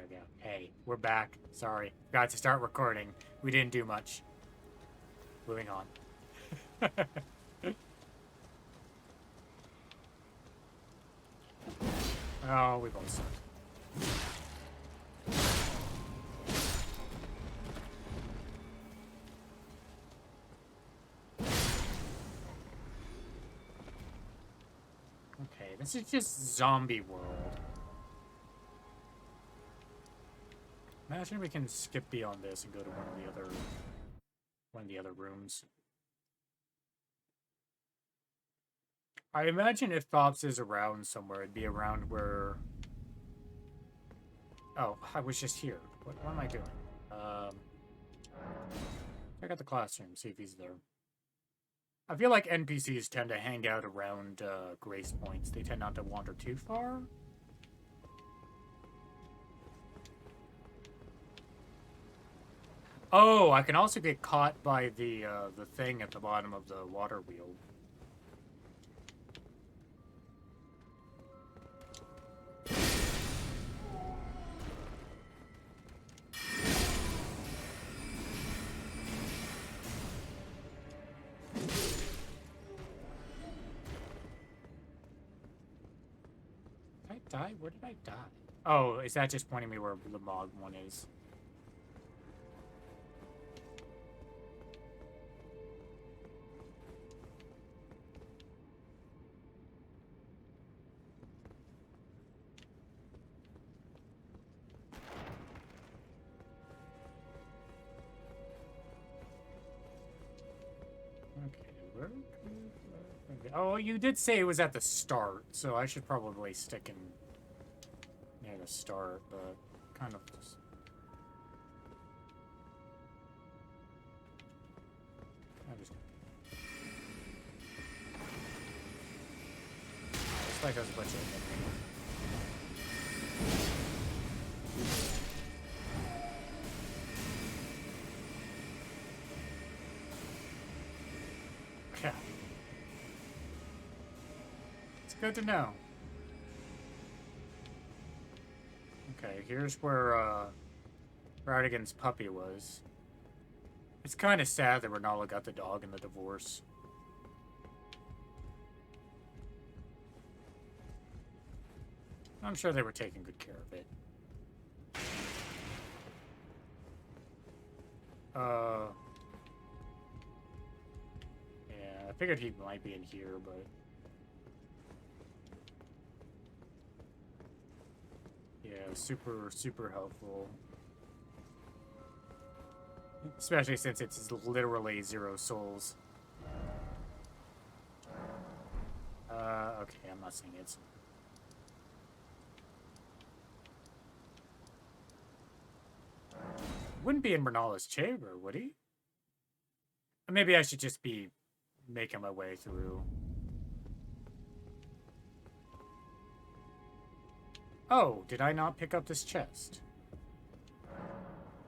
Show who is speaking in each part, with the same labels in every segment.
Speaker 1: we go. Hey, we're back. Sorry. Got to start recording. We didn't do much. Moving on. Oh, we both suck. Okay, this is just zombie world. Imagine we can skip beyond this and go to one of the other rooms. I imagine if THOPS is around somewhere, it'd be around where... Oh, I was just here. What am I doing? Check out the classroom, see if he's there. I feel like NPCs tend to hang out around grace points. They tend not to wander too far. Oh, I can also get caught by the thing at the bottom of the water wheel. Did I die? Where did I die? Oh, is that just pointing me where the Mog one is? Oh, you did say it was at the start, so I should probably stick in near the start, but kind of just... It's like there's a bunch of... Yeah. It's good to know. Okay, here's where Radagon's puppy was. It's kind of sad that Ronaldo got the dog in the divorce. I'm sure they were taking good care of it. Yeah, I figured he might be in here, but... Yeah, super, super helpful. Especially since it's literally 0 souls. Okay, I'm not seeing it. Wouldn't be in Bernala's chamber, would he? Or maybe I should just be making my way through. Oh, did I not pick up this chest?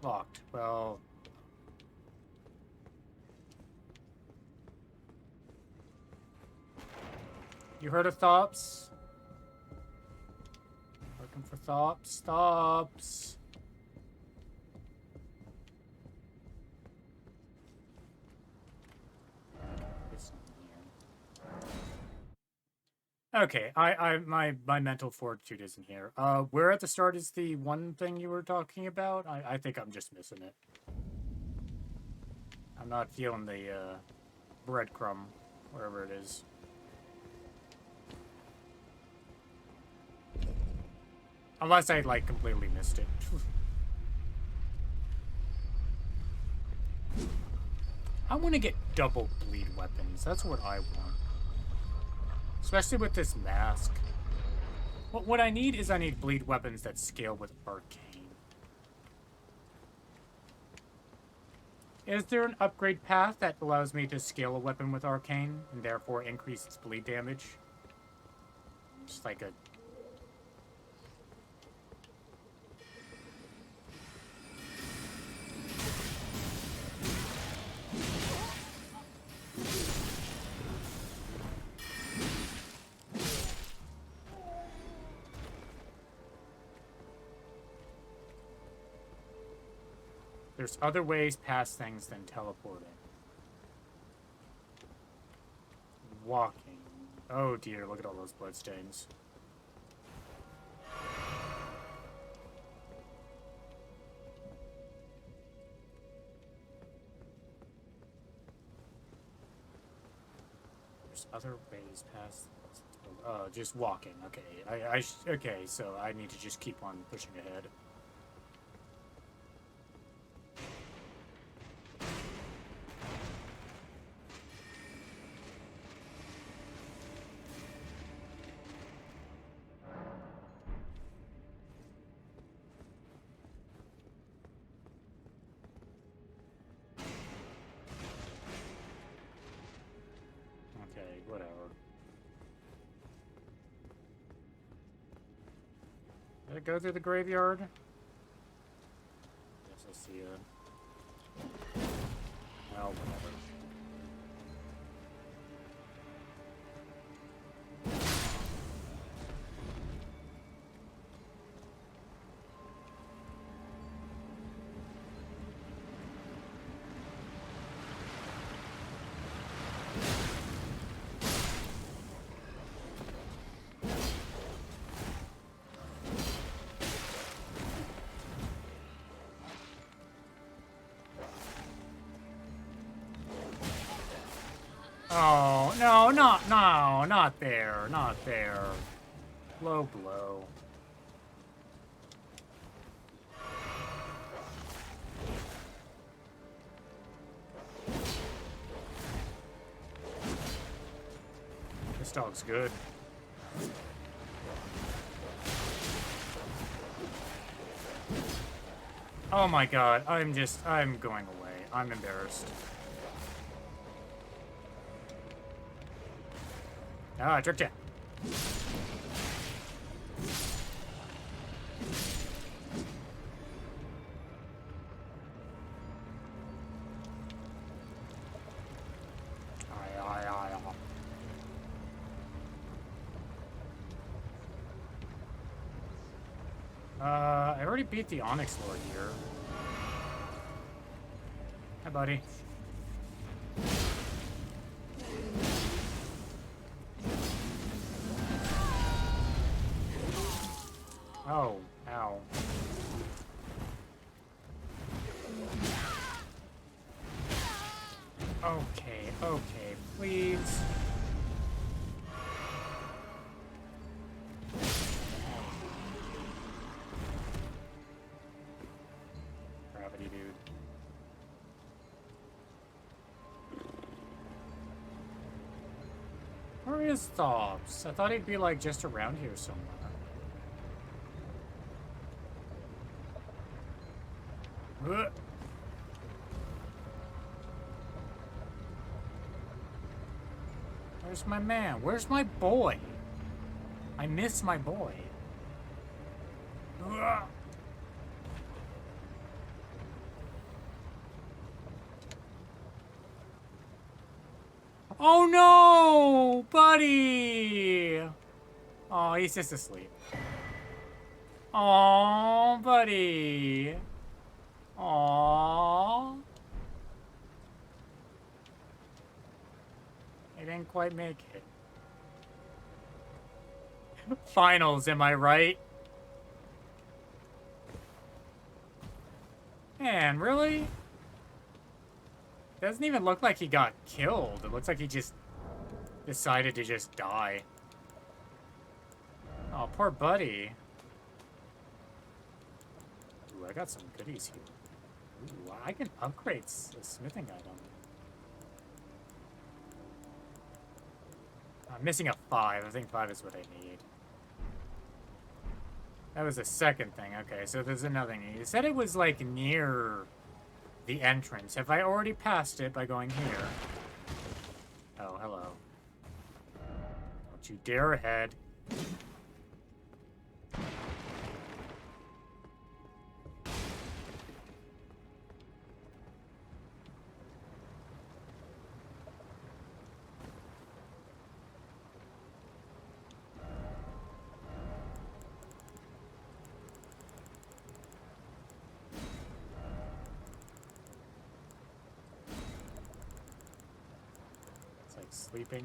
Speaker 1: Locked. Well... You heard of THOPS? Looking for THOPS. THOPS. Okay, my mental fortitude isn't here. Where at the start is the one thing you were talking about? I think I'm just missing it. I'm not feeling the breadcrumb, wherever it is. Unless I, like, completely missed it. I want to get double bleed weapons. That's what I want. Especially with this mask. What I need is I need bleed weapons that scale with arcane. Is there an upgrade path that allows me to scale a weapon with arcane and therefore increase its bleed damage? Just like a... There's other ways past things than teleporting. Walking. Oh dear, look at all those bloodstains. There's other ways past. Oh, just walking. Okay, okay. So I need to just keep on pushing ahead. Okay, whatever. Did I go through the graveyard? Guess I see it. Well, whatever. Oh, no, not there, not there. Low blow. This dog's good. Oh my god, I'm going away. I'm embarrassed. Ah, I tricked you. I already beat the Onyx Lord here. Hi, buddy. Oh, ow. Okay, okay, please. Gravity, dude. Where is THOPS? I thought he'd be, like, just around here somewhere. Where's my man? Where's my boy? I miss my boy. Oh no, buddy! Oh, he's just asleep. Oh, buddy. Aww. I didn't quite make it. Finals, am I right? Man, really? Doesn't even look like he got killed. It looks like he just decided to just die. Oh, poor buddy. Ooh, I got some goodies here. Ooh, I can upgrade a smithing item. I'm missing a 5. I think 5 is what I need. That was the second thing. Okay, so there's another thing. You said it was, like, near the entrance. Have I already passed it by going here? Oh, hello. Don't you dare ahead. like sleeping.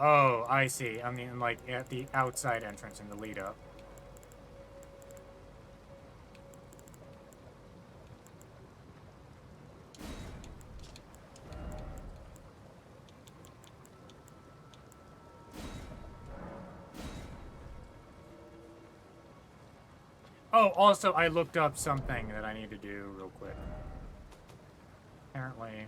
Speaker 1: Oh, I see. I mean, like, at the outside entrance in the lead up. Oh, also, I looked up something that I need to do real quick. Apparently.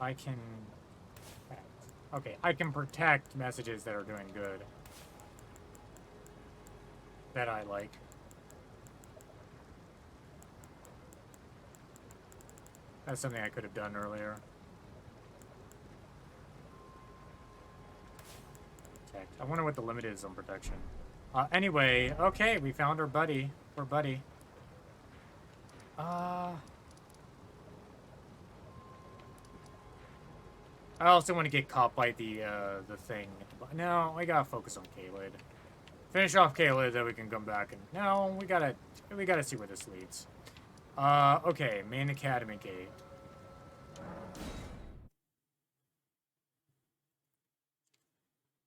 Speaker 1: I can... Okay, I can protect messages that are doing good. That I like. That's something I could have done earlier. Protect. I wonder what the limit is on protection. Anyway, okay, we found our buddy. Poor buddy. I also want to get caught by the thing. No, I gotta focus on Caelid. Finish off Caelid, then we can come back and... No, we gotta see where this leads. Okay, main academy gate.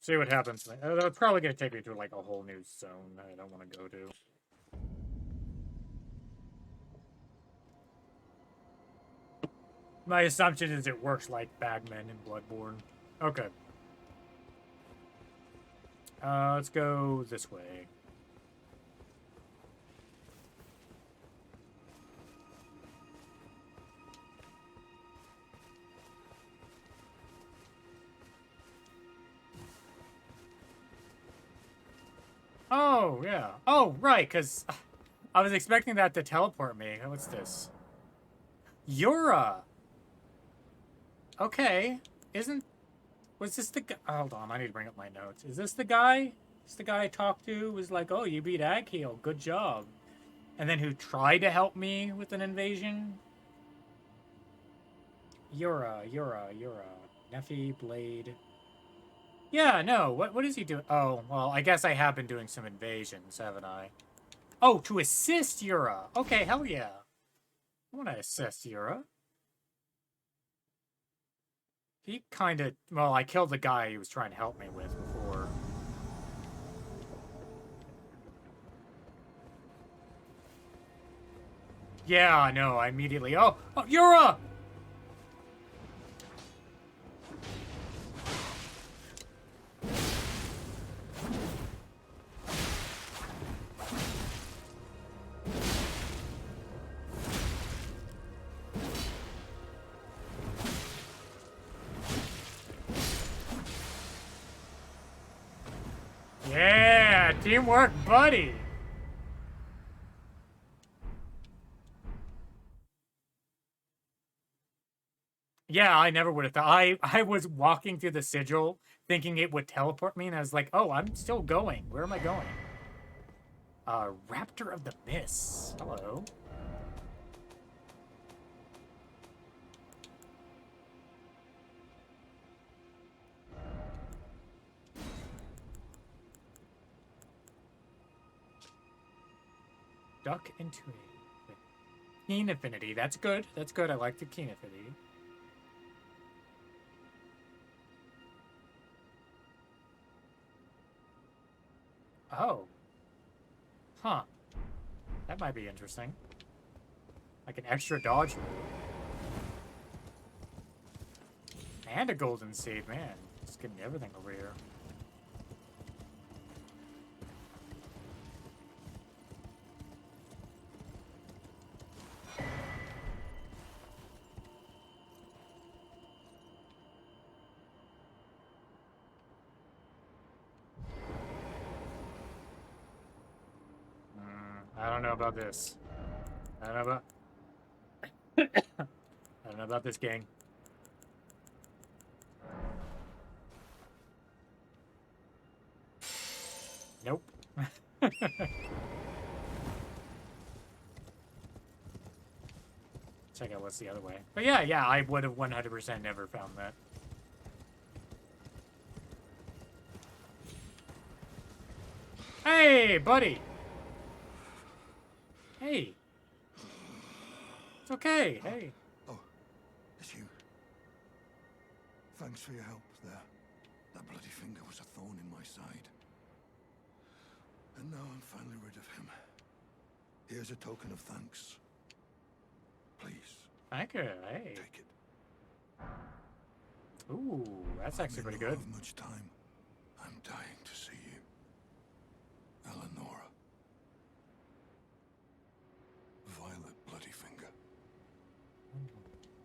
Speaker 1: See what happens. That's probably gonna take me to, like, a whole new zone that I don't want to go to. My assumption is it works like Bagman in Bloodborne. Okay. Let's go this way. Oh, yeah. Oh, right, because I was expecting that to teleport me. What's this? Yura! Okay. Was this the guy? Hold on, I need to bring up my notes. Is this the guy? Is the guy I talked to? Was like, oh, you beat Agheel. Good job. And then who tried to help me with an invasion? Yura. Nephi, Blade. Yeah, no. What is he doing? Oh, well, I guess I have been doing some invasions, haven't I? Oh, to assist Yura. Okay, hell yeah. I want to assist Yura. He kind of... Well, I killed the guy he was trying to help me with before. Yeah, I know. I immediately... Oh, Yura! Yeah, teamwork, buddy. Yeah, I never would have thought. I was walking through the sigil thinking it would teleport me, and I was like, oh, I'm still going. Where am I going? Raptor of the Mists. Hello. Duck into a keen affinity. That's good. That's good. I like the keen affinity. Oh. Huh. That might be interesting. Like an extra dodge move. And a golden seed, man. Just getting everything over here. I don't know about this. I don't know about... I don't know about this, gang. Nope. Check out what's the other way. But yeah, I would have 100% never found that. Hey, buddy! Hey! It's okay, hey.
Speaker 2: Oh, it's you. Thanks for your help there. That bloody finger was a thorn in my side. And now I'm finally rid of him. Here's a token of thanks. Please.
Speaker 1: Thank you, hey.
Speaker 2: Take it.
Speaker 1: Ooh, that's actually pretty good.
Speaker 2: I don't have much time. I'm dying to see you. Eleonora. Violet bloody finger.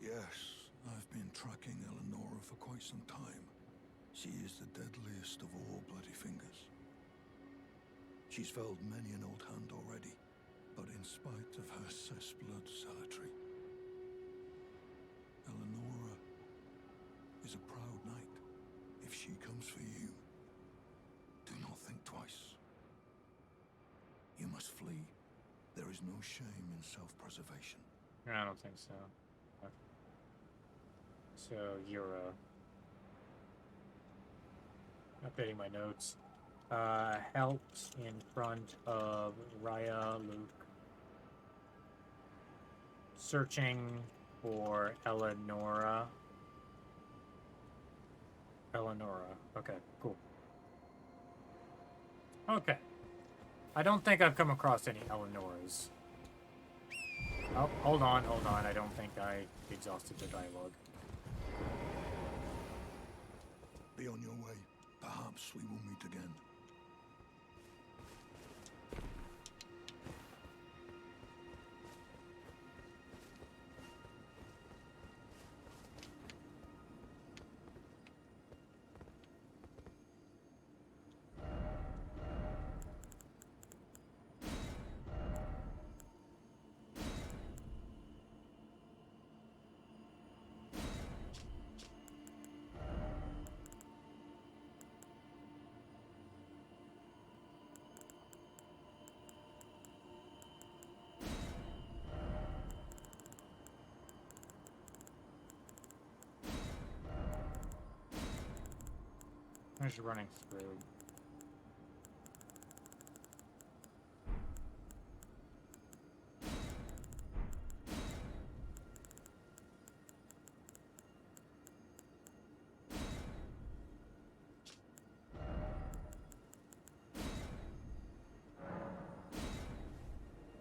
Speaker 2: Yes, I've been tracking Eleonora for quite some time. She is the deadliest of all bloody fingers. She's felled many an old hand already, but in spite of her cessblood zealotry, Eleonora is a proud knight. If she comes for you, do not think twice. You must flee. There is no shame in self-preservation.
Speaker 1: I don't think so. So, Yura. Updating my notes. Helps in front of Raya, Luke. Searching for Eleonora. Okay, cool. Okay. I don't think I've come across any Eleanoras. Oh, hold on. I don't think I exhausted the dialogue.
Speaker 2: Be on your way. Perhaps we will meet again.
Speaker 1: I'm just running through.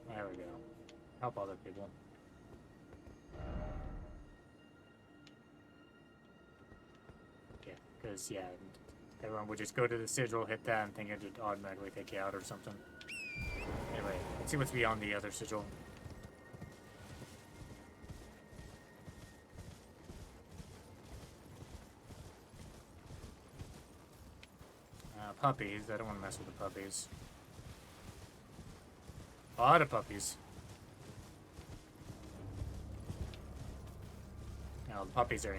Speaker 1: There we go. Help other people. Yeah, because, yeah, everyone would just go to the sigil, hit that, and think it would automatically take you out or something. Anyway, let's see what's beyond the other sigil. Puppies. I don't want to mess with the puppies. A lot of puppies. Now, the puppies are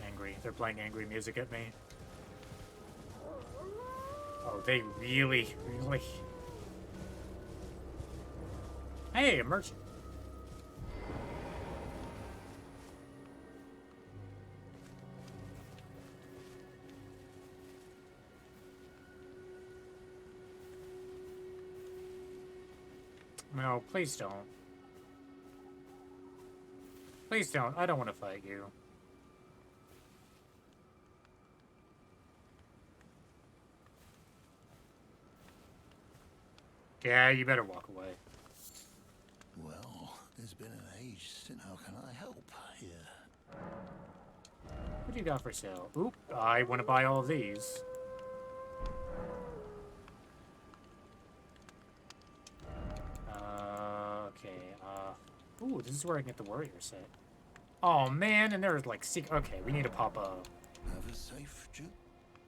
Speaker 1: angry. They're playing angry music at me. Oh, they really... Hey, a merchant. No, please don't. Please don't. I don't want to fight you. Yeah, you better walk away.
Speaker 2: Well, it's been an age since. How can I help here?
Speaker 1: What do you got for sale? Oop, I want to buy all of these. Ooh, this is where I can get the warrior set. Oh man, and there's like okay, we need to pop a.
Speaker 2: Have a safe trip.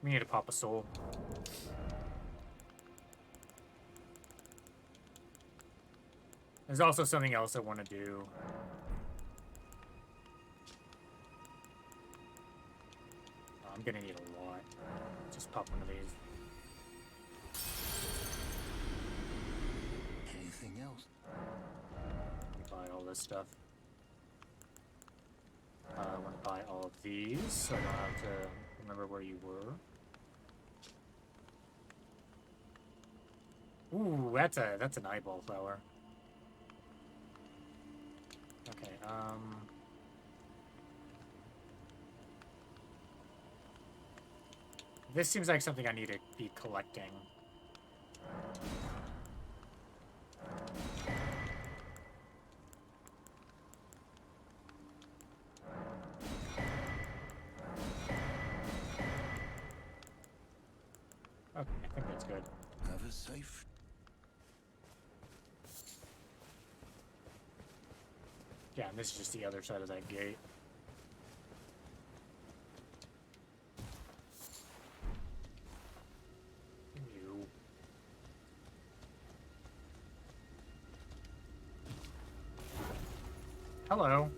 Speaker 1: We need to pop a soul. There's also something else I want to do. Oh, I'm gonna need a lot. Just pop one of these.
Speaker 2: Anything else?
Speaker 1: Let me buy all this stuff. I want to buy all of these, so I don't have to remember where you were. Ooh, that's an eyeball flower. Okay, this seems like something I need to be collecting. Okay, I think that's good.
Speaker 2: Have a safe.
Speaker 1: Yeah, and this is just the other side of that gate. You. Hello.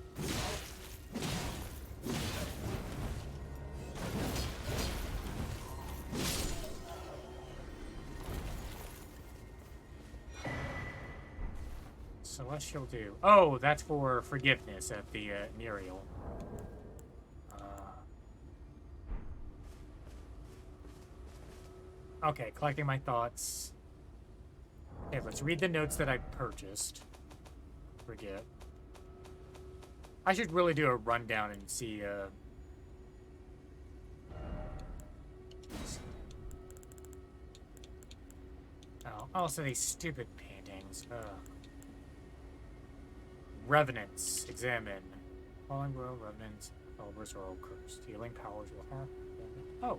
Speaker 1: Celestial Dew. Oh, that's for forgiveness at the Nerial. Okay, collecting my thoughts. Okay, let's read the notes that I purchased. Forget. I should really do a rundown and see, Oh, also these stupid paintings. Ugh. Revenants. Examine. Falling World Revenants. Followers are all cursed. Healing powers will harm. Oh.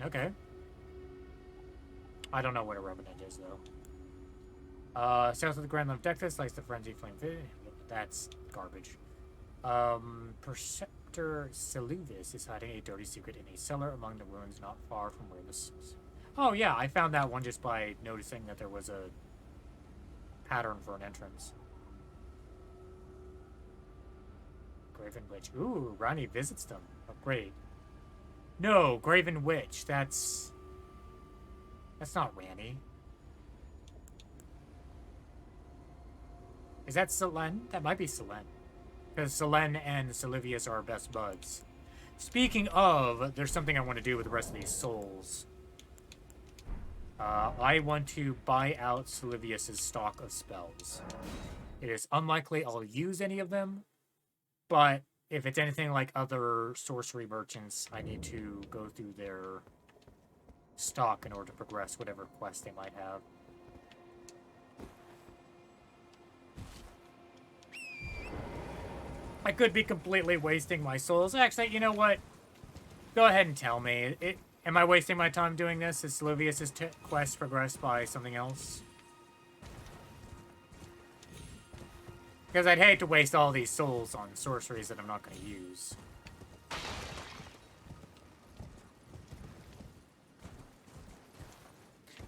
Speaker 1: Okay. I don't know what a Revenant is, though. South of the Grand Limb Dectus, likes the Frenzy Flame. That's garbage. Preceptor Seluvis is hiding a dirty secret in a cellar among the ruins not far from where this is. Oh, yeah, I found that one just by noticing that there was a pattern for an entrance. Graven Witch. Ooh, Ranni visits them. Oh, great. No, Graven Witch. That's not Ranni. Is that Selene? That might be Selene. Because Selene and Seluvis are best buds. Speaking of, there's something I want to do with the rest of these souls. I want to buy out Seluvis' stock of spells. It is unlikely I'll use any of them, but if it's anything like other sorcery merchants, I need to go through their stock in order to progress whatever quest they might have. I could be completely wasting my souls. Actually, you know what? Go ahead and tell me. Am I wasting my time doing this? Is Seluvis' quest progressed by something else? Because I'd hate to waste all these souls on sorceries that I'm not going to use.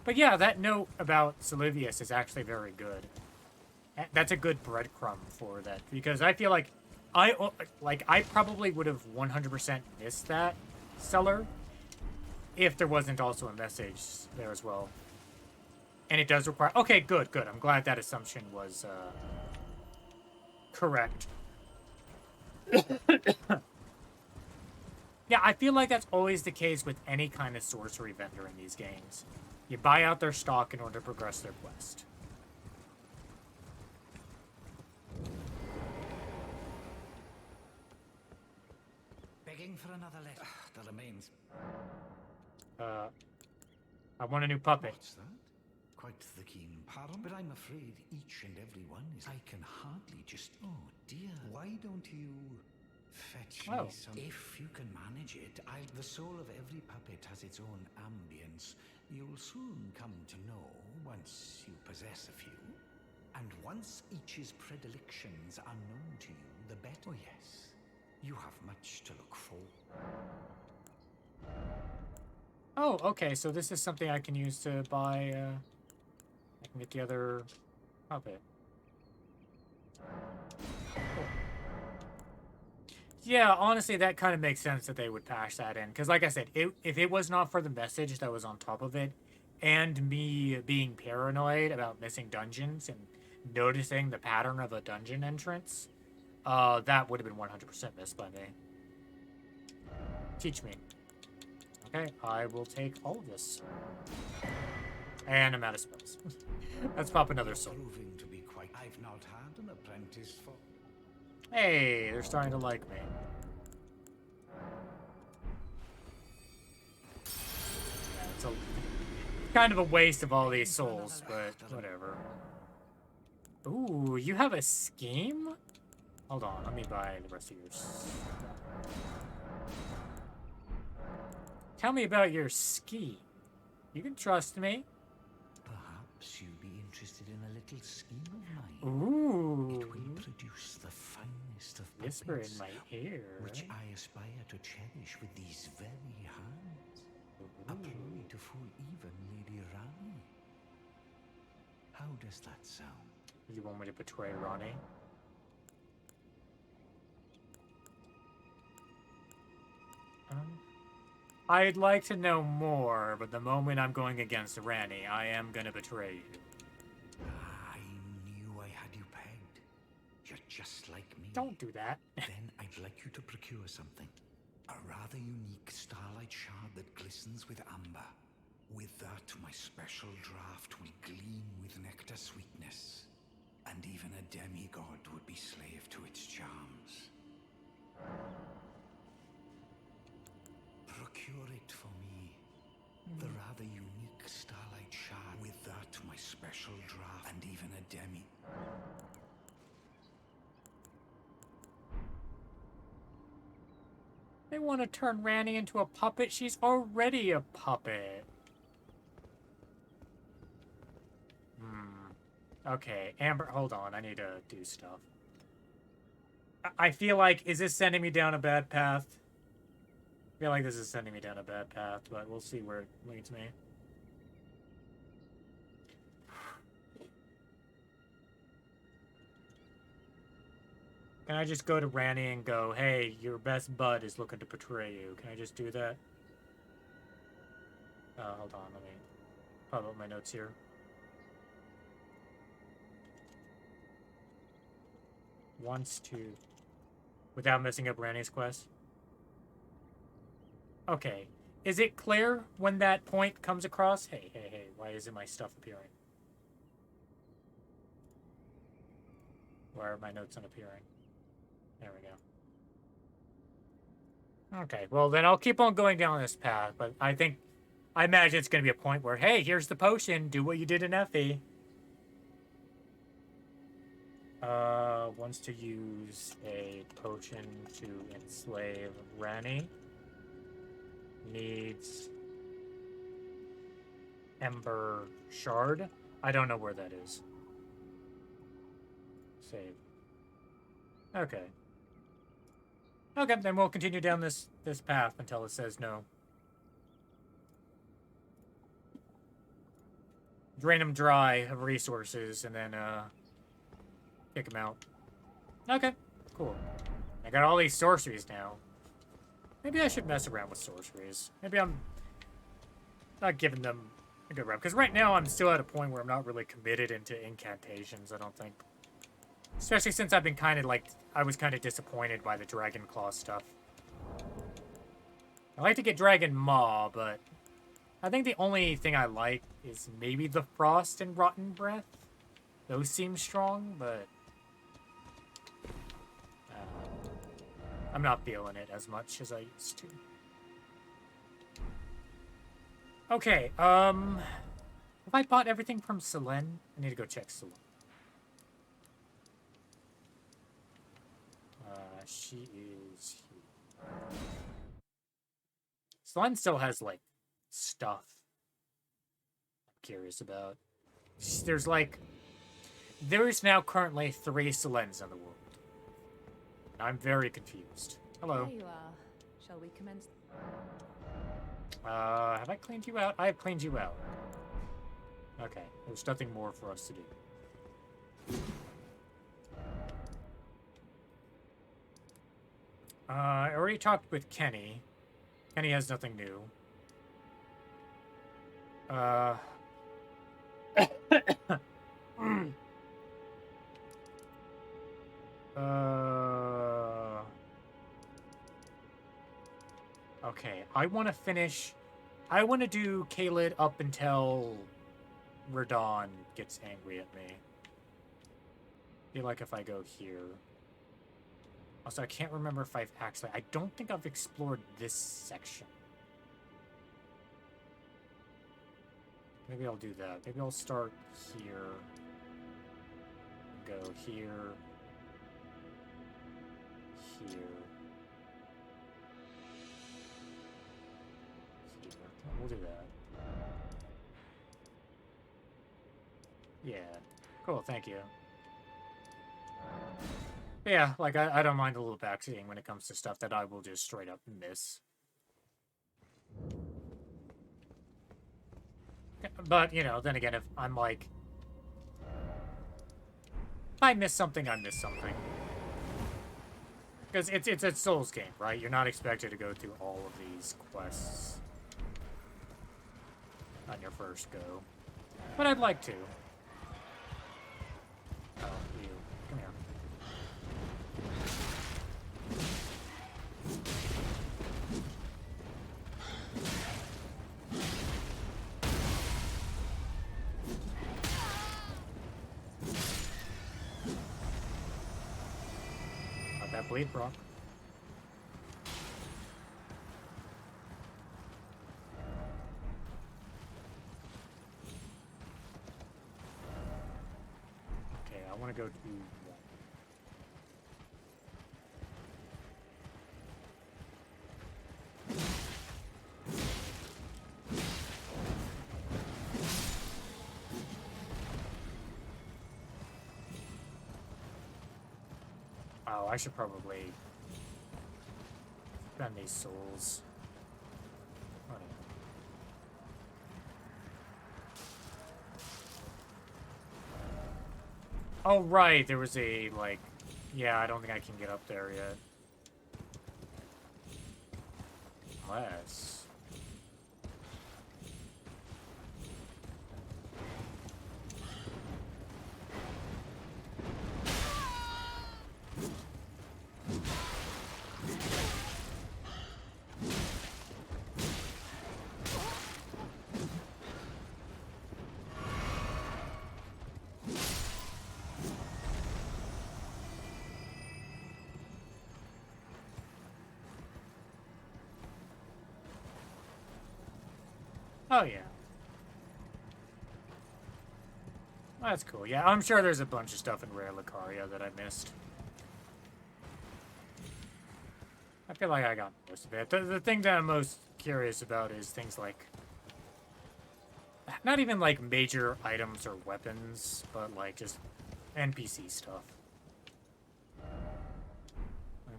Speaker 1: But yeah, that note about Seluvis is actually very good. That's a good breadcrumb for that. Because I feel like I probably would have 100% missed that cellar if there wasn't also a message there as well. And it does require... Okay, good. I'm glad that assumption was correct. Yeah, I feel like that's always the case with any kind of sorcery vendor in these games. You buy out their stock in order to progress their quest.
Speaker 3: Begging for another letter. The remains.
Speaker 1: I want a new puppet.
Speaker 3: What's that? Quite the keen pardon, but I'm afraid each and every one is... I can hardly just... Oh, dear. Why don't you fetch me some... If you can manage it, the soul of every puppet has its own ambience. You'll soon come to know, once you possess a few. And once each's predilections are known to you, the better. Oh, yes. You have much to look for.
Speaker 1: Oh, okay, so this is something I can use to buy, I can get the other puppet. Cool. Yeah, honestly, that kind of makes sense that they would patch that in. Because like I said, if it was not for the message that was on top of it, and me being paranoid about missing dungeons and noticing the pattern of a dungeon entrance, that would have been 100% missed by me. Teach me. Okay, I will take all of this. And I'm out of spells. Let's pop another soul.
Speaker 3: Proving to be quite. I've not had an apprentice for.
Speaker 1: Hey, they're starting to like me. Yeah, it's kind of a waste of all these souls, but whatever. Ooh, you have a scheme? Hold on, let me buy the rest of yours. Tell me about your scheme. You can trust me.
Speaker 3: Perhaps you'd be interested in a little scheme of mine.
Speaker 1: Ooh.
Speaker 3: It will produce the finest of
Speaker 1: Whisper in
Speaker 3: puppets,
Speaker 1: my ear.
Speaker 3: which I aspire to cherish with these very hands. A ploy to fool even Lady Rani. How does that sound?
Speaker 1: You want me to betray Ronnie? I'd like to know more, but the moment I'm going against Rani, I am gonna betray you.
Speaker 3: I knew I had you pegged. You're just like me.
Speaker 1: Don't do that.
Speaker 3: Then I'd like you to procure something. A rather unique starlight shard that glistens with amber. With that, my special draft will gleam with nectar sweetness. And even a demigod would be slave to its charms. Procure it for me. The rather unique starlight shard. With that, my special draft. And even a demi...
Speaker 1: They want to turn Rani into a puppet? She's already a puppet. Okay, Amber, hold on. I need to do stuff. I feel like, is this sending me down a bad path? I feel like this is sending me down a bad path, but we'll see where it leads me. Can I just go to Rani and go, hey, your best bud is looking to betray you? Can I just do that? Hold on, let me pop up my notes here. Wants to... Without messing up Rani's quest? Okay. Is it clear when that point comes across? Hey, why isn't my stuff appearing? Why are my notes not appearing? There we go. Okay, well then I'll keep on going down this path, but I imagine it's going to be a point where, hey, here's the potion, do what you did in Effie. Wants to use a potion to enslave Rani. Needs Ember Shard. I don't know where that is. Save. Okay. Okay, then we'll continue down this path until it says no. Drain them dry of resources and then kick them out. Okay, cool. I got all these sorceries now. Maybe I should mess around with sorceries. Maybe I'm not giving them a good rep. Because right now I'm still at a point where I'm not really committed into incantations, I don't think. Especially since I've been kind of like... I was kind of disappointed by the Dragon Claw stuff. I like to get Dragon Maw, but... I think the only thing I like is maybe the Frost and Rotten Breath. Those seem strong, but... I'm not feeling it as much as I used to. Okay, have I bought everything from Selene? I need to go check Selene. She is here. Selene still has, like, stuff I'm curious about. There's, like... There's now currently 3 Selenes in the world. I'm very confused. Hello.
Speaker 4: There you are. Shall we commence?
Speaker 1: Have I cleaned you out? I have cleaned you out. Okay, there's nothing more for us to do. I already talked with Kenny. Kenny has nothing new. Okay, I want to finish... I want to do Caelid up until Radahn gets angry at me. Feel like if I go here... Also, I can't remember if I've actually... I don't think I've explored this section. Maybe I'll do that. Maybe I'll start here. Go here. Here. We'll do that. Yeah. Cool, thank you. Yeah, like, I don't mind a little backseating when it comes to stuff that I will just straight up miss. But, you know, then again, if I'm like... If I miss something, I miss something. Because it's a Souls game, right? You're not expected to go through all of these quests on your first go. But I'd like to. Oh, you. Come here. Not that bleed, Brock. I want to go to one. Oh, I should probably spend these souls. Oh, right, there was a, like... Yeah, I don't think I can get up there yet. Unless... Oh, yeah. That's cool. Yeah, I'm sure there's a bunch of stuff in Rare Lucaria that I missed. I feel like I got most of it. The thing that I'm most curious about is things like... Not even, like, major items or weapons, but, like, just NPC stuff.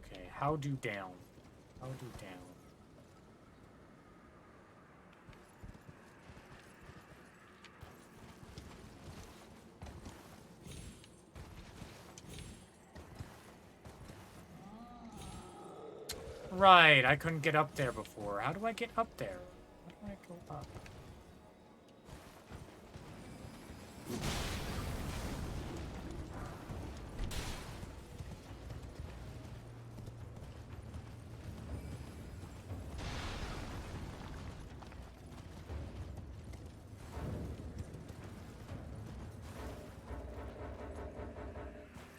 Speaker 1: Okay, how do down? How do down? Right, I couldn't get up there before. How do I get up there? How do I go up?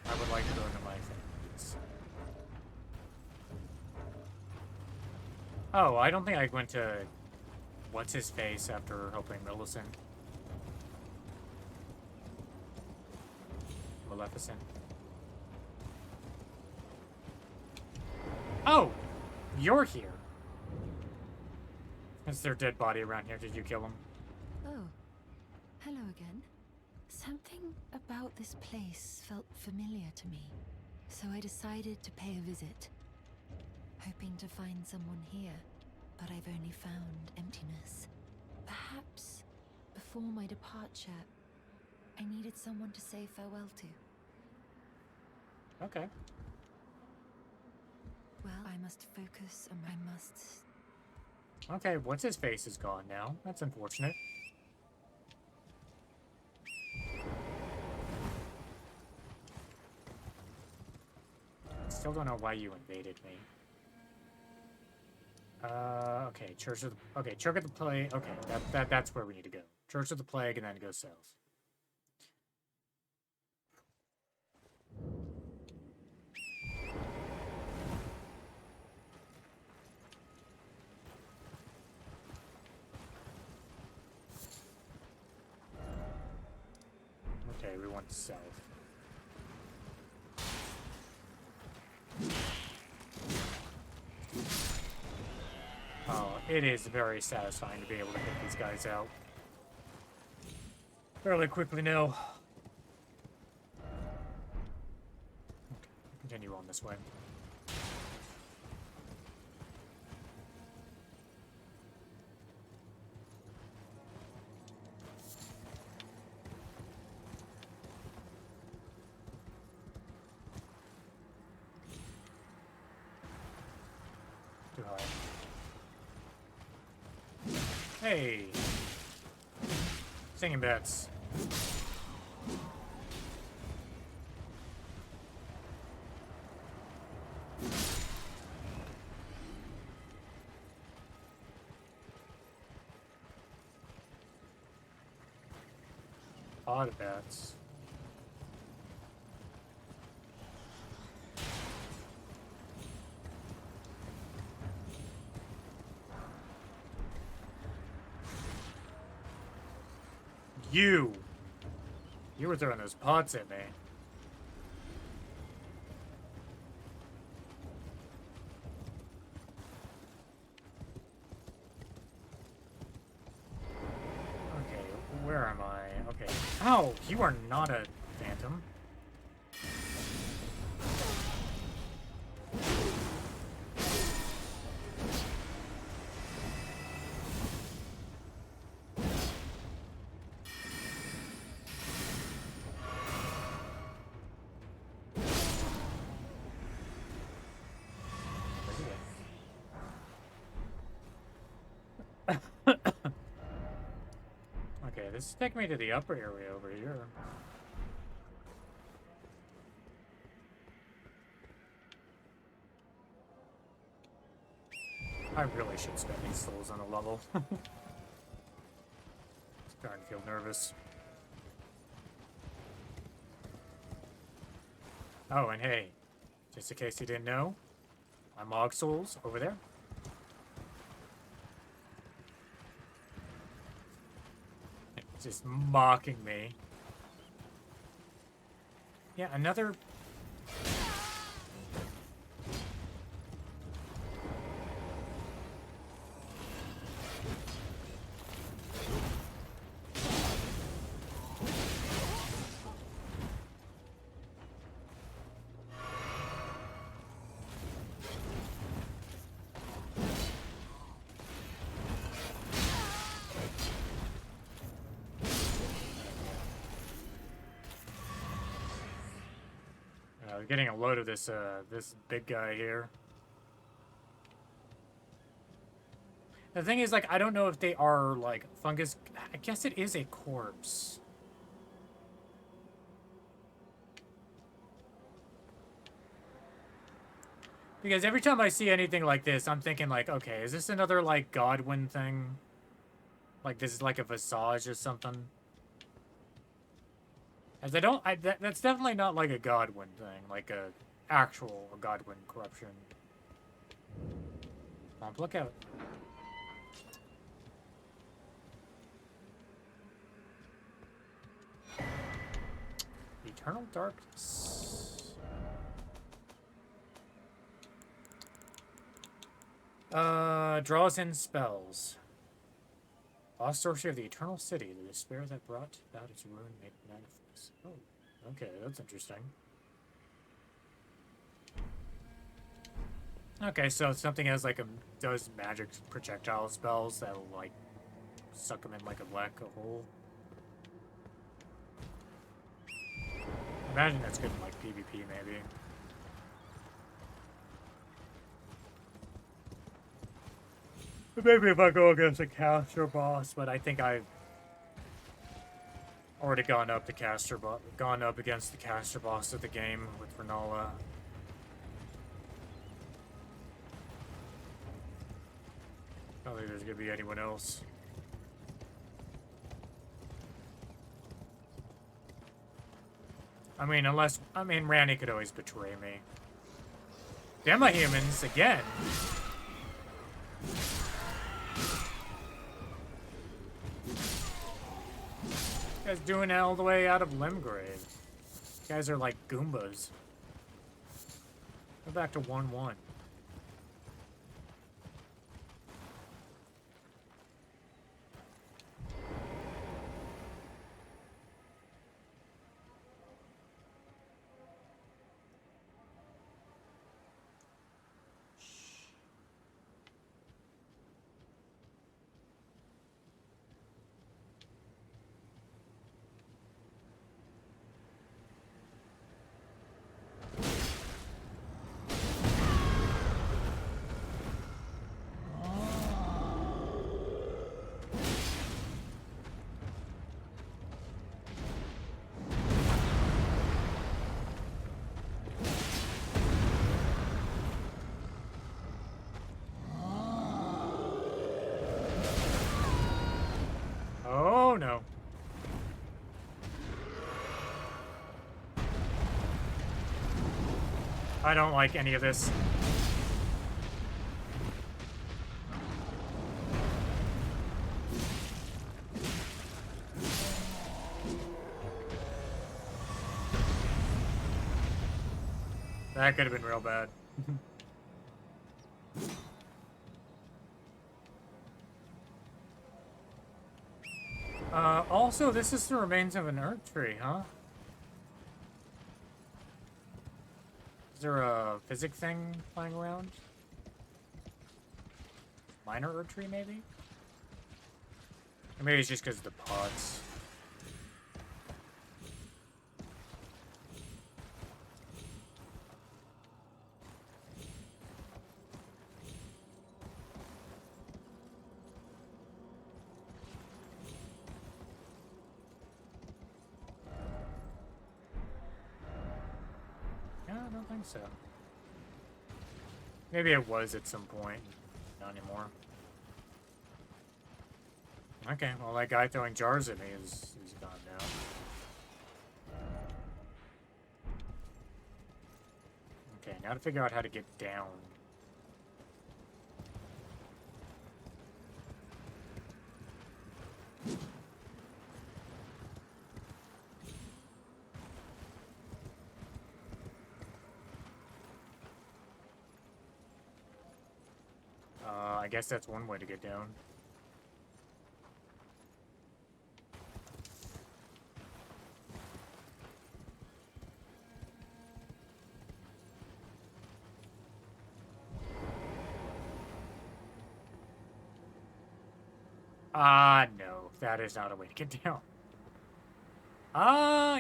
Speaker 1: I would like to go into my things. Oh, I don't think I went to... What's his face after helping Millicent? Maleficent. Oh! You're here! Is there a dead body around here? Did you kill him?
Speaker 4: Oh, hello again. Something about this place felt familiar to me, so I decided to pay a visit. Hoping to find someone here, but I've only found emptiness. Perhaps, before my departure, I needed someone to say farewell to.
Speaker 1: Okay.
Speaker 4: well. I must focus and I must...
Speaker 1: Okay, what's his face is gone now. That's unfortunate. Still don't know why you invaded me. Okay, Church of the... Okay, Church of the Plague... Okay, that's where we need to go. Church of the Plague and then go south. Okay, we want south. Oh, it is very satisfying to be able to get these guys out fairly quickly now. Okay, continue on this way. Too high. Hey! Singing bats. Odd bats. You were throwing those pots at me. Okay, where am I? Okay. Ow! You are not a phantom. Okay, this is taking me to the upper area over here. I really should spend these souls on a level. Starting to feel nervous. Oh, and hey, just in case you didn't know, my Mog souls over there. Just mocking me. Yeah, another... getting a load of this this big guy here. The thing is, like, I don't know if they are, like, fungus. I guess it is a corpse. Because every time I see anything like this, I'm thinking, like, okay, is this another, like, Godwin thing? Like, this is like a visage or something? As I don't, that's definitely not like a Godwin thing, like a actual Godwin corruption. Come on, look out. Eternal Darkness. Draws in spells. Lost sorcery of the Eternal City, the despair that brought about its ruin made manifest. Oh, okay, that's interesting. Okay, so something has like does magic projectile spells that'll like suck them in like a black hole. Imagine that's good in like PvP maybe. Maybe if I go against a caster boss, but I think I've already gone up against the caster boss of the game with Renala. I don't think there's gonna be anyone else. I mean, Randy could always betray me. Demi-humans, again. You guys doing it all the way out of Limgrave. You guys are like Goombas. Go back to 1-1. No. I don't like any of this. That could have been real bad. Also, this is the remains of an Earth tree, huh? Is there a physic thing flying around? Minor Earth tree, maybe? Or maybe it's just because of the pods. I don't think so. Maybe it was at some point. Not anymore. Okay, well that guy throwing jars at me is gone now. Okay, now to figure out how to get down. I guess that's one way to get down. No, that is not a way to get down.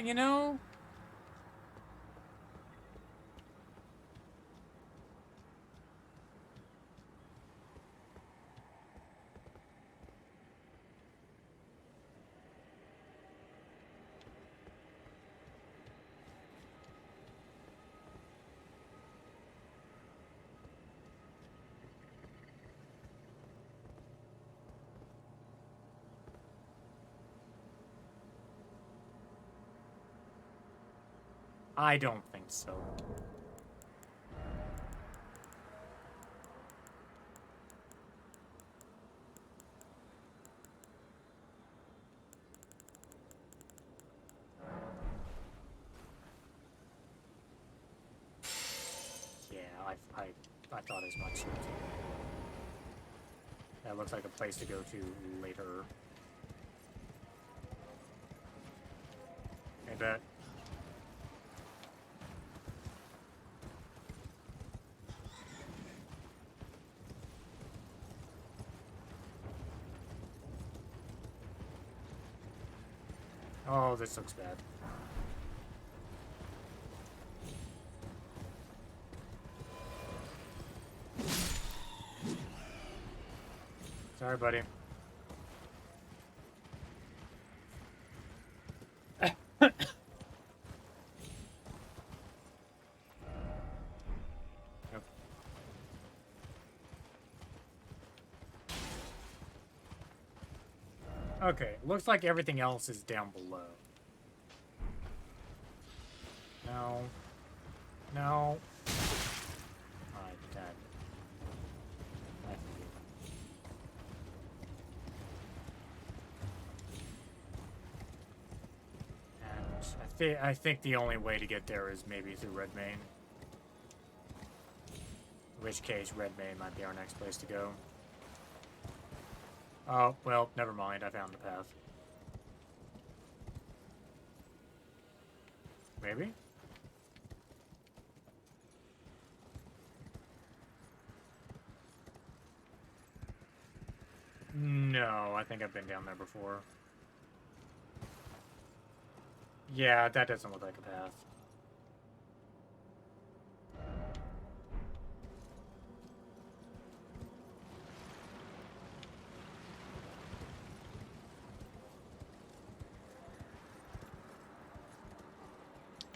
Speaker 1: You know... I don't think so. Yeah, I thought as much. That looks like a place to go to later. I bet. Oh, this looks bad. Sorry, buddy. Yep. Okay, looks like everything else is down below. No. No. Alright, Dad. And I think the only way to get there is maybe through Redmane. In which case, Redmane might be our next place to go. Oh, well, never mind. I found the path. Maybe? No, I think I've been down there before. Yeah, that doesn't look like a path.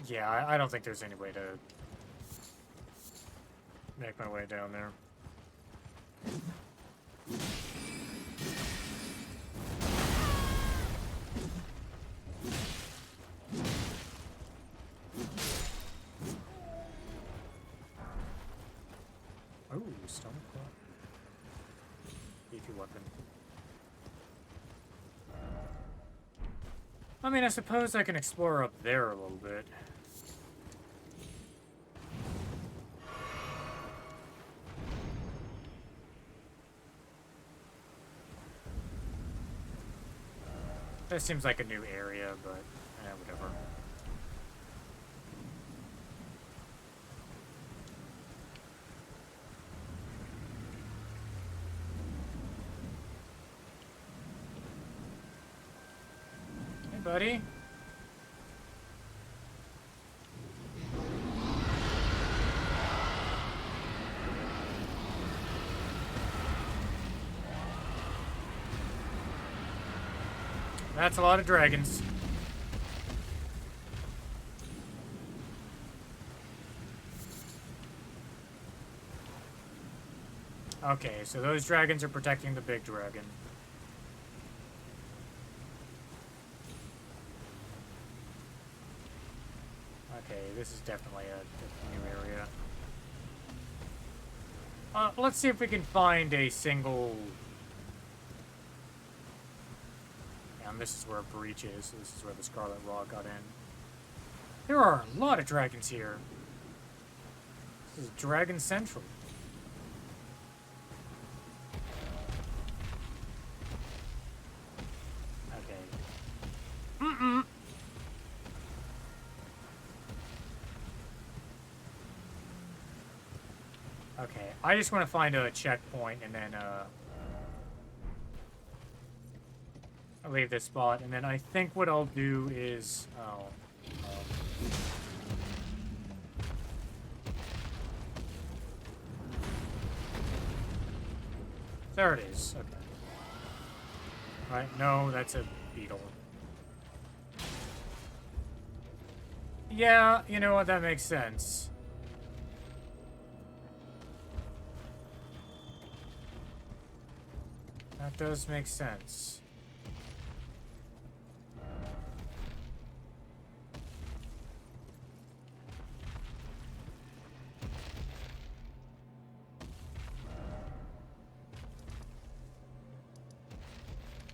Speaker 1: Yeah, I don't think there's any way to make my way down there. Oh, stone claw. Beefy weapon. I mean, I suppose I can explore up there a little bit. That seems like a new area, but whatever. Hey, buddy. That's a lot of dragons. Okay, so those dragons are protecting the big dragon. Okay, this is definitely a new area. Let's see if we can find a single... And this is where a breach is. So this is where the Scarlet Raw got in. There are a lot of dragons here. This is Dragon Central. Okay. Okay, I just want to find a checkpoint and then, I'll leave this spot, and then I think what I'll do is... There it is. Okay. Right, no, that's a beetle. Yeah, you know what, that makes sense. That does make sense.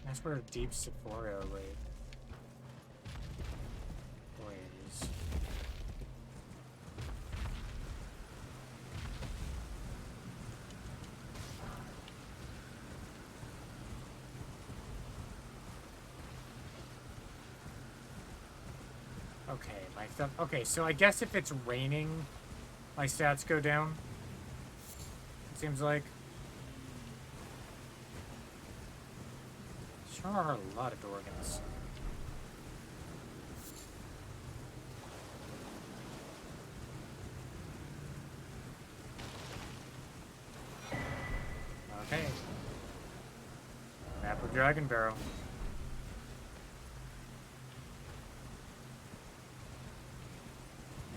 Speaker 1: That's where Deep Sephora is. Okay, my stuff. Okay, so I guess if it's raining, my stats go down. It seems like. Sure are a lot of Dorgans. Okay. for Dragonbarrow.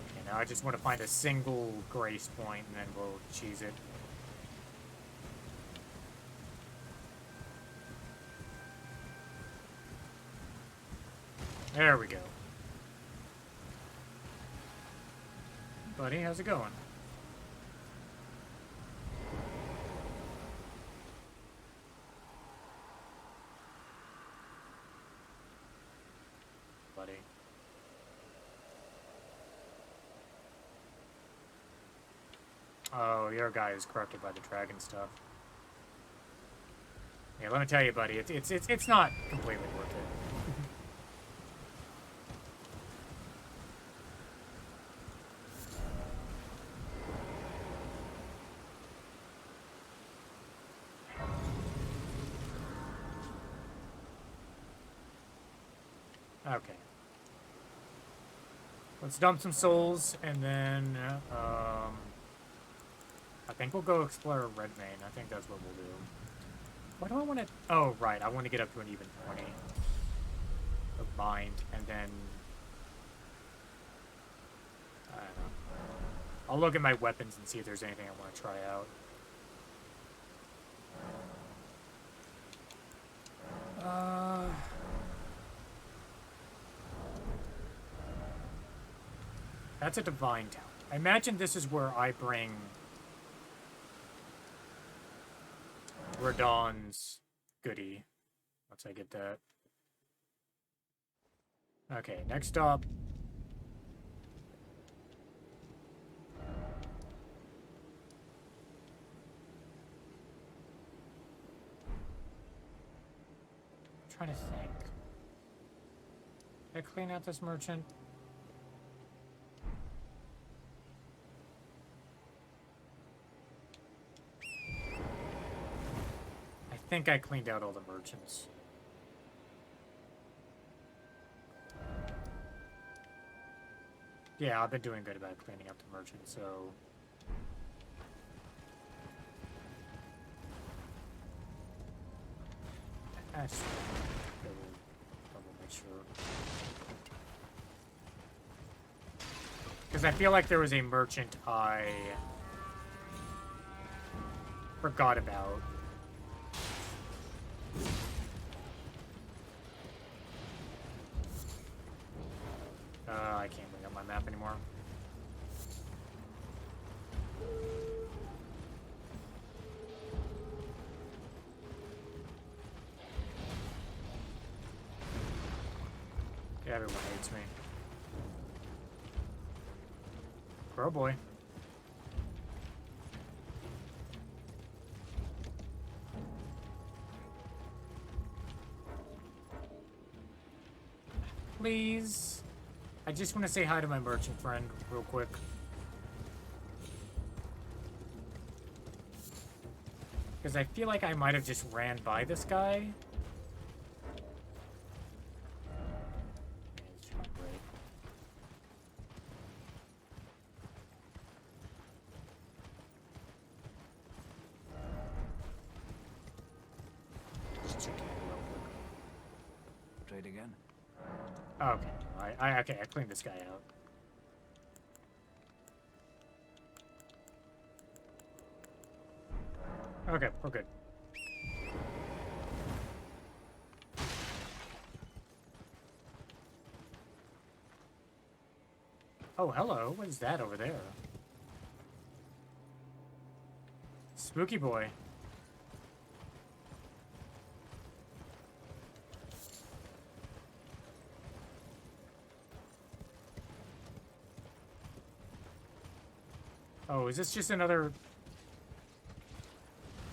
Speaker 1: Okay, now I just want to find a single grace point and then we'll cheese it. There we go. Buddy, how's it going? Buddy. Oh, your guy is corrupted by the dragon stuff. Yeah, let me tell you, buddy, it's not completely worth it. Okay. Let's dump some souls, and then, I think we'll go explore Redmane. I think that's what we'll do. What do I want to... Oh, right. I want to get up to an even 20 of bind, and then... I don't know. I'll look at my weapons and see if there's anything I want to try out. That's a divine town. I imagine this is where I bring Radahn's goodie. Once I get that. Okay, next stop. I'm trying to think. Did I clean out this merchant? I think I cleaned out all the merchants. Yeah, I've been doing good about cleaning up the merchants, so... Actually, double make sure. Because I feel like there was a merchant I forgot about. I can't bring up my map anymore. Yeah, everyone hates me. Grow boy. Please. I just want to say hi to my merchant friend real quick. Because I feel like I might have just ran by this guy.
Speaker 2: Trade again.
Speaker 1: Okay. I cleaned this guy out. Okay, we're good. Oh, hello. What is that over there? Spooky boy. Oh, is this just another...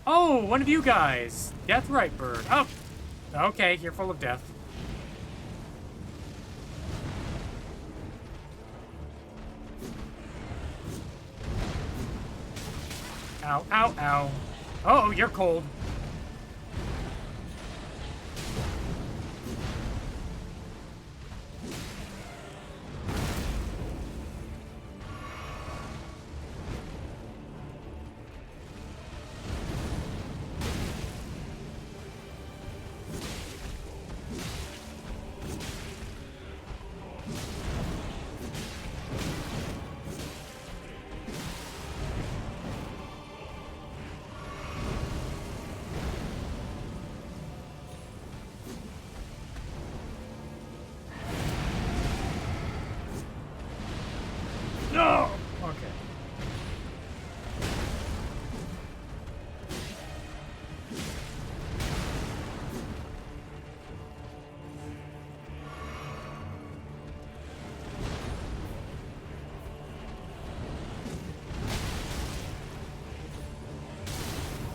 Speaker 1: Oh, one of you guys! Deathrite bird. Oh! Okay, you're full of death. Ow, ow, ow. Oh, you're cold.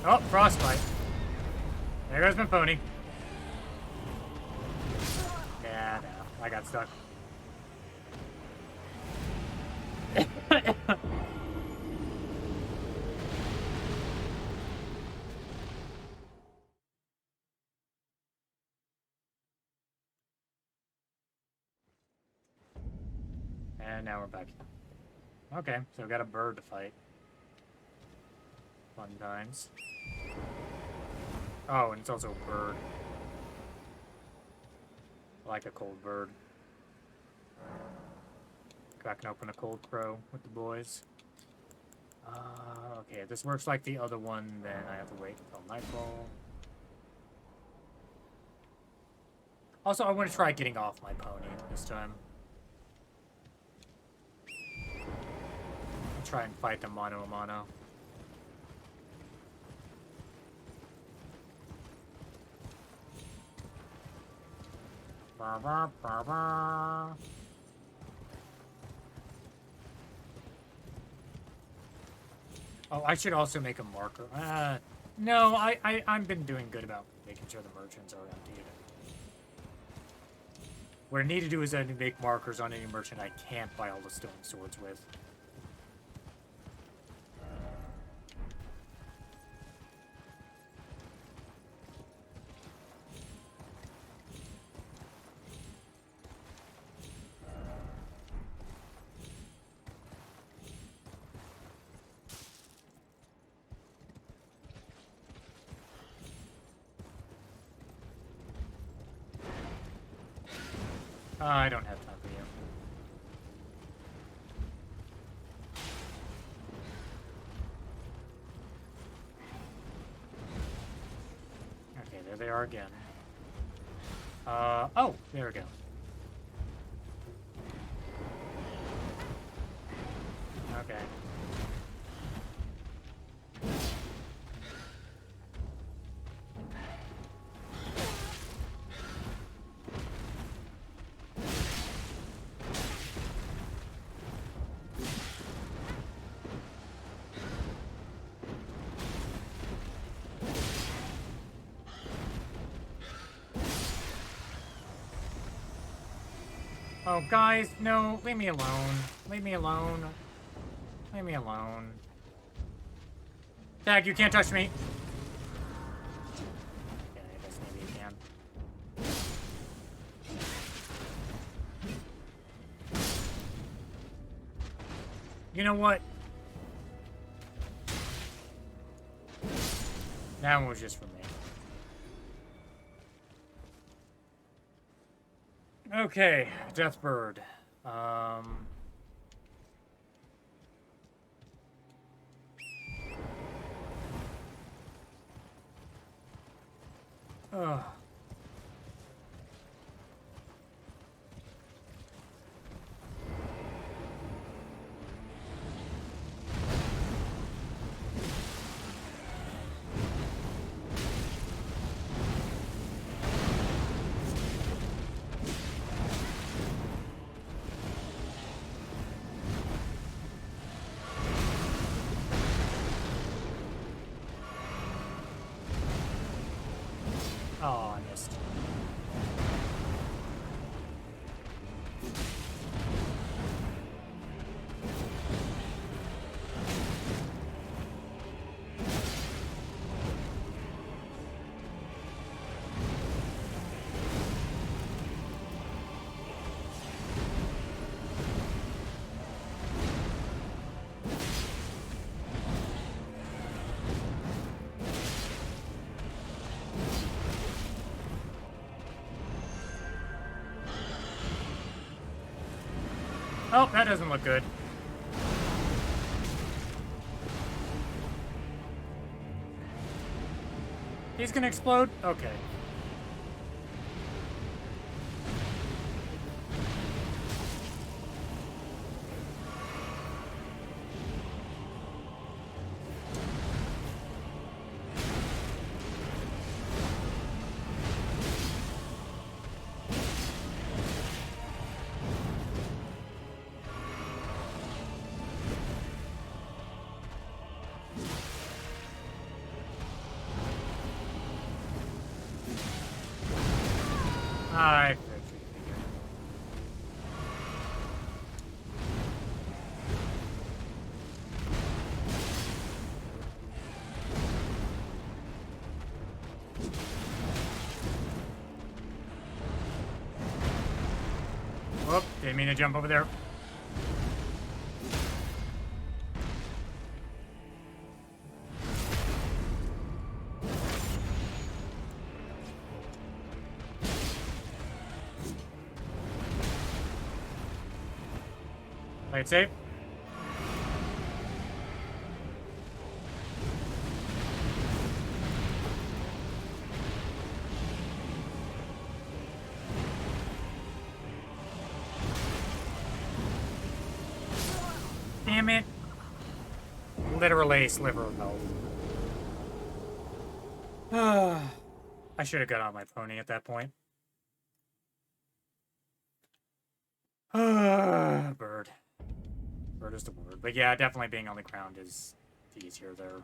Speaker 1: Oh, frostbite. There goes my pony. Yeah, no, I got stuck. And now we're back. Okay, so we got a bird to fight. Fun times. Oh, and it's also a bird. I like a cold bird. Crack and open a cold crow with the boys. Okay, if this works like the other one, then I have to wait until nightfall. Also, I want to try getting off my pony this time. I'll try and fight them mano a mano. Bah, bah, bah, bah. Oh, I should also make a marker. No, I've been doing good about making sure the merchants are emptied. What I need to do is I need to make markers on any merchant I can't buy all the stone swords with. I don't have time for you. Okay, there they are again. Oh, there we go. Okay. Oh, guys, no, leave me alone. Leave me alone. Leave me alone. Tag, you can't touch me. Yeah, I guess maybe you can. You know what? That one was just for me. Okay, Deathbird. Ugh. Oh, I missed. Oh, that doesn't look good. He's gonna explode? Okay. I Whoop, didn't mean to jump over there. Play it safe. Damn it. Literally a sliver of health. I should have got on my pony at that point. Bird. Bird is the word. But yeah, definitely being on the ground is easier there.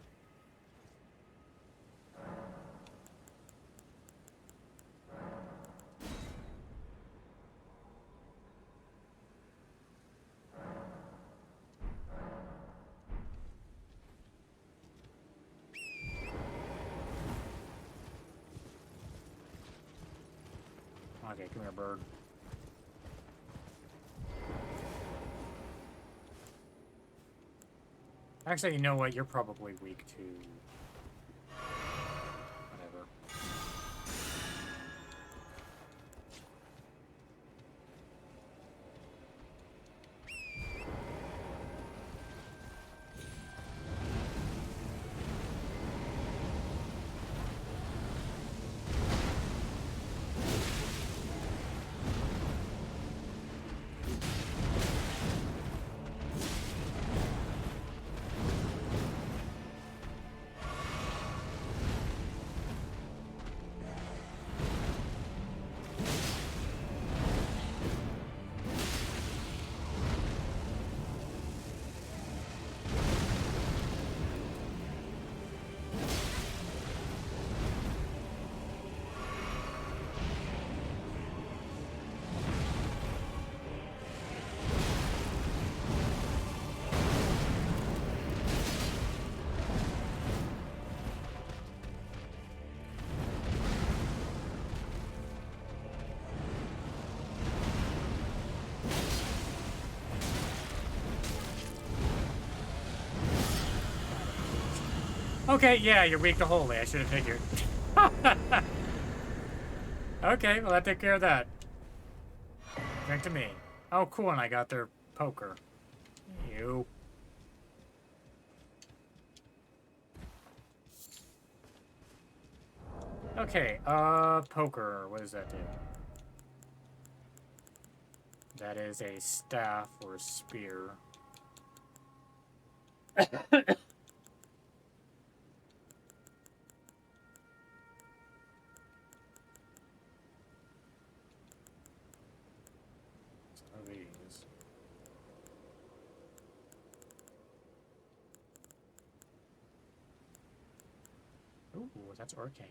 Speaker 1: Okay, come here, bird. Actually, you know what? You're probably weak to... whatever. Okay, yeah, you're weak to holy. I should have figured. Okay, well, that took care of that. Drink to me. Oh, cool, and I got their poker. You. Okay, poker. What does that do? That is a staff or a spear. Ooh, that's arcane.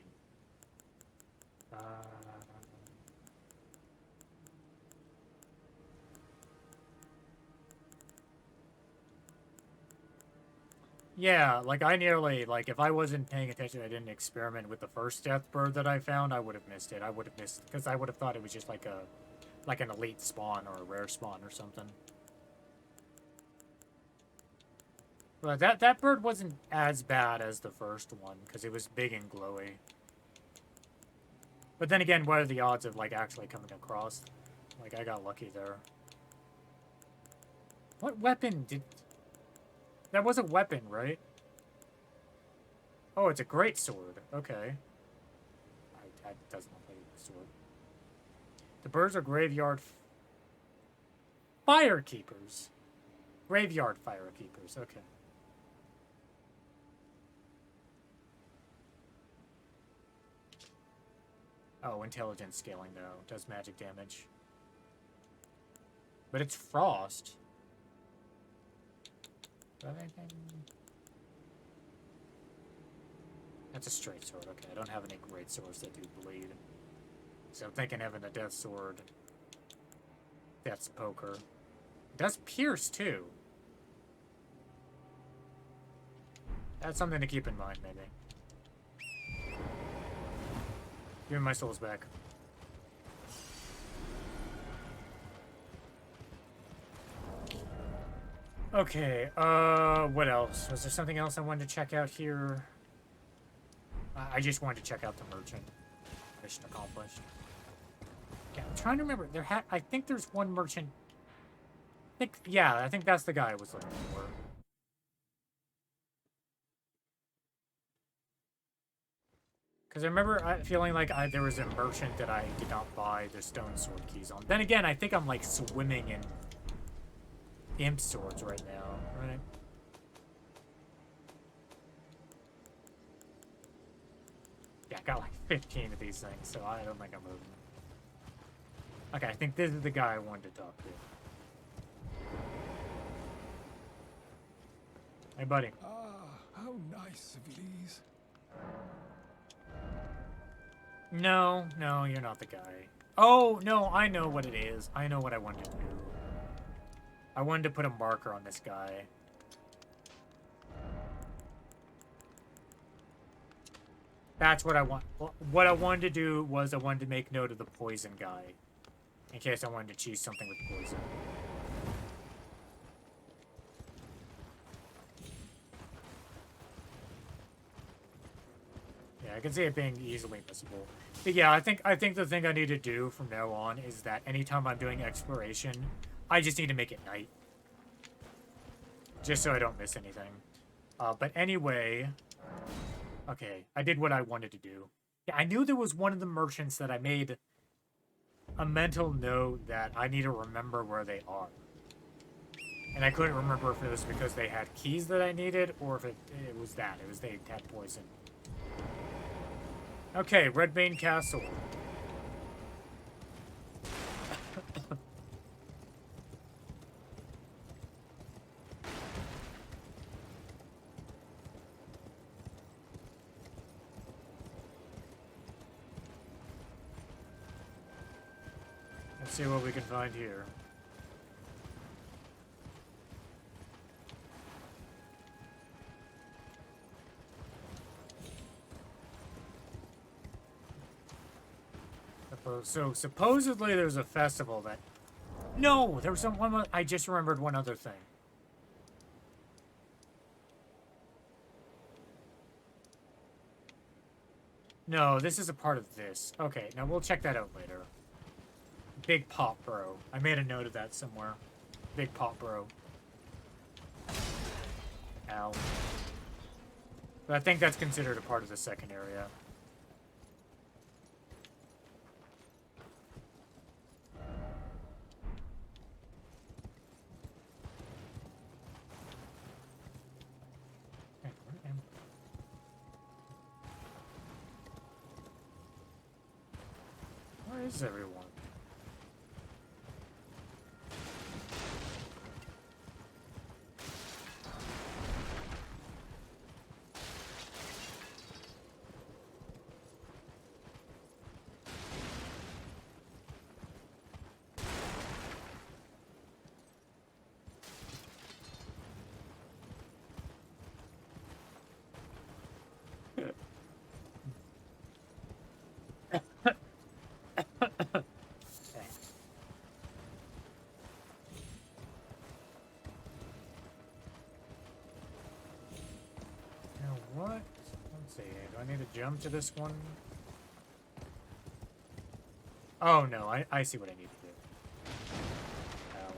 Speaker 1: Yeah, like I nearly, like if I wasn't paying attention, I didn't experiment with the first death bird that I found, I would have missed it. I would have missed, because I would have thought it was just like a, like an elite spawn or a rare spawn or something. But that bird wasn't as bad as the first one, because it was big and glowy. But then again, what are the odds of, like, actually coming across? Like, I got lucky there. What weapon did... That was a weapon, right? Oh, it's a great sword. Okay. That doesn't look like a sword. The birds are graveyard... Firekeepers. Graveyard firekeepers. Okay. Oh, intelligence scaling, though. Does magic damage. But it's frost. That's a straight sword. Okay, I don't have any great swords that do bleed. So I'm thinking having a Death Sword. Death's Poker. It does Pierce, too. That's something to keep in mind, maybe. Give me my souls back. Okay, what else? Was there something else I wanted to check out here? I just wanted to check out the merchant. Mission accomplished. Yeah, I'm trying to remember. I think there's one merchant. I think that's the guy I was looking for. Because I remember feeling like there was a merchant that I did not buy the stone sword keys on. Then again, I think I'm like swimming in imp swords right now, right? Yeah, I got like 15 of these things, so I don't think I'm moving. Okay, I think this is the guy I wanted to talk to. Hey, buddy.
Speaker 2: Ah, how nice of these.
Speaker 1: No, you're not the guy. Oh, no, I know what it is. I know what I wanted to do. I wanted to put a marker on this guy. That's what I want. What I wanted to do was I wanted to make note of the poison guy. In case I wanted to choose something with poison. Yeah, I can see it being easily missable. But yeah, I think the thing I need to do from now on is that anytime I'm doing exploration, I just need to make it night. Just so I don't miss anything. But anyway... Okay, I did what I wanted to do. Yeah, I knew there was one of the merchants that I made a mental note that I need to remember where they are. And I couldn't remember if it was because they had keys that I needed, or if it was that. It was they had poison. Okay, Redmane Castle. Let's see what we can find here. So supposedly there's a festival that... No! There was one... I just remembered one other thing. No, this is a part of this. Okay, now we'll check that out later. Big Pop Bro. I made a note of that somewhere. Big Pop Bro. Ow. But I think that's considered a part of the second area. Where is everyone? What? Let's see. Do I need to jump to this one? Oh, no. I see what I need to do. Ow.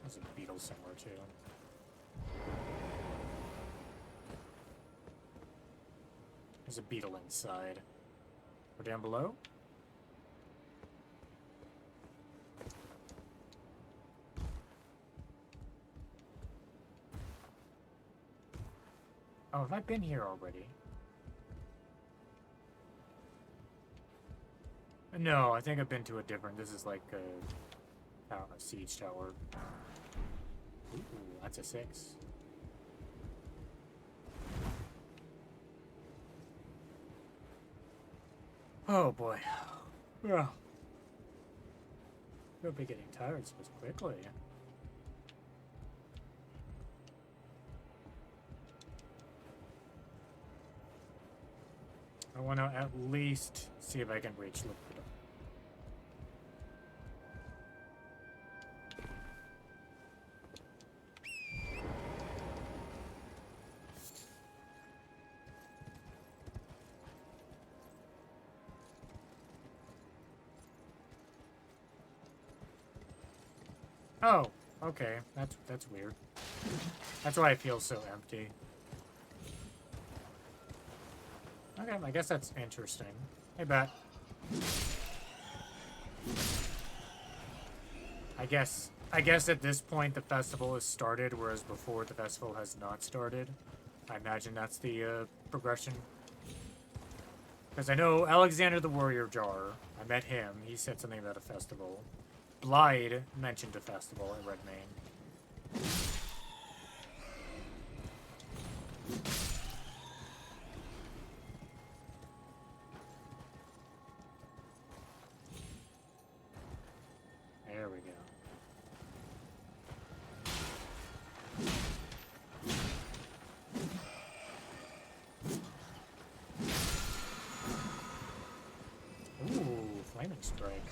Speaker 1: There's a beetle somewhere, too. There's a beetle inside. Or down below? Oh, have I been here already? No, I think I've been to a different... This is like A siege tower. Ooh, that's a 6. Oh boy. Yeah. You'll be getting tired so quickly. I want to at least see if I can reach Lucaria. Oh, okay. That's weird. That's why it feels so empty. Okay, I guess that's interesting. Hey, Bat. I guess at this point the festival has started, whereas before the festival has not started. I imagine that's the progression. Because I know Alexander the Warrior Jar, I met him, he said something about a festival. Blyde mentioned a festival at Redmane. There we go. Ooh, Flaming Strike.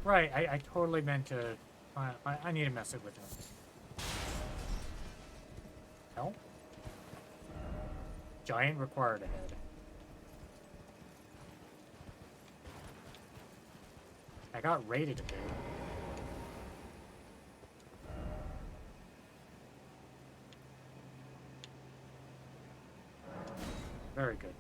Speaker 1: Right, I totally meant to... I need to mess it with him. No? Giant required ahead. I got raided a bit. Very good.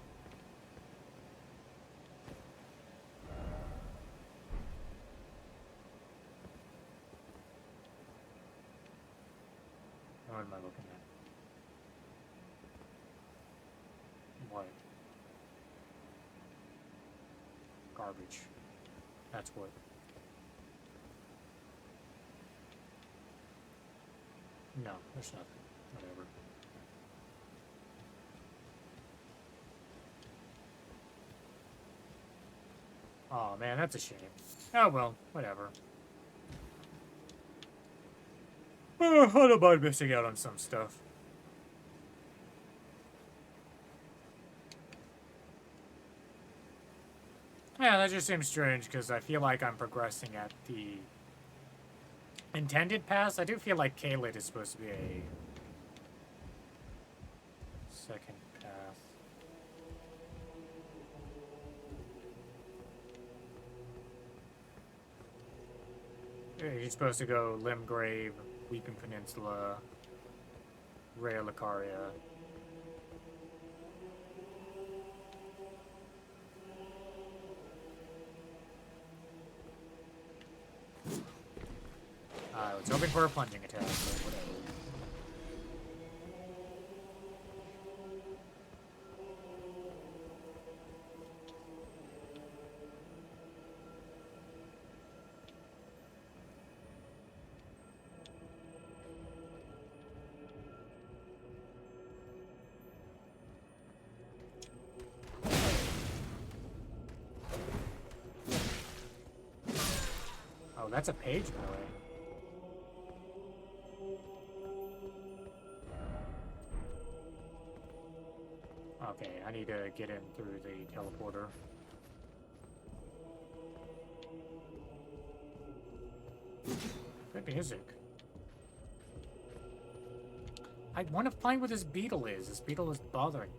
Speaker 1: What am I looking at? What? Garbage. That's what. No, there's nothing. Whatever. Oh man, that's a shame. Oh well, whatever. I don't mind missing out on some stuff. Yeah, that just seems strange because I feel like I'm progressing at the intended pass. I do feel like Caelid is supposed to be a second path. You're supposed to go Limgrave, Weeping Peninsula, Raya, Lucaria. I was hoping for a plunging attack, but whatever. Oh, that's a page melee. Okay, I need to get in through the teleporter. Good music. I want to find what this beetle is. This beetle is bothering me.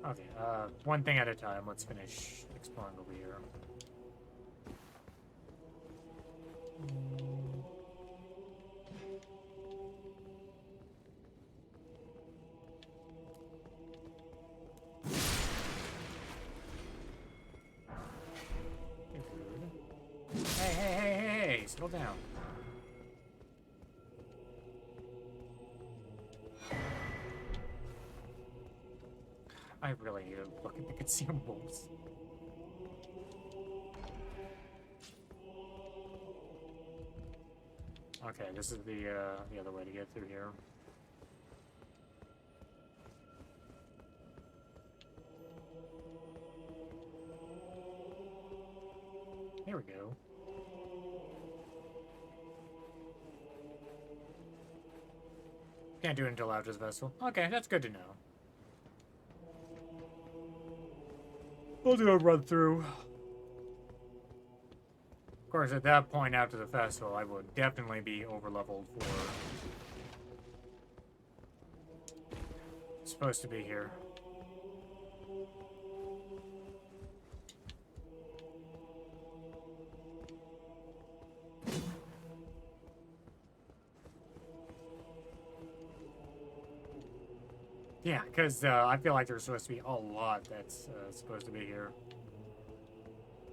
Speaker 1: Okay, one thing at a time. Let's finish exploring over here. Hey, settle down. I really need to look at the consumables. Okay, this is the other way to get through here. Here we go. Can't do it until after the vessel. Okay, that's good to know. We'll do a run through. Of course, at that point after the festival, I would definitely be over-leveled for... supposed to be here. Yeah, because I feel like there's supposed to be a lot that's supposed to be here.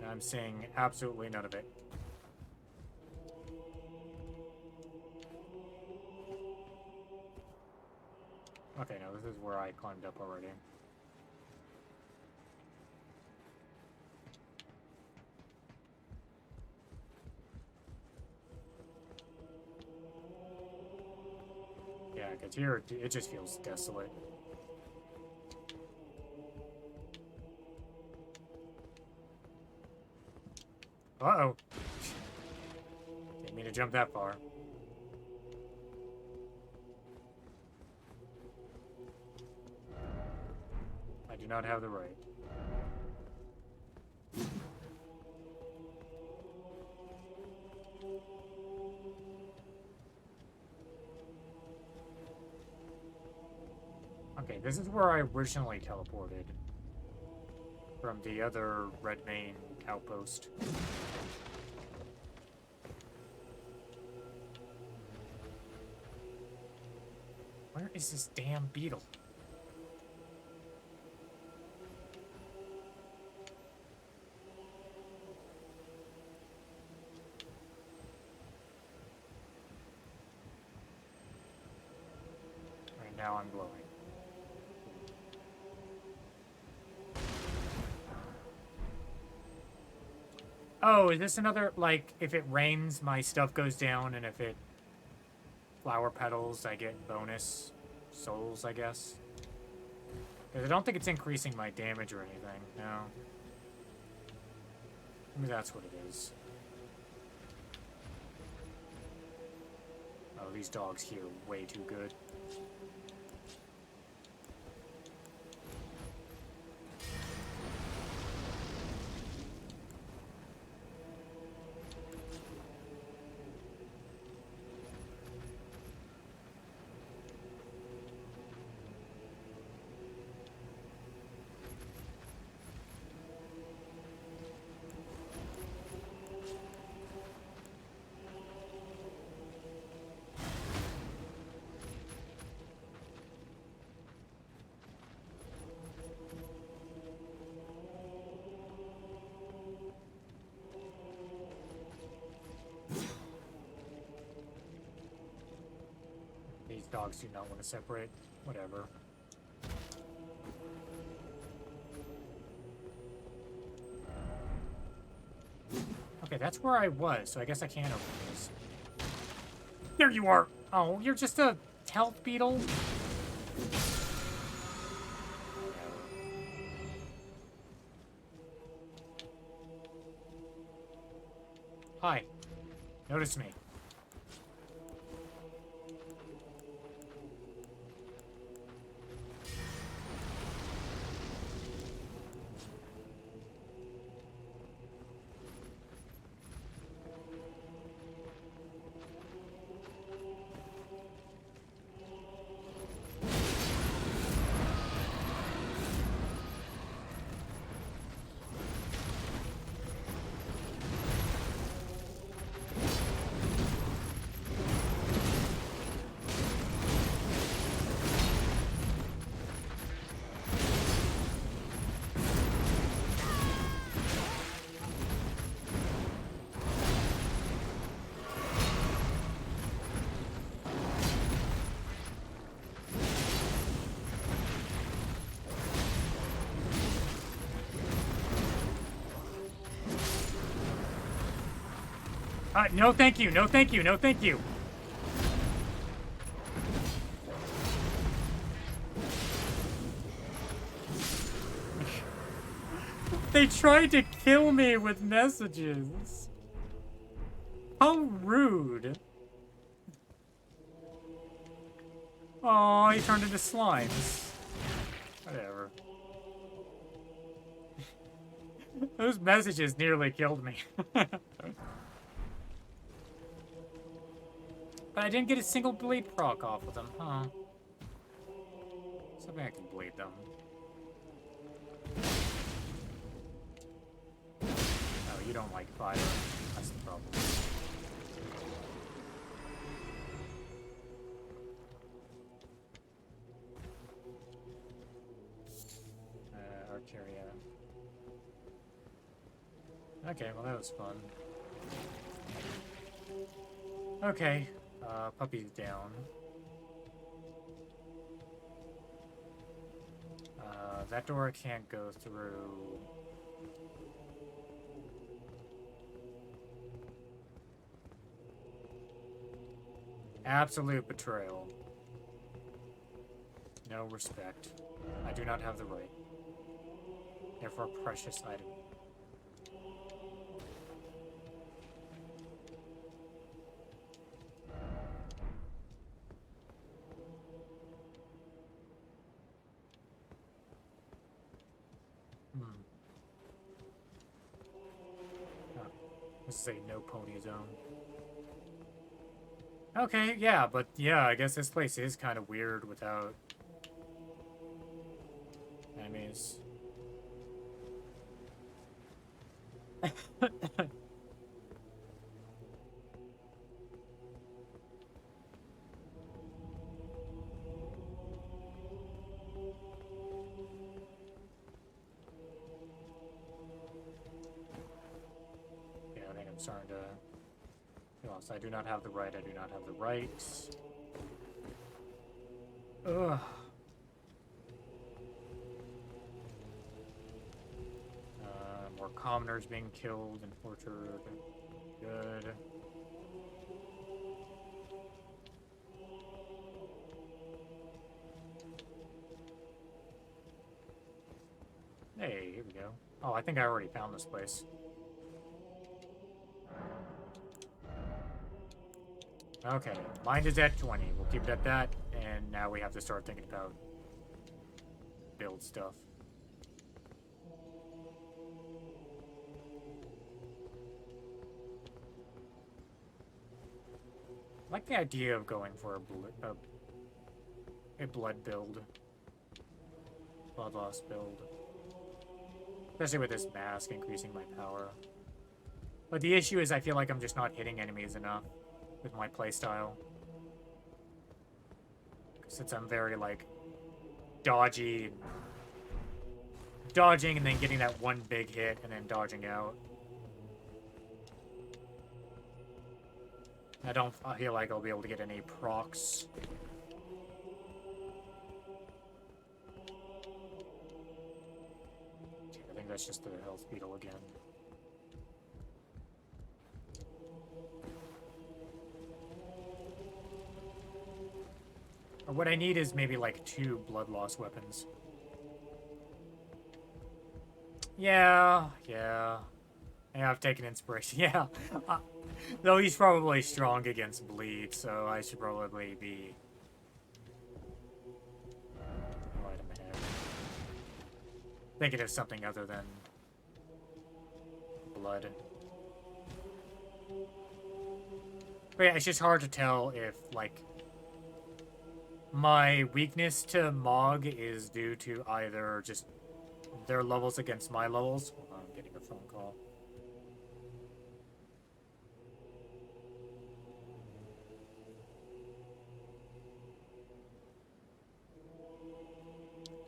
Speaker 1: And I'm seeing absolutely none of it. Okay, no, this is where I climbed up already. Yeah, because here it just feels desolate. Uh-oh. Didn't mean to jump that far. I do not have the right. Okay, this is where I originally teleported from the other Redmane outpost. Where is this damn beetle? Right now I'm glowing. Oh, is this another, like, if it rains, my stuff goes down, and if it flower petals, I get bonus souls, I guess? Because I don't think it's increasing my damage or anything, no. Maybe that's what it is. Oh, these dogs here are way too good. Dogs do not want to separate. Whatever. Okay, that's where I was, so I guess I can't open this. There you are! Oh, you're just a health beetle? Hi. Notice me. No thank you, no thank you, no thank you. They tried to kill me with messages. How rude. Oh, he turned into slimes. Whatever. Those messages nearly killed me. But I didn't get a single bleed proc off of them, huh? Something I can bleed them. Oh, you don't like fire. That's the problem. Arcaria. Okay, well that was fun. Okay, puppy's down. That door I can't go through. Absolute betrayal. No respect. I do not have the right. Therefore, precious item. Oh, this is a no pony zone. Okay, yeah, but yeah, I guess this place is kind of weird without enemies. Yeah, I think I'm starting to... I do not have the right, I do not have the right. Ugh. More commoners being killed and tortured. Good. Hey, here we go. Oh, I think I already found this place. Okay, mind is at 20. We'll keep it at that, and now we have to start thinking about build stuff. I like the idea of going for a blood build. Blood loss build. Especially with this mask increasing my power. But the issue is I feel like I'm just not hitting enemies enough with my playstyle. Since I'm very, like, dodgy. Dodging and then getting that one big hit and then dodging out. I don't feel like I'll be able to get any procs. I think that's just the health beetle again. Or what I need is maybe like 2 blood loss weapons. Yeah. Yeah, I've taken inspiration. Yeah. Though he's probably strong against bleed, so I should probably be right in the head. Thinking of something other than blood. But yeah, it's just hard to tell if, like, my weakness to Mog is due to either just their levels against my levels. Hold on, I'm getting a phone call.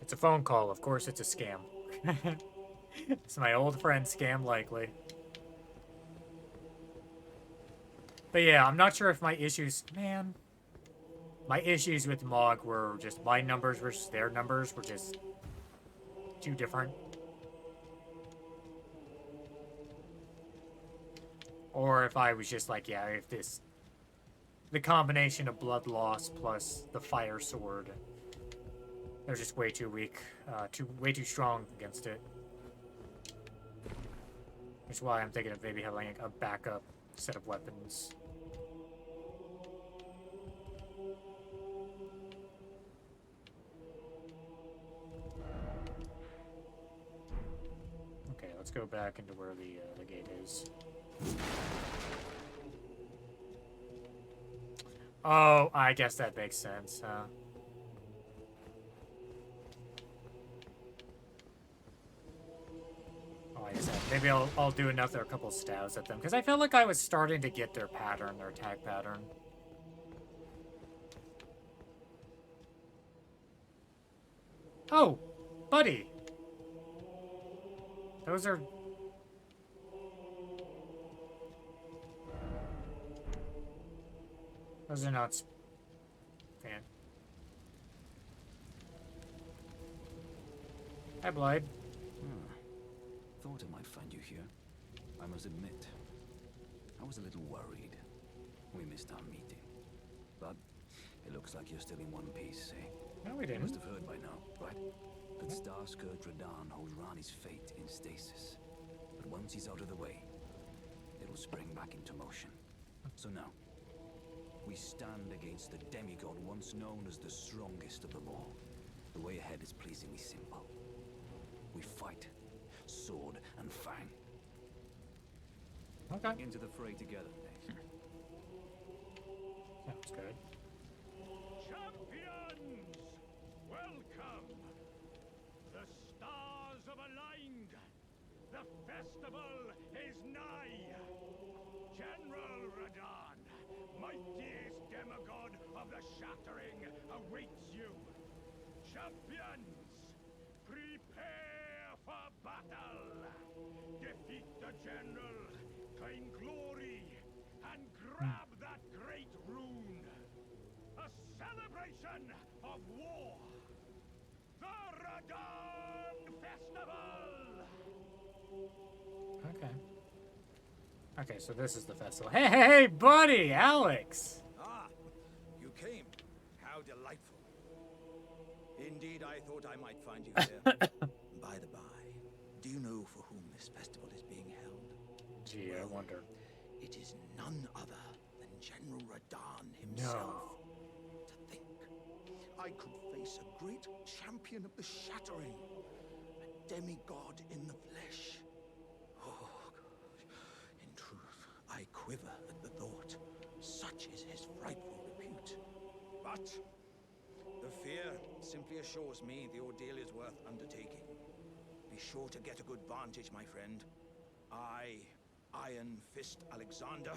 Speaker 1: It's a phone call. Of course it's a scam. It's my old friend Scam Likely. But yeah, I'm not sure if my issues... Man. My issues with Mog were just my numbers versus their numbers were just too different. Or if I was just like, yeah, if the combination of blood loss plus the fire sword, they're just way too weak, way too strong against it. Which is why I'm thinking of maybe having a backup set of weapons. Okay, let's go back into where the gate is. Oh, I guess that makes sense, huh? Oh, like I said, maybe I'll do another couple stabs at them, because I felt like I was starting to get their pattern, their attack pattern. Oh, buddy! Those are... Those are not... Fan. Hi, Blythe.
Speaker 5: Thought I might find you here. I must admit, I was a little worried. We missed our meeting. But it looks like you're still in one piece, eh?
Speaker 1: No, we
Speaker 5: You
Speaker 1: didn't.
Speaker 5: must have heard by now, right? That Star-Scourge Radahn holds Ranni's fate in stasis. But once he's out of the way, it'll spring back into motion. So now, we stand against the demigod once known as the strongest of them all. The way ahead is pleasingly simple. We fight, sword and fang.
Speaker 1: Okay.
Speaker 5: Into the fray together, eh?
Speaker 1: Sounds good.
Speaker 6: Champions! Welcome! The stars have aligned! The festival is nigh! General Radahn, mightiest demigod of the Shattering, awaits you! Champions! Prepare for battle! Defeat the General, claim glory, and grab that great rune! A celebration of war! The Radahn Festival!
Speaker 1: Okay. Okay, so this is the festival. Hey, hey, hey, buddy! Alex!
Speaker 7: Ah, you came. How delightful. Indeed, I thought I might find you here. By the by, do you know for whom this festival is being held?
Speaker 1: Gee, I
Speaker 7: Well,
Speaker 1: wonder.
Speaker 7: It is none other than General Radahn himself. To think, I could face a great champion of the Shattering, a demigod in the flesh. Oh, gosh. In truth, I quiver at the thought. Such is his frightful repute. But the fear simply assures me the ordeal is worth undertaking. Be sure to get a good vantage, my friend. I, Iron Fist Alexander,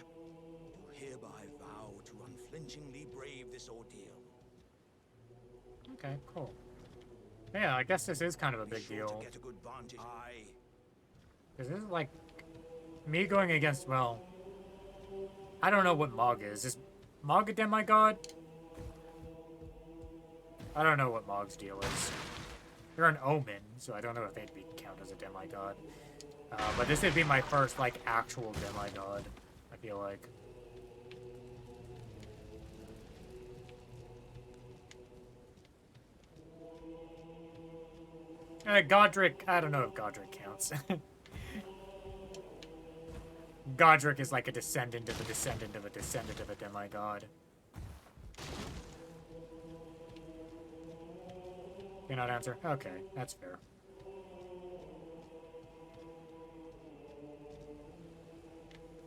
Speaker 7: do hereby vow to unflinchingly brave this ordeal.
Speaker 1: Okay, cool. Yeah, I guess this is kind of a
Speaker 7: Be
Speaker 1: big
Speaker 7: sure
Speaker 1: deal.
Speaker 7: to get a good vantage.
Speaker 1: Because this is like me going against, well, I don't know what Mog is. Is Mog a demigod? I don't know what Mog's deal is. They're an omen, so I don't know if they'd count as a demigod. But this would be my first, like, actual demigod, I feel like. Godric, I don't know if Godric counts. Godric is like a descendant of a descendant of a descendant of a demigod. You're not answer? Okay, that's fair.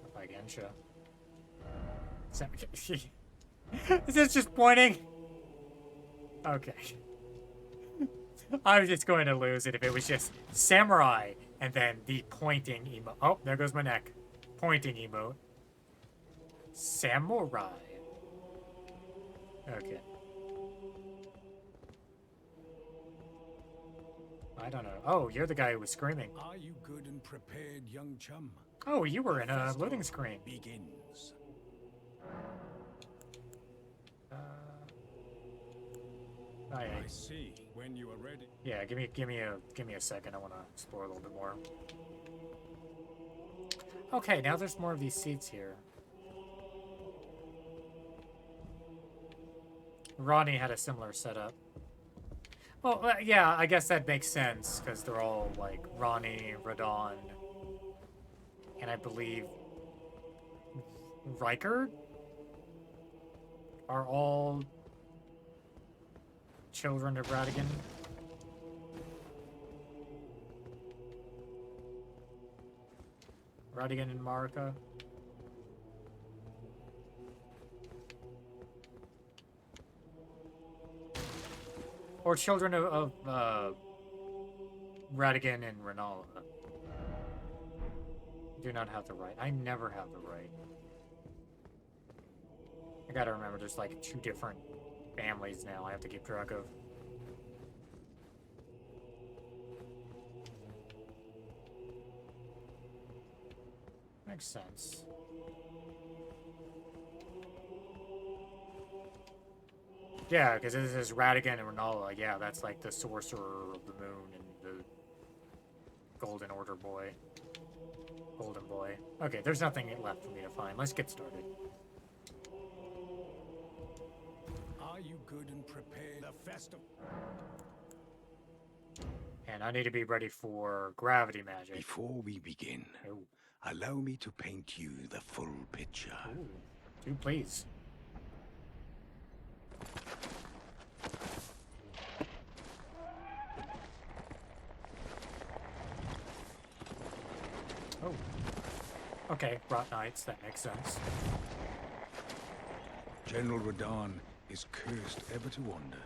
Speaker 1: Up again, sure. Is this just pointing? Okay. I was just going to lose it if it was just samurai and then the pointing emote. Oh, there goes my neck. Pointing emote. Samurai. Okay. I don't know. Oh, you're the guy who was screaming.
Speaker 6: Are you good and prepared, young chum?
Speaker 1: Oh, you were in a loading screen.
Speaker 6: Begins.
Speaker 1: I
Speaker 6: see. When you are ready.
Speaker 1: Yeah, give me a second. I want to explore a little bit more. Okay, now there's more of these seats here. Ronnie had a similar setup. Well, yeah, I guess that makes sense, because they're all, like, Ronnie, Radahn, and I believe Riker are all children of Radagon. Radagon and Marika. Or children of Radagon and Renala. Do not have the right. I never have the right. I gotta remember there's like 2 different families now I have to keep track of. Makes sense. Yeah, because this is Radagon and Renala. Yeah, that's like the Sorcerer of the Moon and the Golden Order boy. Golden boy. Okay, there's nothing left for me to find. Let's get started.
Speaker 6: Are you good and prepared? The festival.
Speaker 1: And I need to be ready for gravity magic.
Speaker 6: Before we begin, allow me to paint you the full picture.
Speaker 1: Ooh. Do please. Oh. Okay, Rot Knights, that makes sense.
Speaker 6: General Radahn is cursed ever to wander.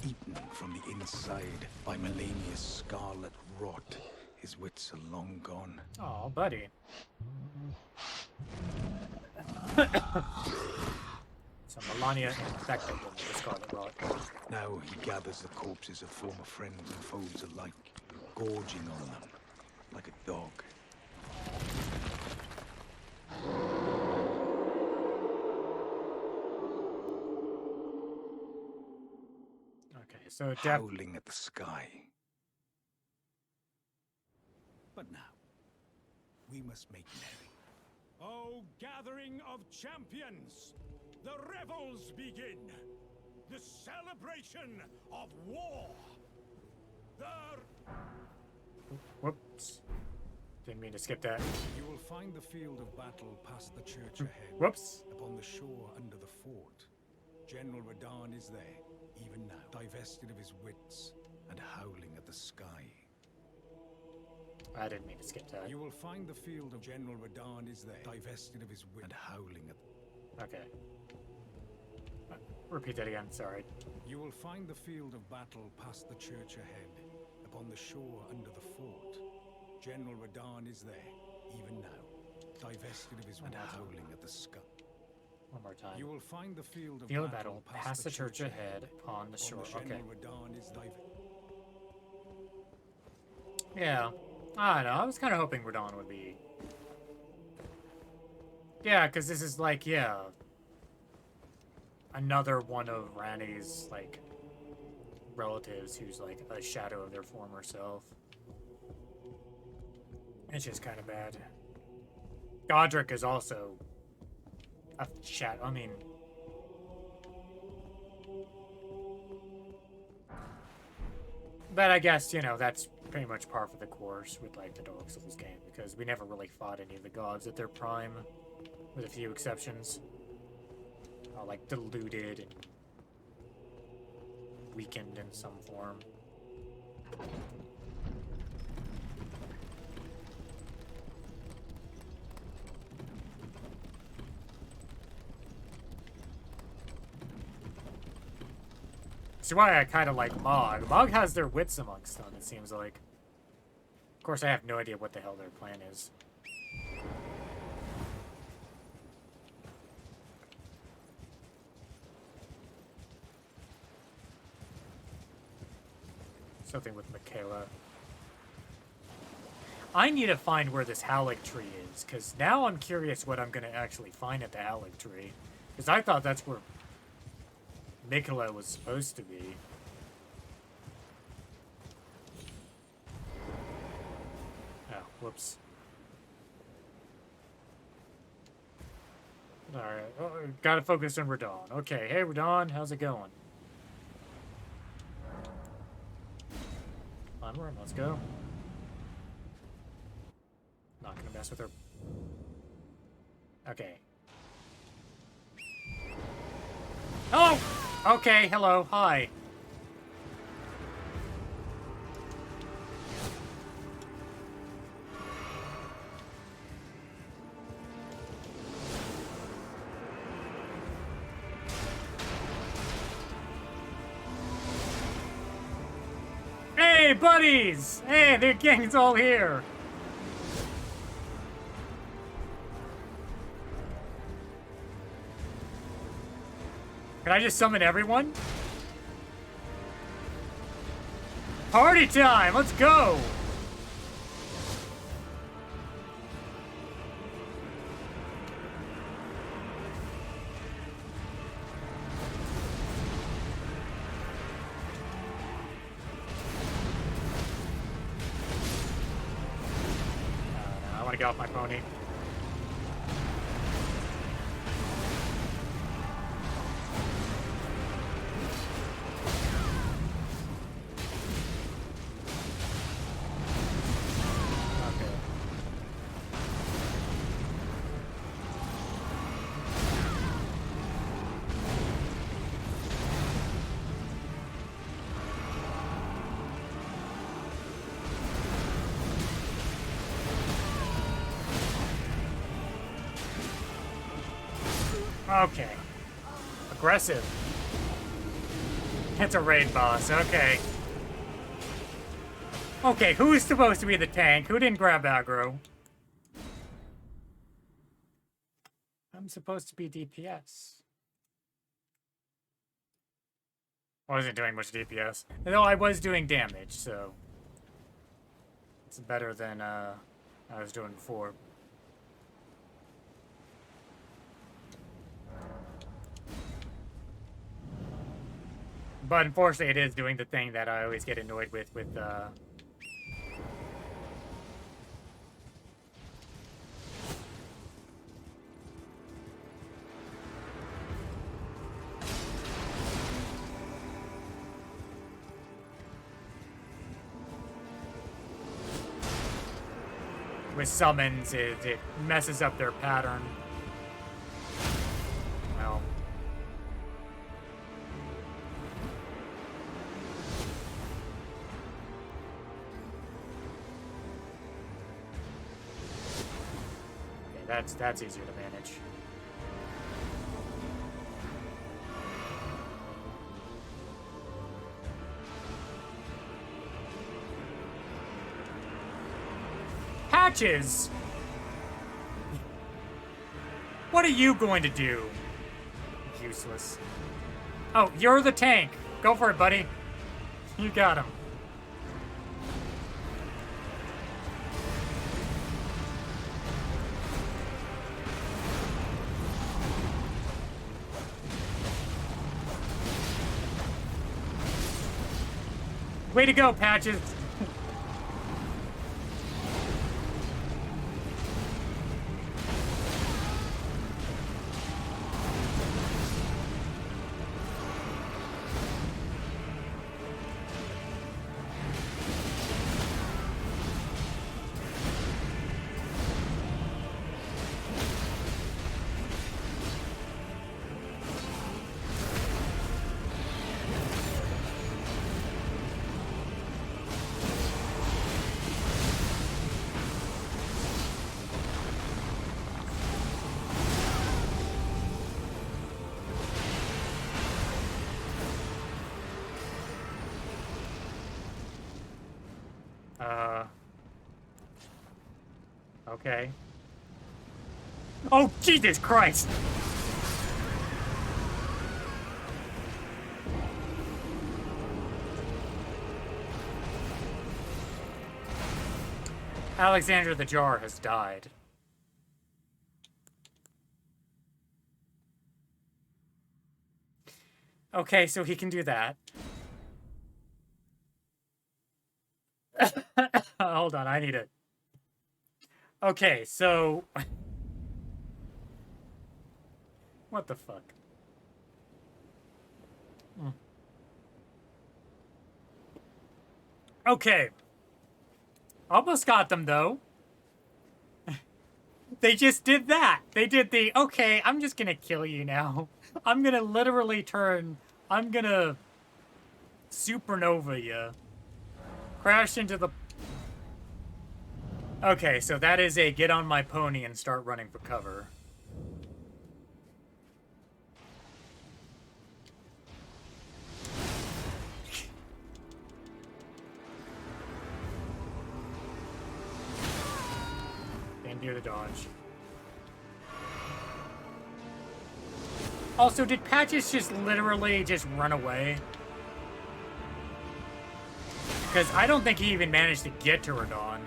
Speaker 6: Eaten from the inside by Melania's scarlet rot, his wits are long gone.
Speaker 1: Oh, buddy. So Melania infected him with the scarlet rot.
Speaker 6: Now he gathers the corpses of former friends and foes alike, gorging on them like a dog.
Speaker 1: Okay, so
Speaker 6: howling at the sky. But now, we must make merry. Oh, gathering of champions! The revels begin! The celebration of war!
Speaker 1: Whoops. Didn't mean to skip that.
Speaker 6: You will find the field of battle past the church ahead.
Speaker 1: Whoops.
Speaker 6: Upon the shore under the fort. General Radahn is there, even now, divested of his wits and howling at the sky.
Speaker 1: I didn't mean to skip that.
Speaker 6: You will find the field of General Radahn is there, divested of his wit and howling at...
Speaker 1: Okay. Repeat that again, sorry.
Speaker 6: You will find the field of battle past the church ahead, upon the shore under the fort. General Radahn is there, even now, divested of his wit and howling at the sky.
Speaker 1: One more time.
Speaker 6: You will find the field of
Speaker 1: battle past the church ahead, upon the shore. Okay.
Speaker 6: General Radahn is
Speaker 1: Yeah. I don't know. I was kind of hoping Radahn would be... Yeah, because this is like, yeah... another one of Randy's, like, relatives who's, like, a shadow of their former self. It's just kind of bad. Godric is also a shadow. I mean... But I guess, you know, that's pretty much par for the course with, like, the Dark Souls game, because we never really fought any of the gods at their prime, with a few exceptions. Like, diluted and weakened in some form. See why I kind of like Mog. Mog has their wits amongst them, it seems like. Of course, I have no idea what the hell their plan is. Something with Michaela. I need to find where this Halleck tree is, because now I'm curious what I'm going to actually find at the Halleck tree. Because I thought that's where Michaela was supposed to be. Whoops. Alright, oh, gotta focus on Radahn. Okay, hey Radahn, how's it going? Onward, let's go. Not gonna mess with her. Okay. Oh! Okay, hello, hi. Hey, buddies! Hey, the gang's all here! Can I just summon everyone? Party time! Let's go! I want to get off my pony. Okay. Aggressive. It's a raid boss, okay. Okay, who is supposed to be the tank? Who didn't grab aggro? I'm supposed to be DPS. I wasn't doing much DPS. Though I was doing damage, so... it's better than I was doing before. But unfortunately, it is doing the thing that I always get annoyed with summons. It messes up their pattern. Well. That's easier to manage. Patches! What are you going to do? Useless. Oh, you're the tank. Go for it, buddy. You got him. Way to go, Patches! Okay. Oh, Jesus Christ! Alexander the Jar has died. Okay, so he can do that. Hold on, I need it. Okay, so... What the fuck? Okay. Almost got them, though. They just did that. They did the, okay, I'm just gonna kill you now. I'm gonna literally turn... I'm gonna... supernova you. Crash into the... Okay, so that is a get on my pony and start running for cover. And do the dodge. Also, did Patches just literally just run away? Because I don't think he even managed to get to Radahn.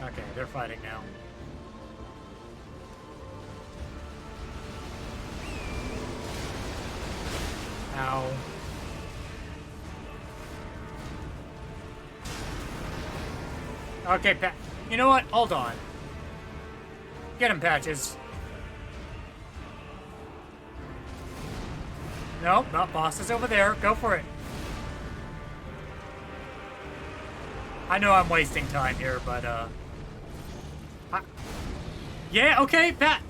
Speaker 1: Okay, they're fighting now. Ow. Okay, you know what? Hold on. Get him, Patches. Nope, not Boss is over there. Go for it. I know I'm wasting time here, but, yeah, okay, Pat.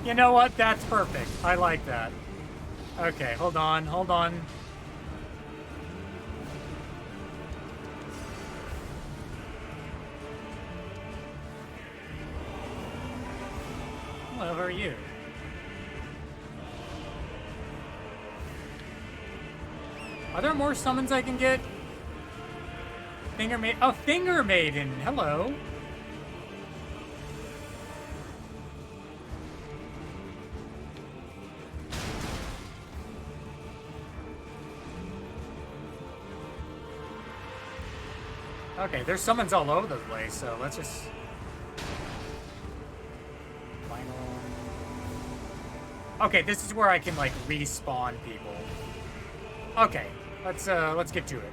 Speaker 1: You know what? That's perfect. I like that. Okay, hold on, hold on. What are you? Are there more summons I can get? Finger Maiden. Oh, Finger Maiden. Hello. Okay, there's summons all over the place, so let's just... Final... Okay, this is where I can, like, respawn people. Okay, let's get to it.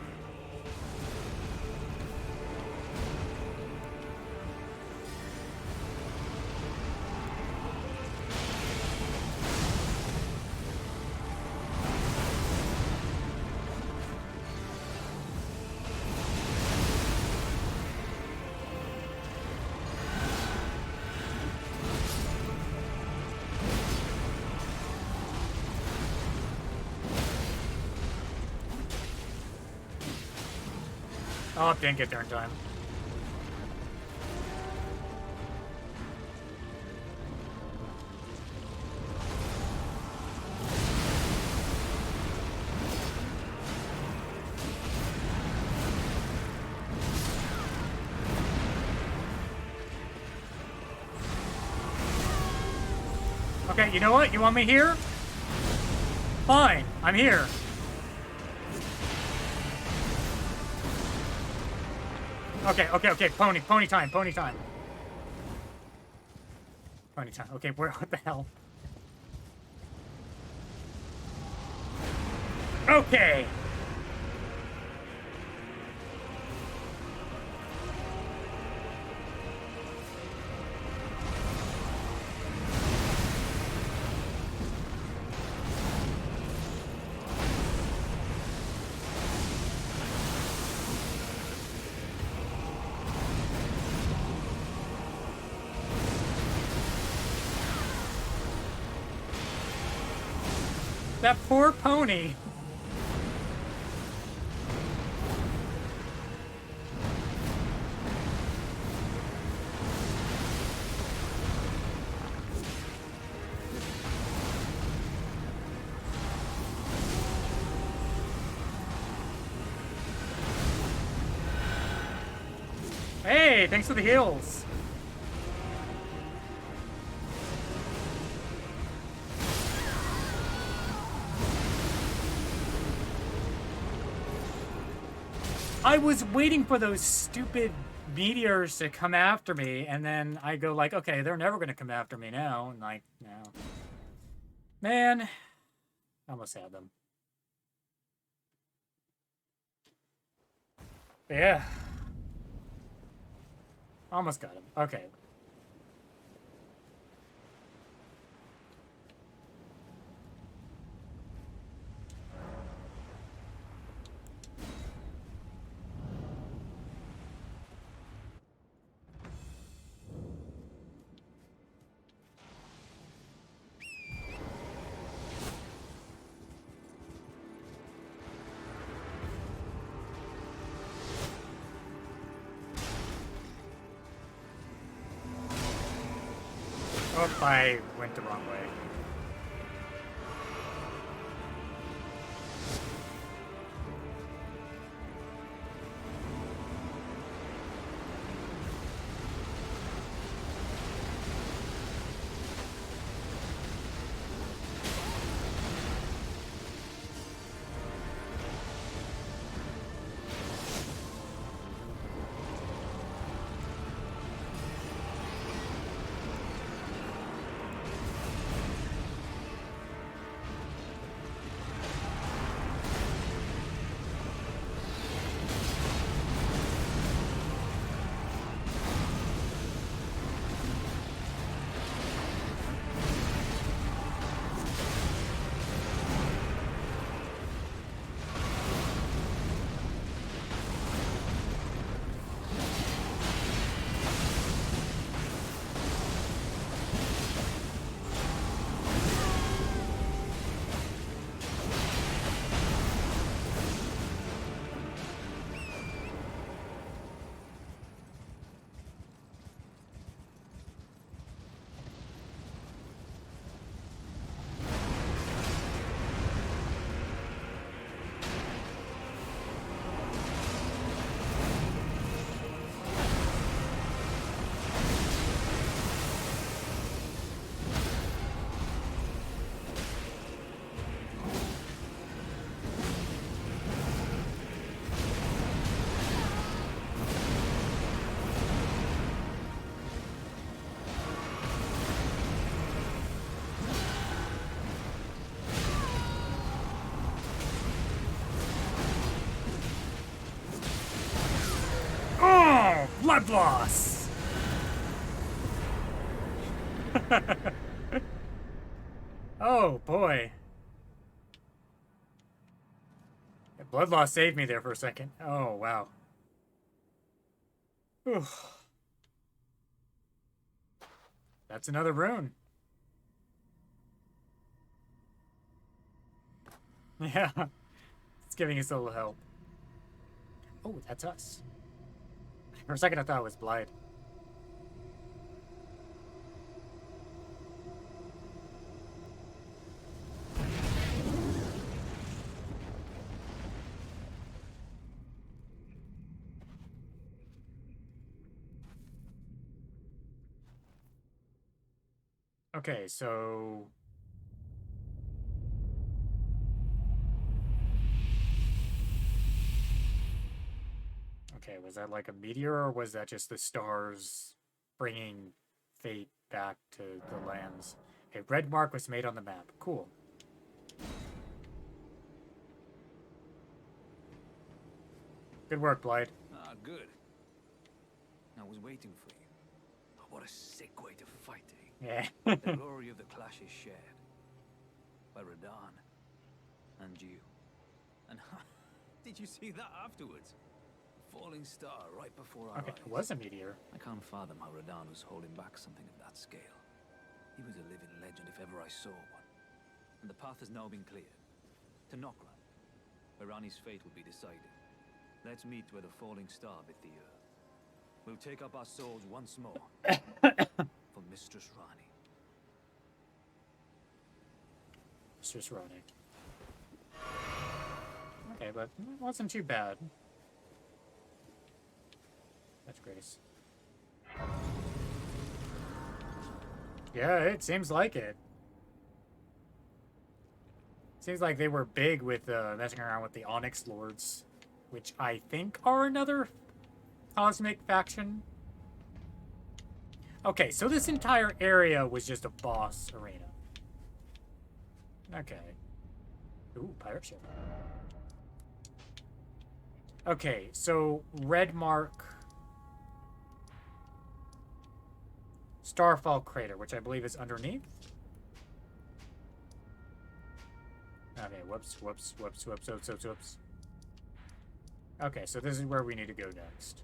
Speaker 1: Oh, didn't get there in time. Okay, you know what? You want me here? Fine, I'm here. Okay, pony time. Pony time. Okay, what the hell? Okay. That poor pony. Hey, thanks for the heals. I was waiting for those stupid meteors to come after me, and then I go like, okay, they're never gonna come after me now, and like, no. Man, I almost had them. But yeah. Almost got him. Okay. Oh, I went the wrong way. Blood loss! Oh, boy. Blood loss saved me there for a second. Oh, wow. Whew. That's another rune. Yeah. It's giving us a little help. Oh, that's us. For a second, I thought it was Blythe. Okay, so... Okay, was that like a meteor, or was that just the stars bringing fate back to the lands? A red mark was made on the map. Cool. Good work, Blythe.
Speaker 5: Ah, good. I was waiting for you. Oh, what a sick way to fight, eh?
Speaker 1: Yeah.
Speaker 5: The glory of the clash is shared. By Radahn. And you. And did you see that afterwards? Falling star right before our
Speaker 1: Okay,
Speaker 5: eyes.
Speaker 1: it was a meteor.
Speaker 5: I can't fathom how Radahn was holding back something of that scale. He was a living legend if ever I saw one. And the path has now been cleared. To Nokran, where Ranni's fate will be decided. Let's meet where the falling star bit the earth. We'll take up our souls once more. For Mistress Ranni.
Speaker 1: Mistress Ranni. Okay, but it wasn't too bad. That's Grace. Yeah, it seems like it. Seems like they were big with messing around with the Onyx Lords which I think are another cosmic faction. Okay, so this entire area was just a boss arena. Okay. Ooh, pirate ship. Okay, so red mark, Starfall Crater, which I believe is underneath. Okay, whoops. Okay, so this is where we need to go next.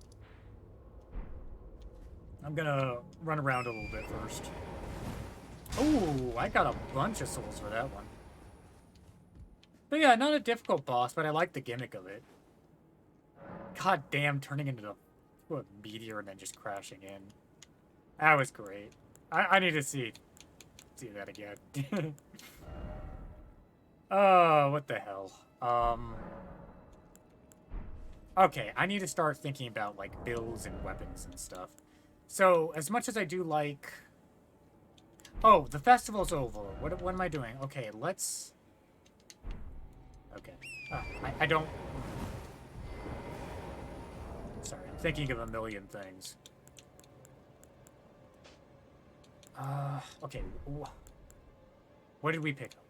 Speaker 1: I'm gonna run around a little bit first. Ooh, I got a bunch of souls for that one. But yeah, not a difficult boss, but I like the gimmick of it. God damn, turning into a meteor and then just crashing in. That was great. I need to see that again. Oh, what the hell? Okay, I need to start thinking about, like, builds and weapons and stuff. So, as much as I do like... Oh, the festival's over. What am I doing? Okay, let's... Okay. I don't... Sorry, I'm thinking of a million things. Okay. What did we pick up?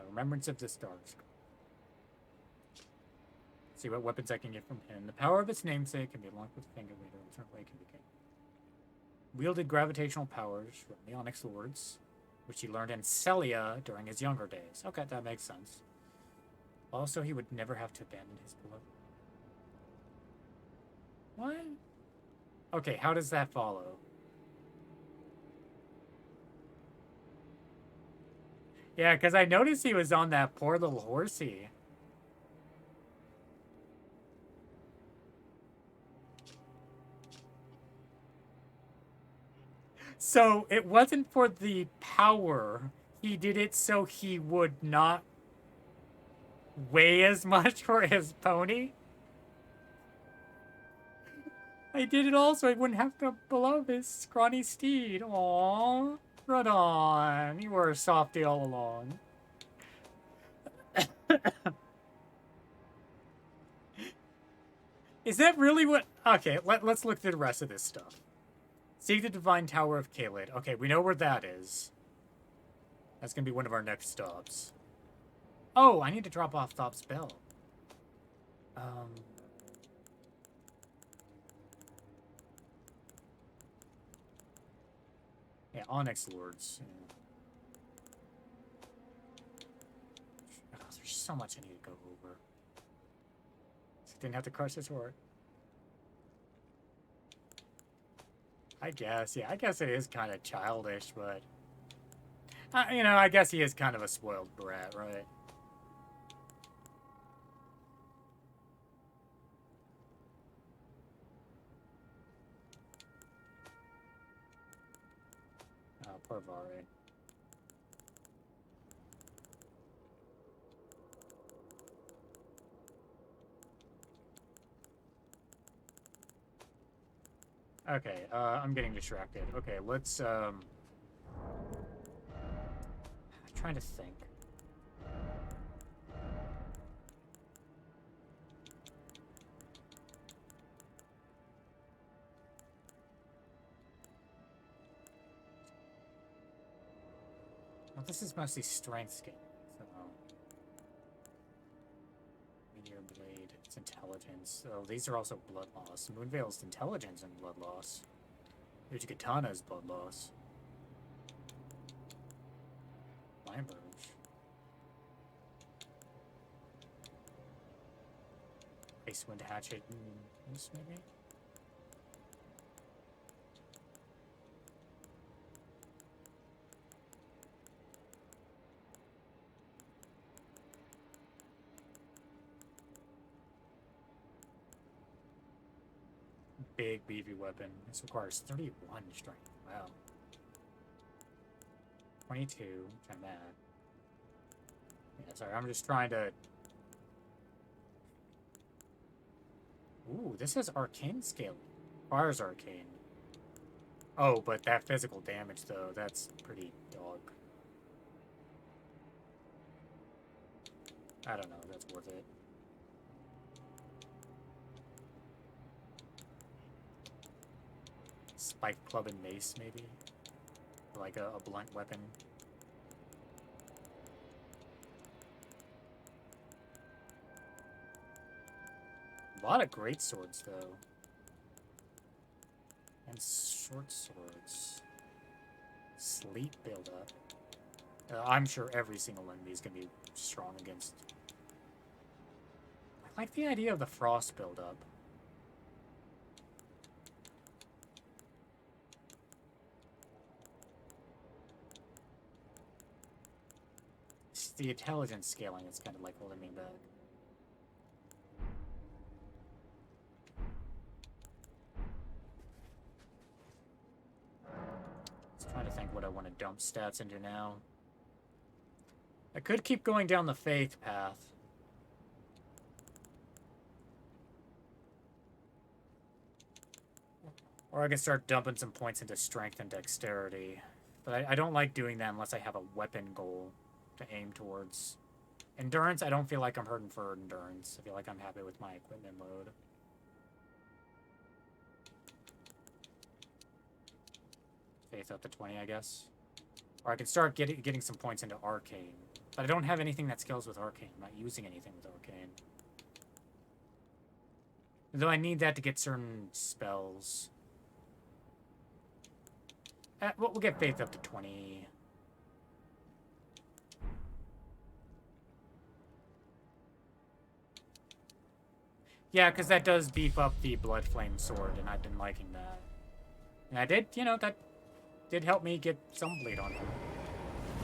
Speaker 1: Remembrance of the Stars. See what weapons I can get from him. The power of its namesake can be unlocked with finger later. In a certain way, can be gained. Wielded gravitational powers from the Onyx Lords, which he learned in Celia during his younger days. Okay, that makes sense. Also, he would never have to abandon his beloved. What? Okay, how does that follow? Yeah, because I noticed he was on that poor little horsey. So, it wasn't for the power. He did it so he would not weigh as much for his pony? I did it all so I wouldn't have to blow his scrawny steed. Aww. Radahn, you were a softie all along. Is that really what... Okay, let's look through the rest of this stuff. Seek the Divine Tower of Caelid. Okay, we know where that is. That's going to be one of our next stops. Oh, I need to drop off THOPS bell. Yeah, Onyx Lords. Yeah. Oh, there's so much I need to go over. So I didn't have to crush his heart. I guess, yeah. I guess it is kind of childish, but... you know, I guess he is kind of a spoiled brat, right? Oh, poor Vare. Okay, I'm getting distracted. Okay, let's, I'm trying to think. Well, this is mostly strength skin, so... Meteor Blade, it's intelligence. So these are also blood loss. Moonveil's intelligence and blood loss. Katana's blood loss. Limeburge. Icewind Hatchet and this maybe? Big beefy weapon. This requires 31 strength. Wow. 22, which I'm at. Yeah, sorry, I'm just trying to... Ooh, this is arcane scale. Requires arcane. Oh, but that physical damage, though, that's pretty dog. I don't know, that's worth it. Spike club and mace, maybe? Like a blunt weapon. A lot of great swords, though. And short swords. Sleep build-up. I'm sure every single one of these can be strong against. I like the idea of the frost build-up. It's the intelligence scaling is kind of like holding me back. Trying to think what I want to dump stats into now. I could keep going down the faith path. Or I can start dumping some points into strength and dexterity. But I don't like doing that unless I have a weapon goal to aim towards. Endurance, I don't feel like I'm hurting for endurance. I feel like I'm happy with my equipment load. Faith up to 20, I guess. Or I can start getting some points into Arcane. But I don't have anything that scales with Arcane. I'm not using anything with Arcane. Though I need that to get certain spells. We'll get Faith up to 20. Yeah, because that does beef up the Blood Flame Sword, and I've been liking that. And I did, you know, that did help me get some bleed on him.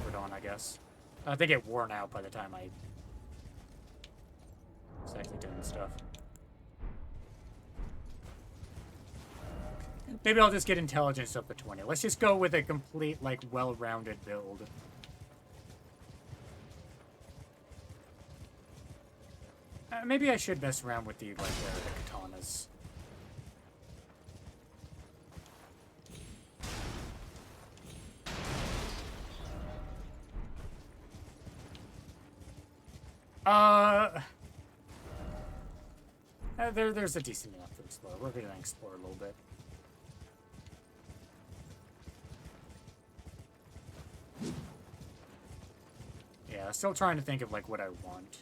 Speaker 1: Radahn, I guess. I think it worn out by the time I was actually doing stuff. Maybe I'll just get intelligence up to 20. Let's just go with a complete, like, well-rounded build. Maybe I should mess around with the katanas. There's a decent enough to explore. We're gonna explore a little bit. Yeah, still trying to think of, like, what I want.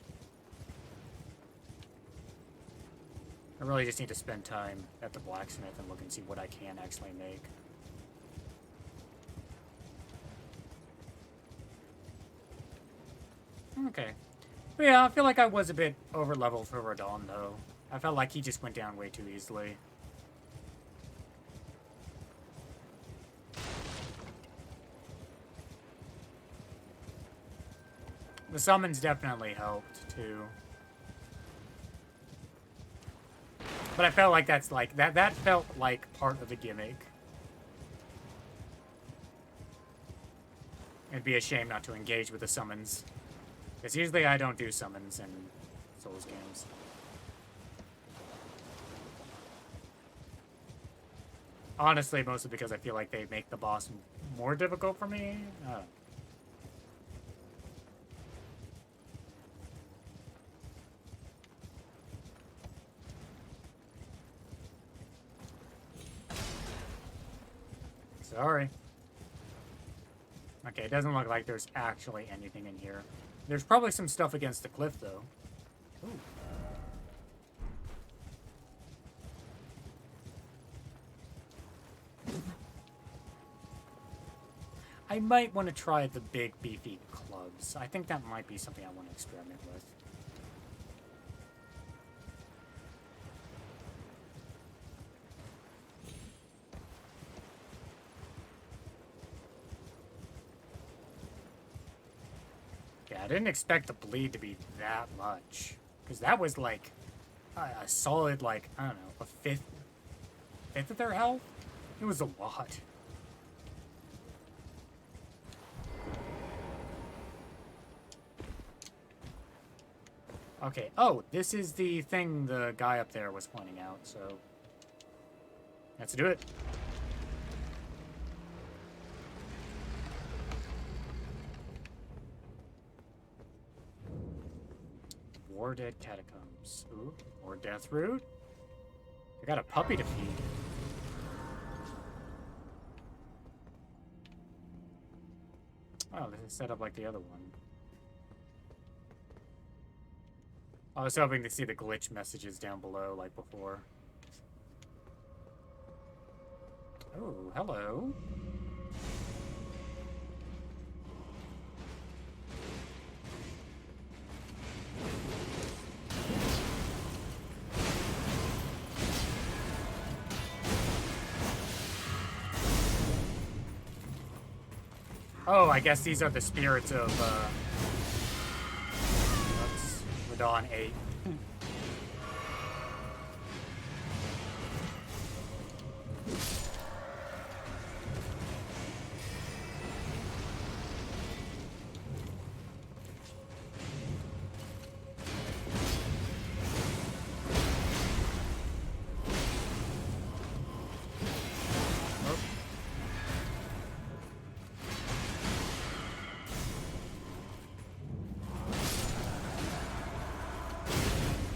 Speaker 1: I really just need to spend time at the blacksmith and look and see what I can actually make. Okay. But yeah, I feel like I was a bit over-leveled for Radahn, though. I felt like he just went down way too easily. The summons definitely helped, too. But I felt like that's like, that felt like part of the gimmick. It'd be a shame not to engage with the summons. Because usually I don't do summons in Souls games. Honestly, mostly because I feel like they make the boss more difficult for me. Sorry. Okay, it doesn't look like there's actually anything in here. There's probably some stuff against the cliff, though. Ooh. I might want to try the big, beefy clubs. I think that might be something I want to experiment with. I didn't expect the bleed to be that much. Because that was like a solid, like, I don't know, a fifth of their health? It was a lot. Okay, oh, this is the thing the guy up there was pointing out, so let's do it. War Dead Catacombs. Ooh, more death root. I got a puppy to feed. Oh, this is set up like the other one. I was hoping to see the glitch messages down below like before. Oh, hello. Oh, I guess these are the spirits of, Radahn 8.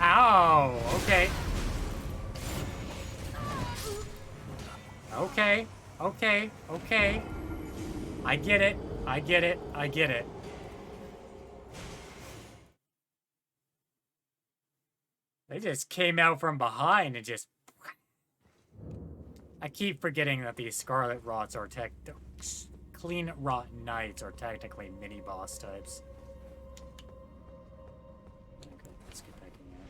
Speaker 1: Ow! Okay. Okay. Okay. Okay. I get it. I get it. I get it. They just came out from behind and just... I keep forgetting that these Scarlet Rots are Clean Rot Knights are technically mini-boss types. Okay, let's get back in there.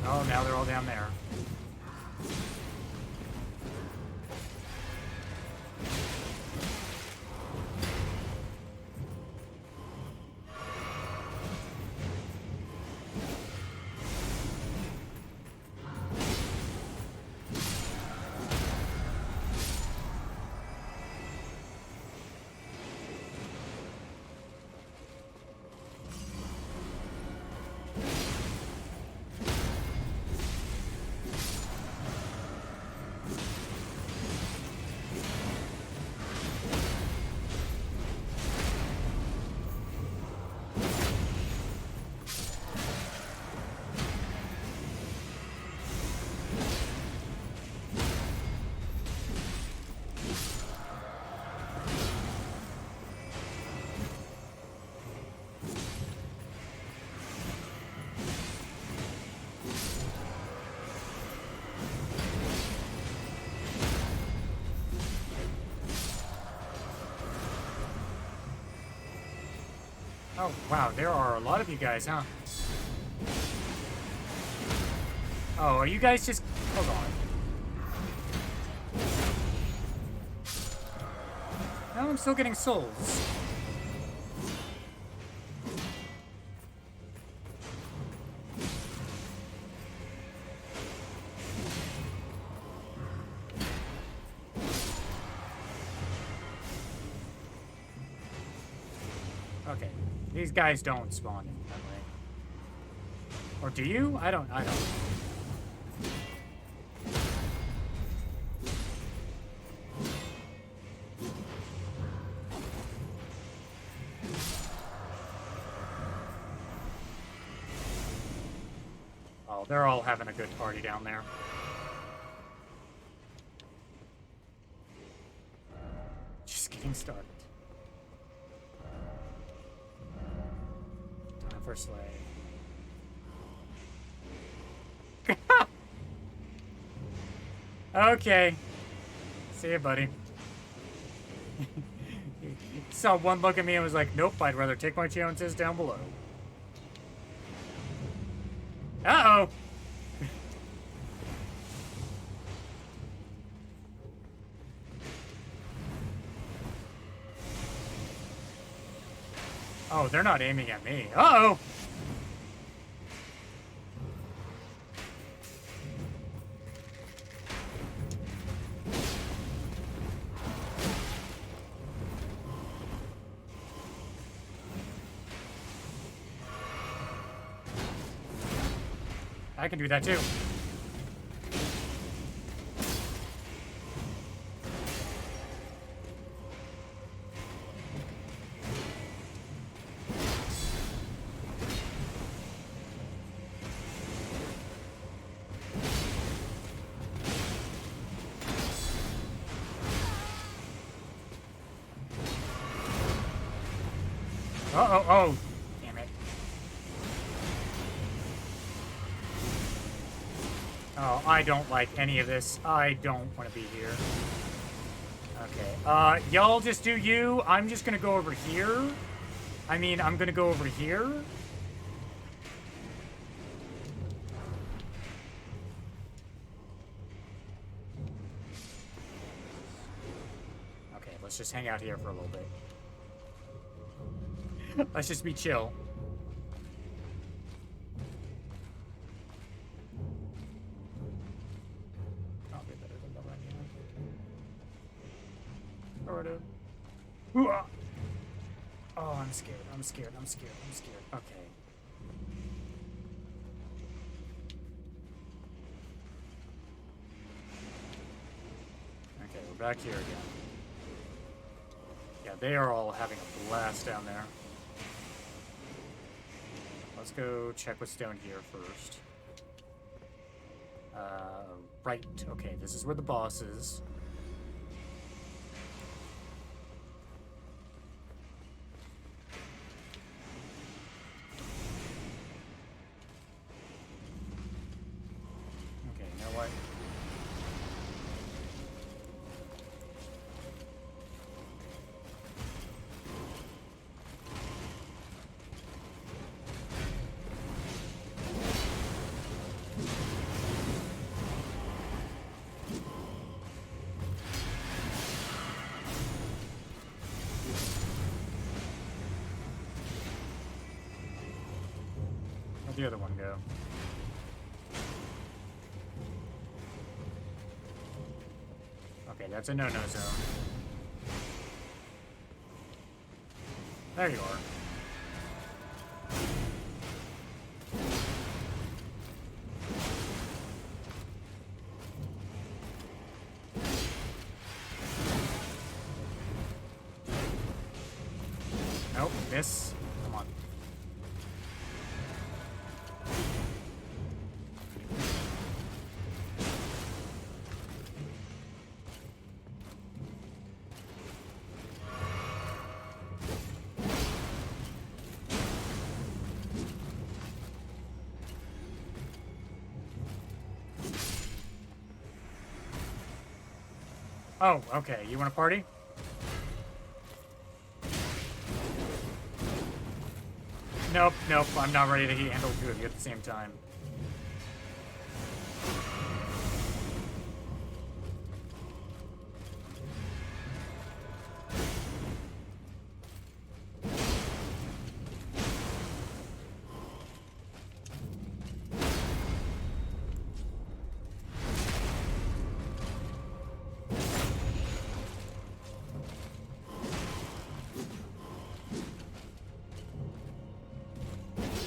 Speaker 1: Oh, now they're all down there. Oh, wow, there are a lot of you guys, huh? Oh, are you guys just... Hold on. No, I'm still getting souls. Okay. These guys don't spawn in that way. Or do you? I don't. Oh, they're all having a good party down there. Just getting started. Time for Slay. Okay. See ya, buddy. He saw one look at me and was like, nope, I'd rather take my chances down below. Uh-oh! Oh, they're not aiming at me. Uh-oh! I can do that too. Oh, damn it. Oh, I don't like any of this. I don't want to be here. Okay, y'all just do you. I'm just gonna go over here. I mean, I'm gonna go over here. Okay, let's just hang out here for a little bit. Let's just be chill. I'll be better than the right hand. Sort of. Oh, I'm scared. I'm scared. I'm scared. I'm scared. Okay. Okay, we're back here again. Yeah, they are all having a blast down there. Let's go check what's down here first. Right. Okay, this is where the boss is. Okay, you know what? Where'd the other one go? Okay, that's a no-no zone. There you are. Nope, miss. Come on. Oh, okay. You want to party? Nope, nope. I'm not ready to handle two of you at the same time.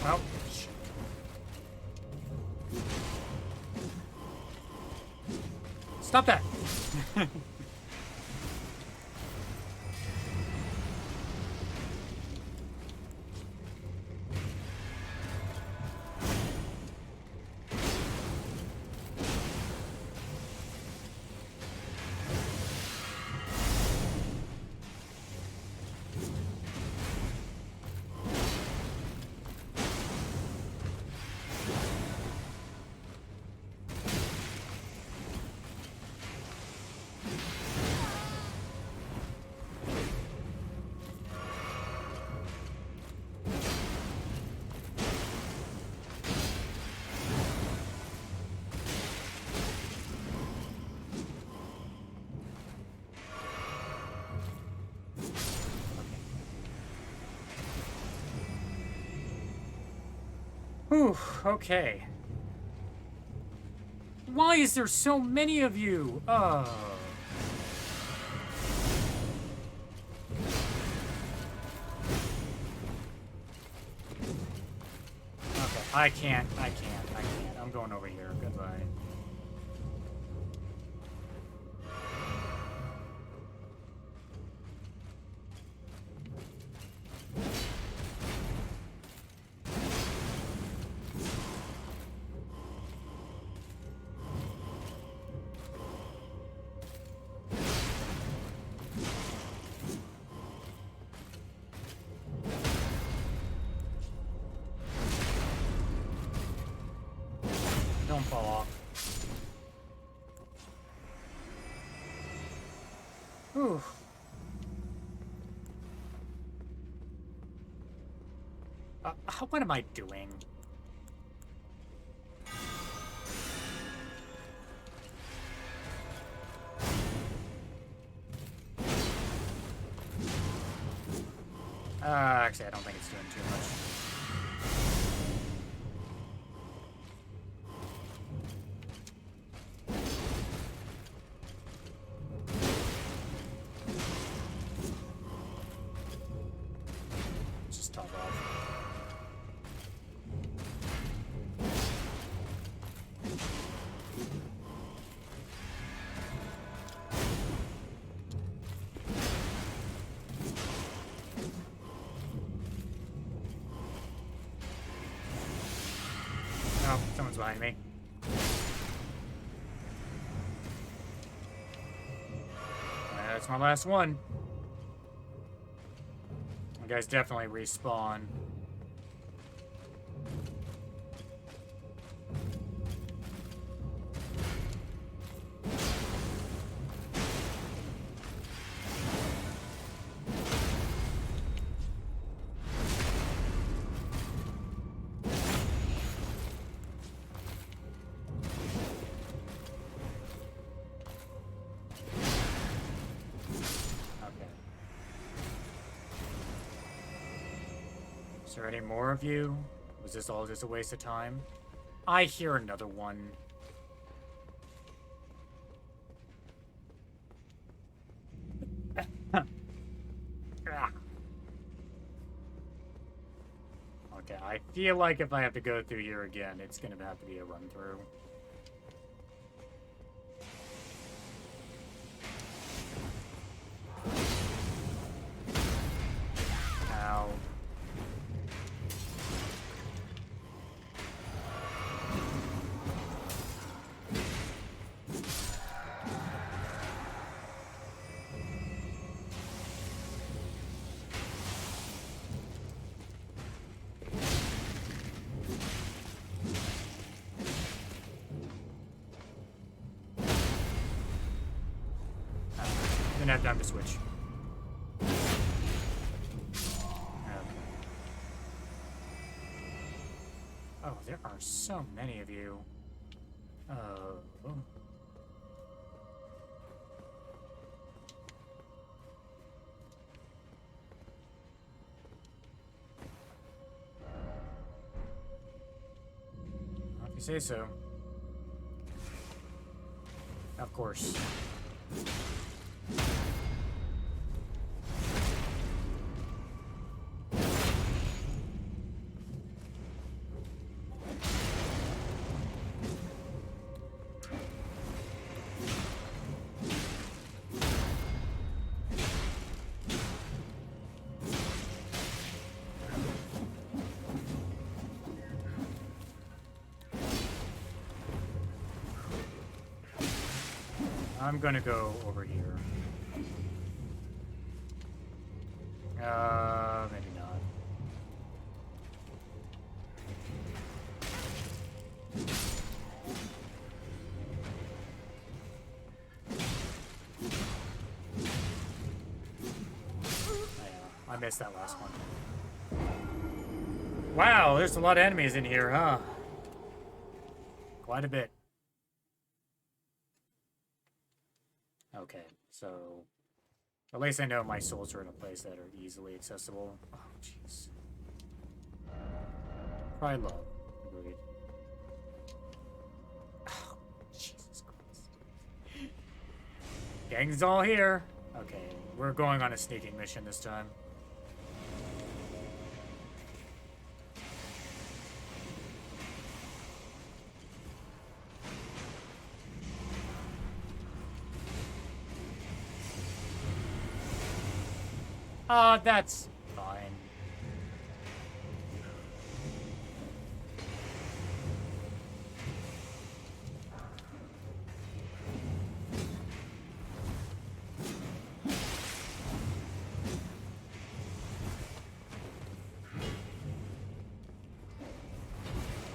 Speaker 1: Well, shit. Stop that! Whew, okay. Why is there so many of you? Oh. Okay, I can't. I'm going over here. Goodbye. Don't fall off. Whew. What am I doing? Actually, I don't think it's doing too much. Just top off. Oh, someone's behind me. That's my last one. You guys definitely respawn. Is there any more of you? Was this all just a waste of time? I hear another one. Okay, I feel like if I have to go through here again, it's gonna have to be a run through. Ow. Didn't have time to switch. Oh, there are so many of you. Oh. If you say so. Of course. I'm gonna go over here. Maybe not. I missed that last one. Wow, there's a lot of enemies in here, huh? Quite a bit. Okay, so at least I know my souls are in a place that are easily accessible. Oh, jeez. Probably love. Agreed. Oh, Jesus Christ. Gang's all here. Okay, we're going on a sneaking mission this time. That's fine.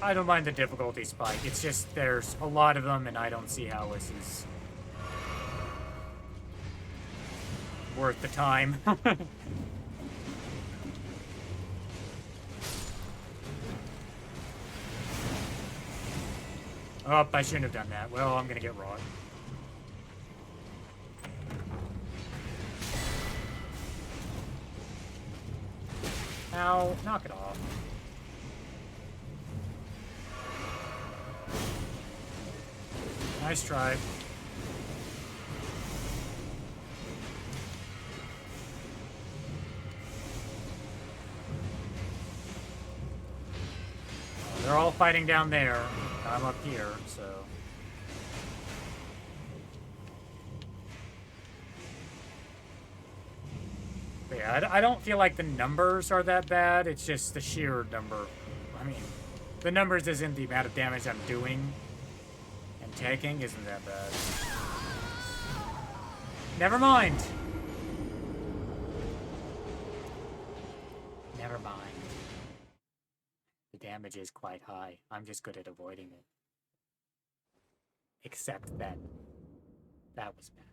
Speaker 1: I don't mind the difficulty spike. It's just there's a lot of them, and I don't see how this is worth the time. Oh, I shouldn't have done that. Well, I'm gonna get rocked. Ow, knock it off. Nice try. They're all fighting down there. I'm up here, so... But yeah, I don't feel like the numbers are that bad. It's just the sheer number. I mean, the numbers isn't the amount of damage I'm doing and taking isn't that bad. Never mind. Never mind. The damage is quite high. I'm just good at avoiding it. Except that was bad.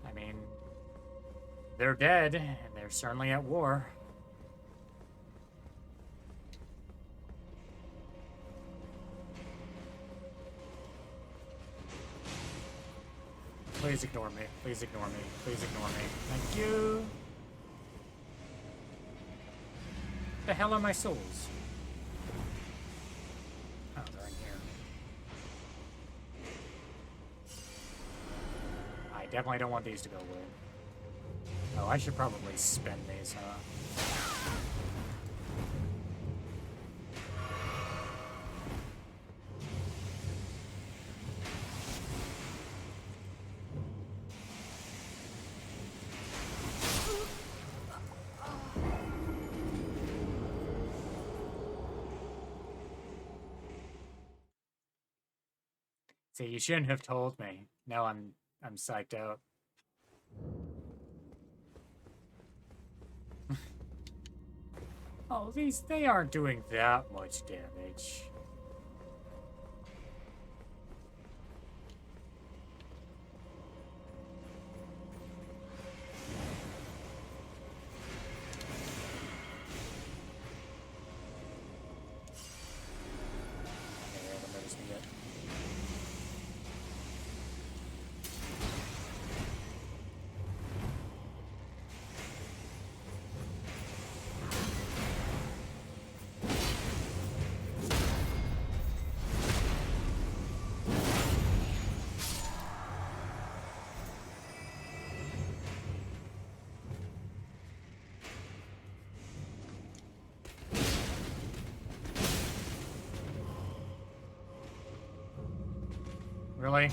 Speaker 1: I mean, they're dead, and they're certainly at war. Please ignore me. Please ignore me. Please ignore me. Thank you. The hell are my souls? Oh, they're in here. I definitely don't want these to go away. Oh, I should probably spend these, huh? See, you shouldn't have told me. Now I'm psyched out. Oh, they aren't doing that much damage. Really?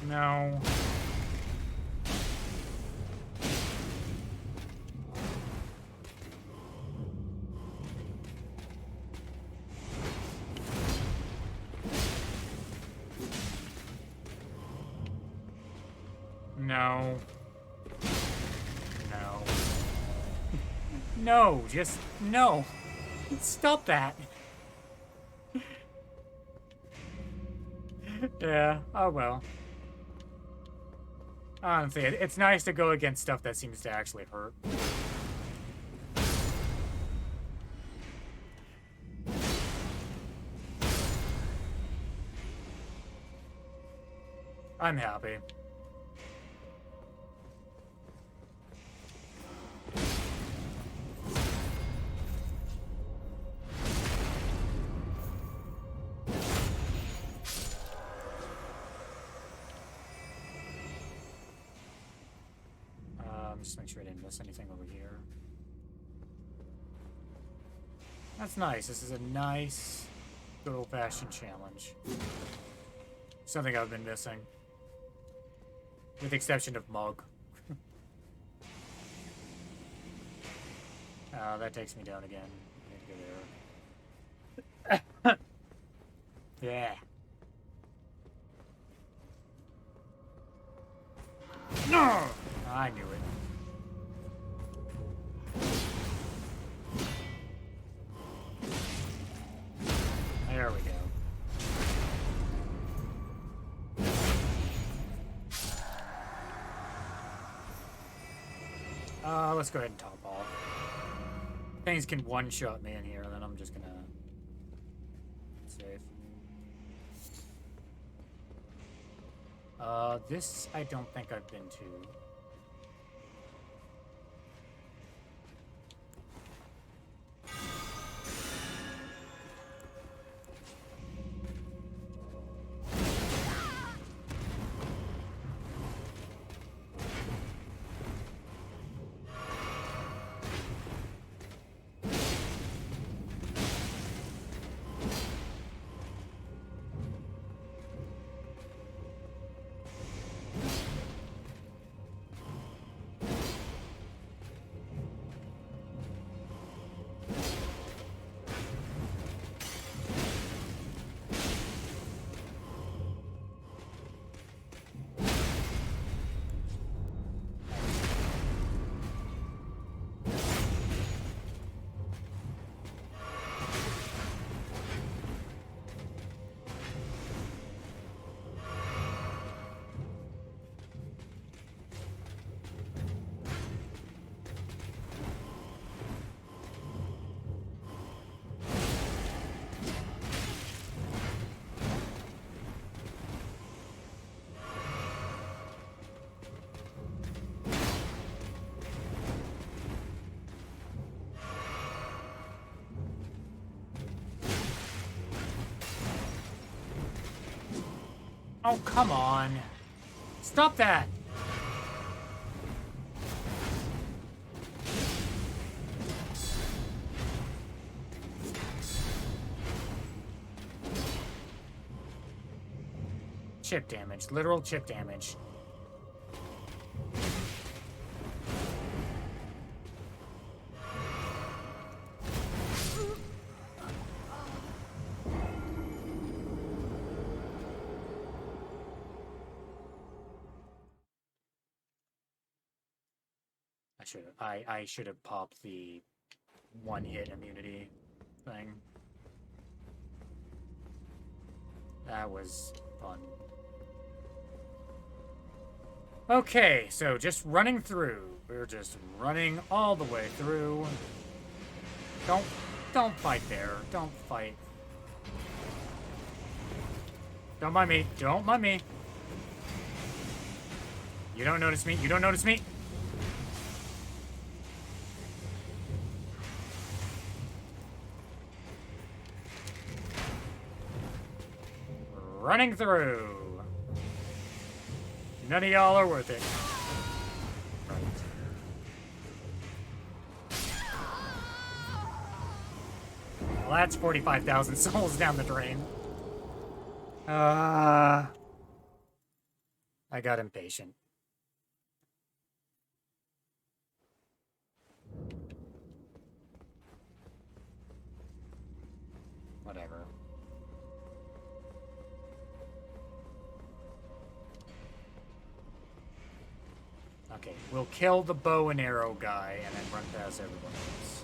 Speaker 1: No. No. No. No, just no. Stop that. Yeah, oh well. Honestly, it's nice to go against stuff that seems to actually hurt. I'm happy. Just make sure I didn't miss anything over here. That's nice. This is a nice, good old-fashioned challenge. Something I've been missing. With the exception of Mug. That takes me down again. I need to go there. Yeah. No! I knew it. There we go. Let's go ahead and top off. Things can one-shot me in here, then I'm just gonna save. This I don't think I've been to. Oh, come on. Stop that! Chip damage. Literal chip damage. I should have popped the one-hit immunity thing. That was fun. Okay, so just running through. We're just running all the way through. Don't fight there. Don't fight. Don't mind me. Don't mind me. You don't notice me. You don't notice me. Running through. None of y'all are worth it. Right. Well, that's 45,000 souls down the drain. I got impatient. Whatever. Okay, we'll kill the bow and arrow guy and then run past everyone else.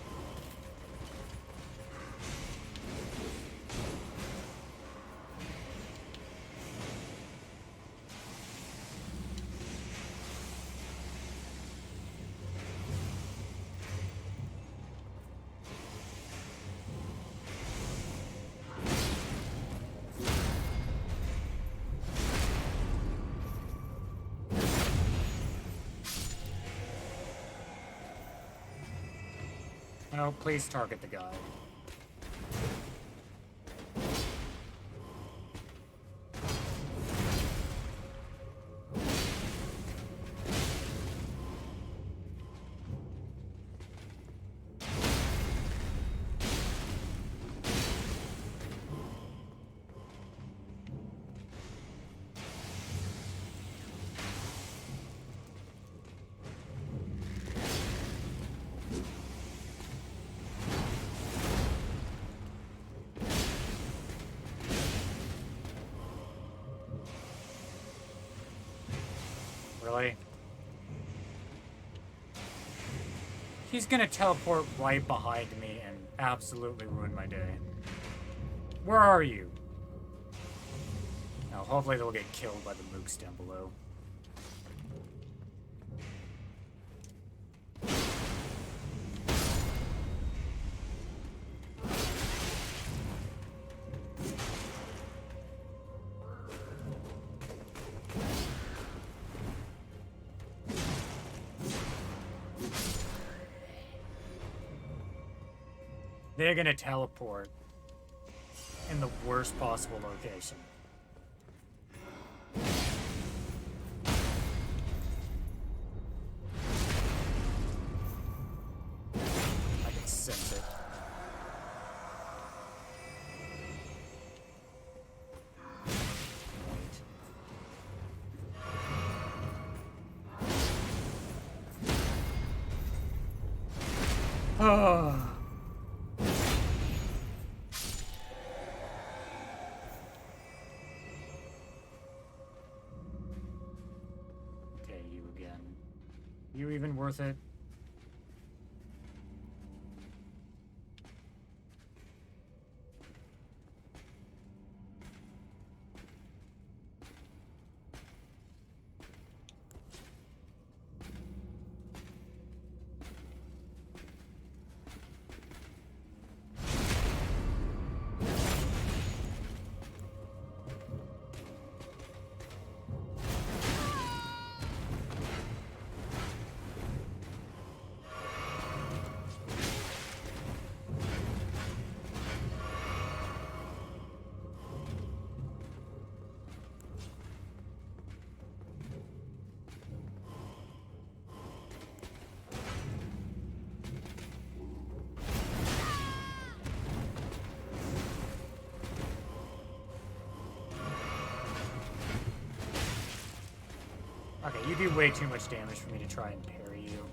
Speaker 1: No, please target the guy. Really? He's gonna teleport right behind me and absolutely ruin my day. Where are you? Now, hopefully they'll get killed by the mooks down below. They're gonna teleport in the worst possible location. I can sense it. Oh. You even worth it? Okay, you do way too much damage for me to try and parry you.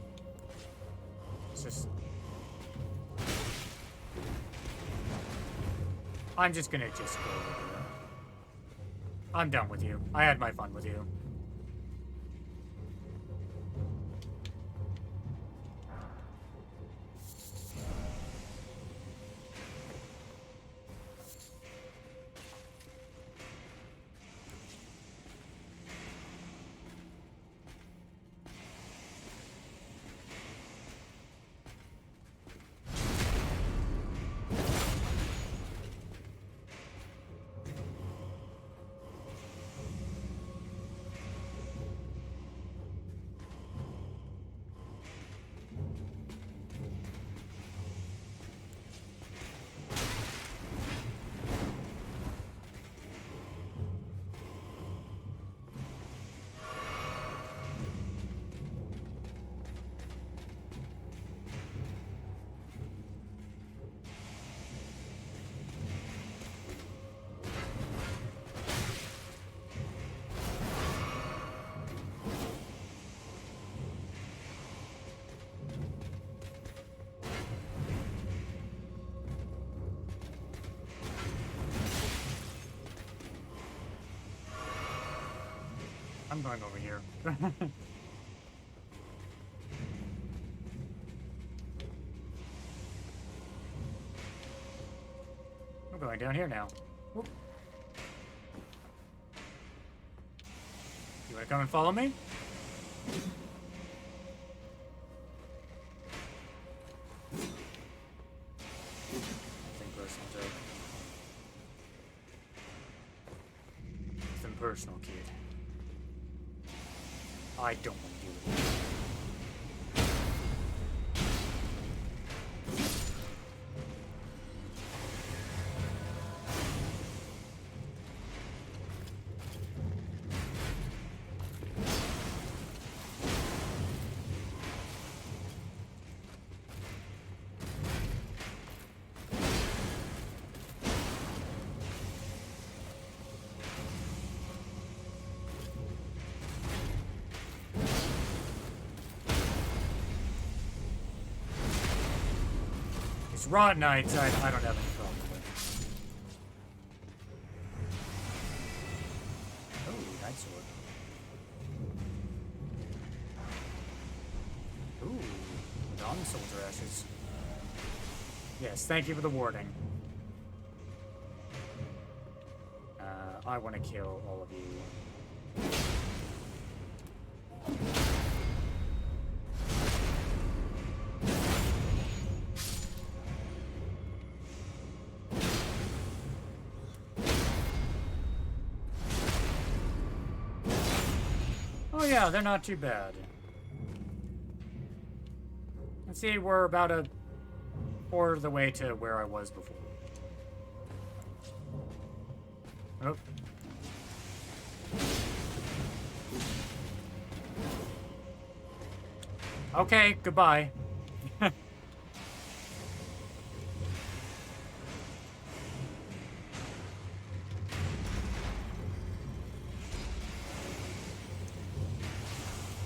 Speaker 1: It's just... I'm just gonna go with you. I'm done with you. I had my fun with you. I'm going over here. I'm going down here now. Whoop. You wanna come and follow me? Nothing personal, kid. I don't want to do it. Raw Knights, I don't have any problem with. Oh, Night Sword. soldier ashes. Yes, thank you for the warning. I want to kill all of you. Oh yeah, they're not too bad. Let's see, we're about a quarter of the way to where I was before. Oh. Okay, goodbye.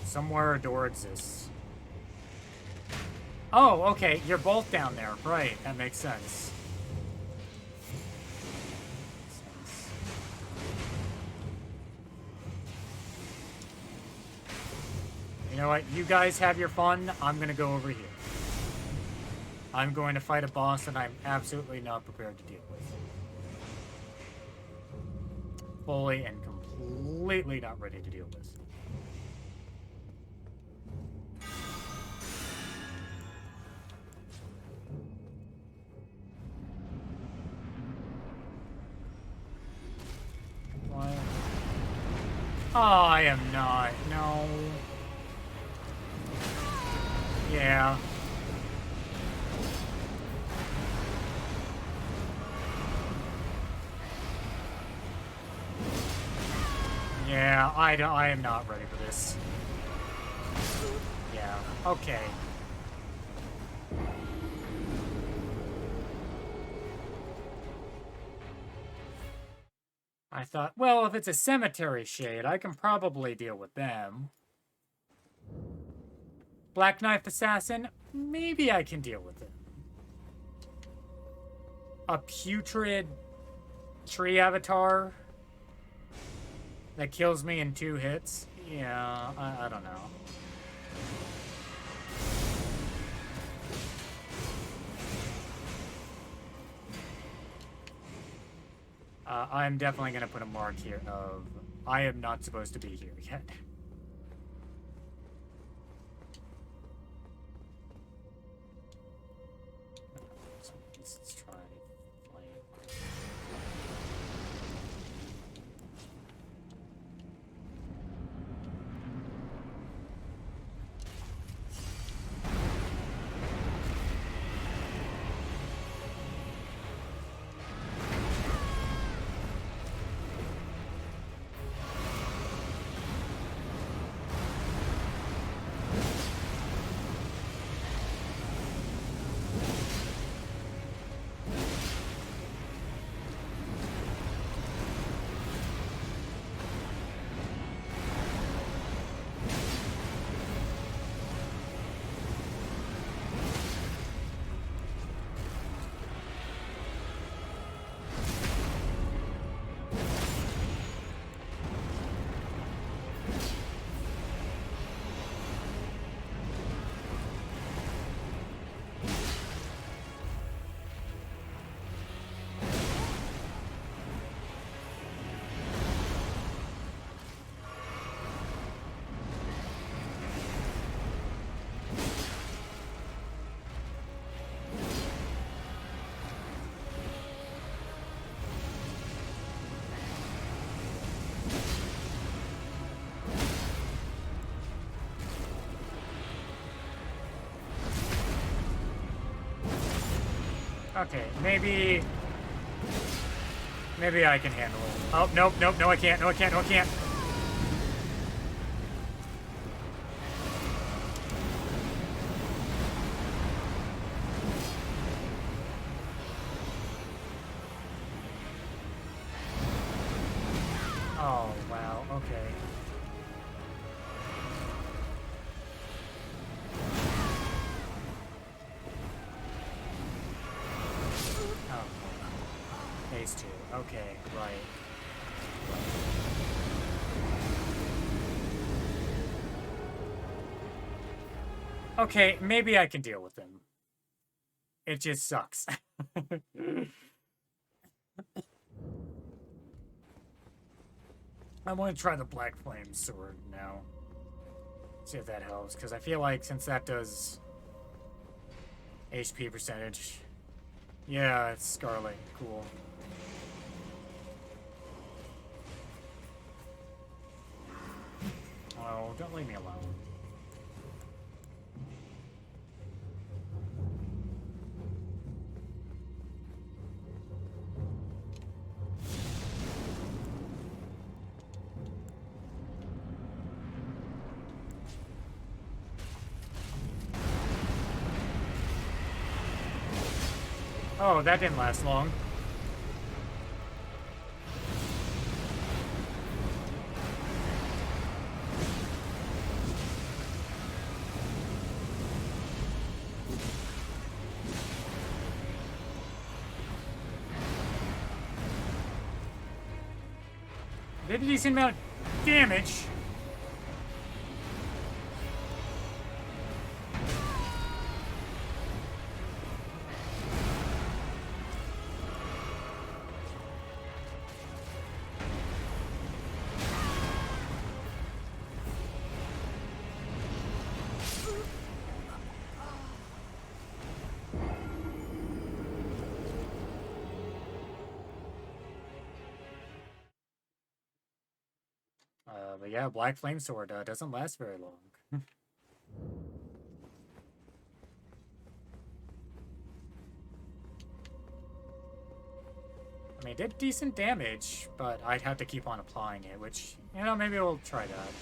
Speaker 1: Somewhere a door exists. Oh, okay, you're both down there. Right, that makes sense. You know what? You guys have your fun. I'm gonna go over here. I'm going to fight a boss that I'm absolutely not prepared to deal with. Fully and completely not ready to deal with. What? Oh, I am not. No. Yeah. Yeah, I am not ready for this. Yeah, okay. I thought, well, if it's a cemetery shade, I can probably deal with them. Black Knife Assassin, maybe I can deal with it. A Putrid tree avatar that kills me in 2 hits? Yeah, I don't know. I'm definitely going to put a mark here of, I am not supposed to be here yet. Let's try flame. Okay, maybe I can handle it. Oh, nope, no I can't, no I can't, no I can't. Oh, wow, okay. Phase 2. Okay, right. Okay, maybe I can deal with him. It just sucks. I want to try the Black Flame Sword now. See if that helps, because I feel like since that does HP percentage. Yeah, it's Scarlet. Cool. Oh, don't leave me alone. Oh, that didn't last long. Did a decent amount of damage. But yeah, Black Flame Sword doesn't last very long. I mean, it did decent damage, but I'd have to keep on applying it, which, you know, maybe we'll try that.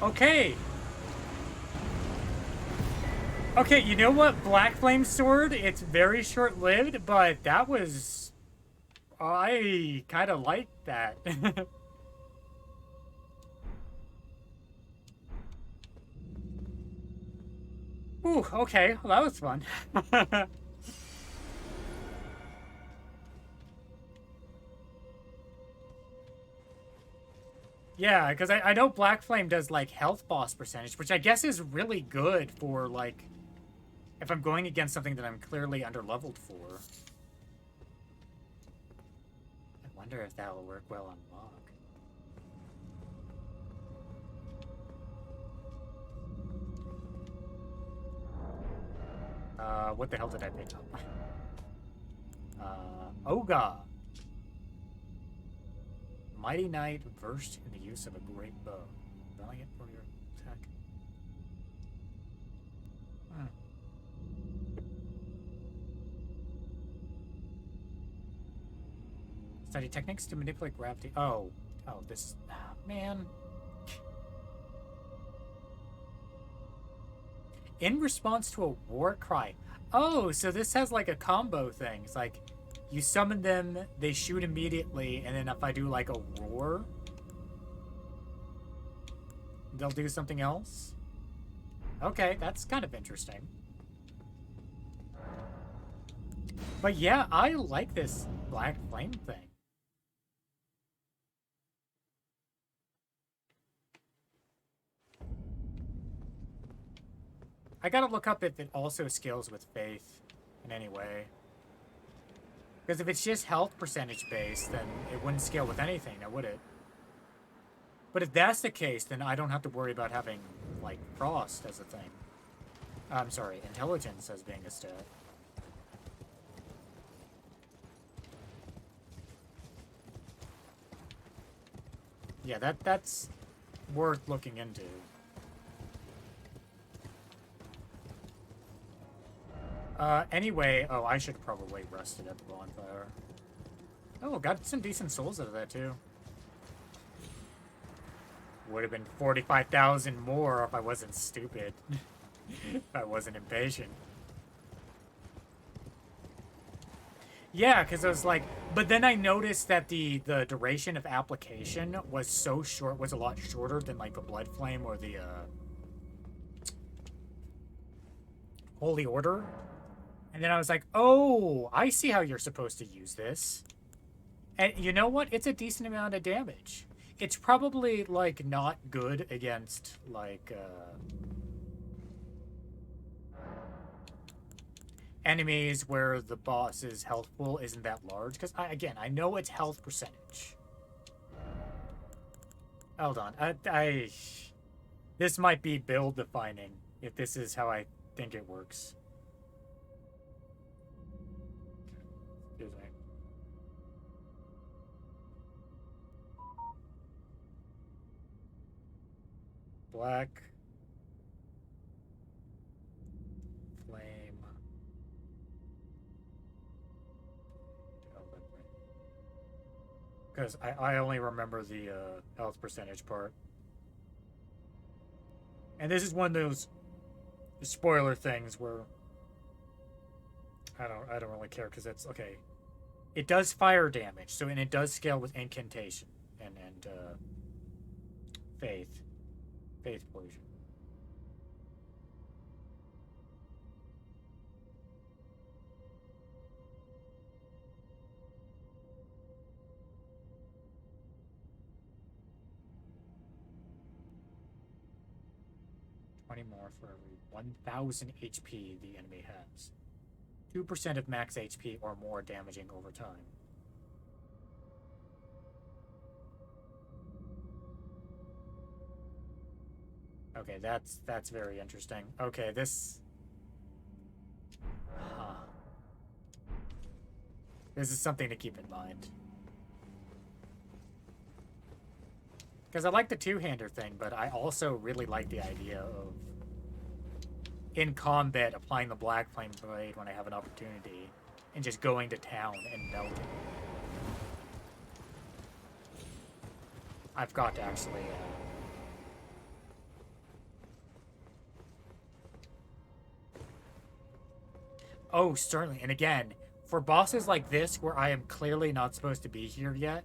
Speaker 1: Okay. Okay, you know what? Black Flame Sword, it's very short-lived, but that was... I kind of like that. Ooh, okay. Well, that was fun. Yeah, because I know Black Flame does, like, health boss percentage, which I guess is really good for, like, if I'm going against something that I'm clearly underleveled for. I wonder if that will work well on Mog. What the hell did I pick up? Oga. Mighty Knight versed in the use of a great bow. Valiant for your attack. Study techniques to manipulate gravity. Oh, this, man. In response to a war cry. Oh, so this has like a combo thing. It's like, you summon them, they shoot immediately, and then if I do like a roar, they'll do something else? Okay, that's kind of interesting. But yeah, I like this Black Flame thing. I gotta look up if it also scales with Faith in any way. Because if it's just health percentage based, then it wouldn't scale with anything, now would it? But if that's the case, then I don't have to worry about having, like, Frost as a thing. I'm sorry, Intelligence as being a stat. Yeah, that's worth looking into. Anyway, oh, I should probably rest it at the bonfire. Oh, got some decent souls out of that, too. Would have been 45,000 more if I wasn't stupid. If I wasn't impatient. Yeah, because I was like... But then I noticed that the duration of application was so short, was a lot shorter than, like, the Blood Flame or the, Holy Order. And then I was like, oh, I see how you're supposed to use this. And you know what? It's a decent amount of damage. It's probably, like, not good against, like, enemies where the boss's health pool isn't that large. Because, again, I know it's health percentage. Hold on. This might be build defining, if this is how I think it works. Excuse me. Black Flame. Because I only remember the health percentage part. And this is one of those spoiler things where I don't really care because it's okay. It does fire damage, and it does scale with incantation and faith potion. More for every 1,000 HP the enemy has. 2% of max HP or more damaging over time. Okay, that's very interesting. Okay, this... This is something to keep in mind. Because I like the two-hander thing, but I also really like the idea of in combat applying the Black Flame Blade when I have an opportunity and just going to town and melting. I've got to actually oh, certainly. And again, for bosses like this where I am clearly not supposed to be here yet,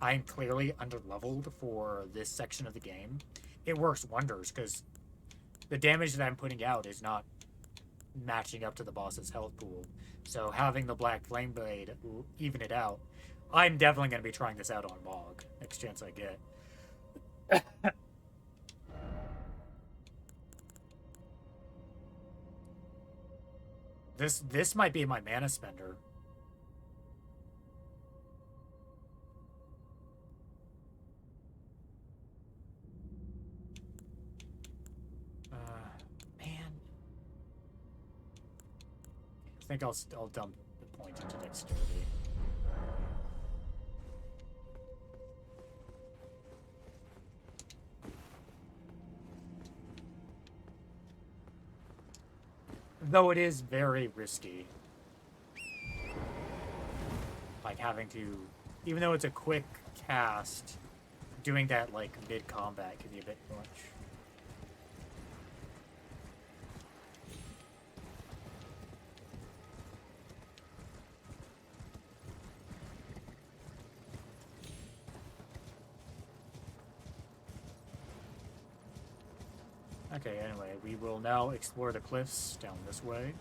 Speaker 1: I am clearly underleveled for this section of the game, it works wonders because the damage that I'm putting out is not matching up to the boss's health pool. So having the Black Flame Blade even it out, I'm definitely going to be trying this out on Mog next chance I get. This might be my mana spender. Man. I think I'll dump the point into dexterity. Though it is very risky. Like having to, even though it's a quick cast, doing that like mid-combat can be a bit much. Okay, anyway, we will now explore the cliffs down this way.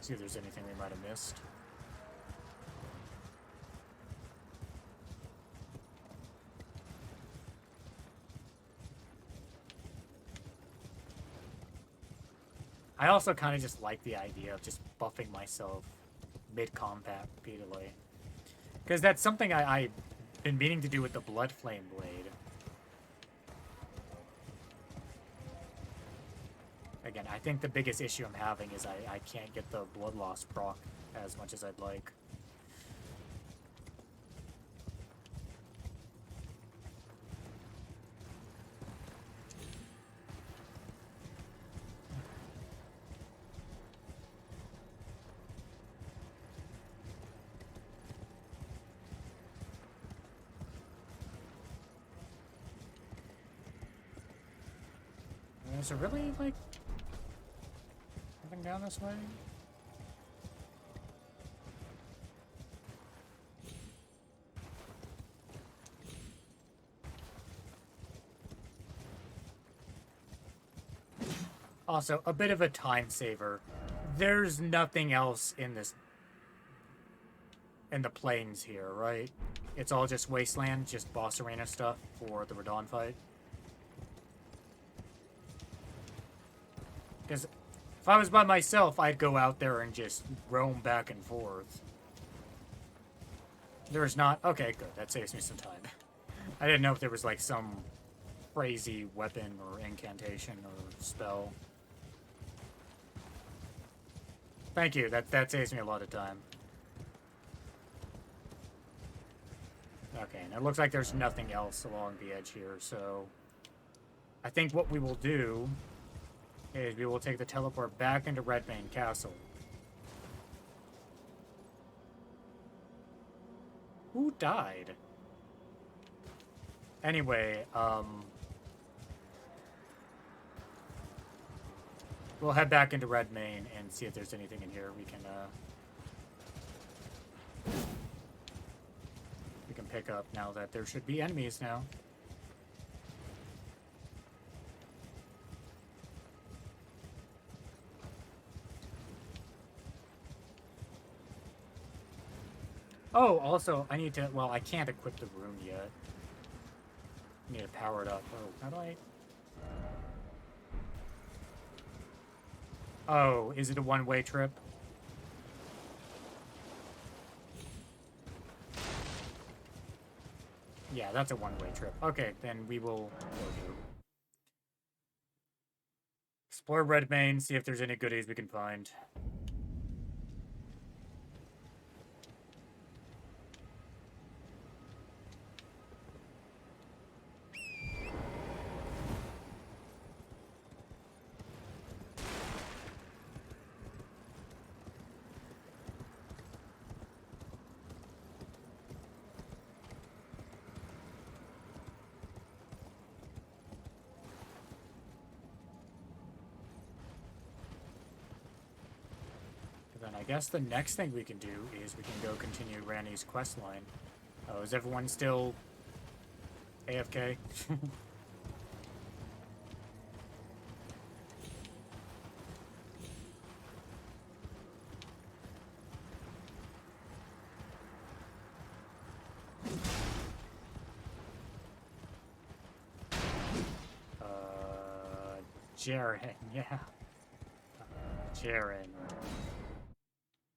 Speaker 1: See if there's anything we might have missed. I also kind of just like the idea of just buffing myself mid-combat repeatedly. Because that's something I've been meaning to do with the Blood Flame Blade. Again, I think the biggest issue I'm having is I can't get the blood loss proc as much as I'd like. Is it really, like, nothing down this way? Also, a bit of a time saver. There's nothing else in this, in the plains here, right? It's all just wasteland, just boss arena stuff for the Radahn fight. Because if I was by myself, I'd go out there and just roam back and forth. There's not... Okay, good. That saves me some time. I didn't know if there was, like, some crazy weapon or incantation or spell. Thank you. That saves me a lot of time. Okay, and it looks like there's nothing else along the edge here, so... I think what we will do is we will take the teleport back into Redmane Castle. Who died? Anyway, we'll head back into Redmane and see if there's anything in here we can pick up now that there should be enemies now. Oh, also, I need to... Well, I can't equip the rune yet. I need to power it up. Oh, how do I... Oh, is it a one-way trip? Yeah, that's a one-way trip. Okay, then we will go here. Explore Redmane, see if there's any goodies we can find. Then I guess the next thing we can do is we can go continue Ranni's quest line. Oh, is everyone still AFK? Jerren, yeah. Jerren.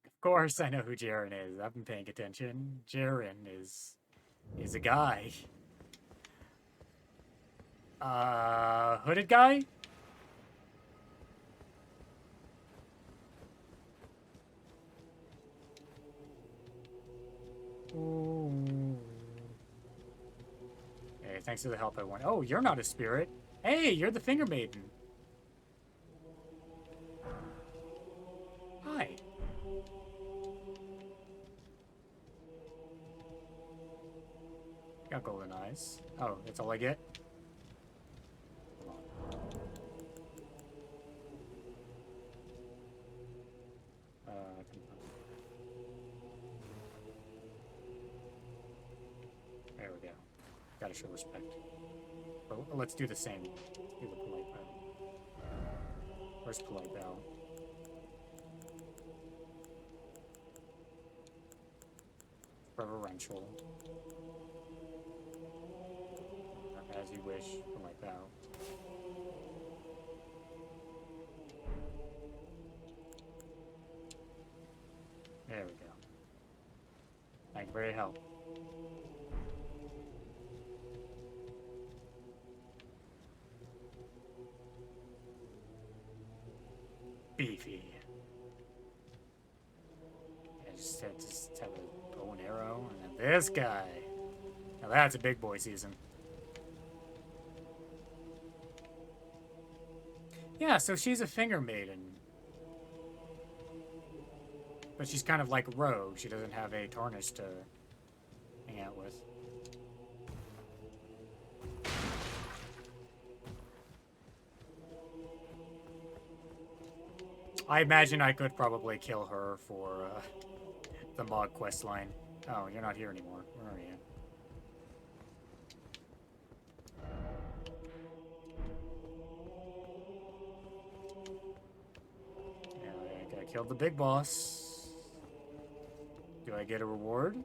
Speaker 1: Of course I know who Jerren is. I've been paying attention. Jerren is a guy. Hooded guy? Ooh. Hey, thanks for the help, everyone. Oh, you're not a spirit. Hey, you're the Finger Maiden. Hi. Got golden eyes. Oh, that's all I get? Hold on. There we go. Gotta show respect. But let's do the same. Do the polite bow. Where's polite bow? Reverential. As you wish, polite bow. There we go. Thank you for your help. Beefy. I just have a bow and arrow, and then this guy. Now that's a big boy season. Yeah, so she's a finger maiden. But she's kind of like a rogue. She doesn't have a tarnish to hang out with. I imagine I could probably kill her for the mod quest line. Oh, you're not here anymore. Where are you? Yeah, I killed the big boss. Do I get a reward?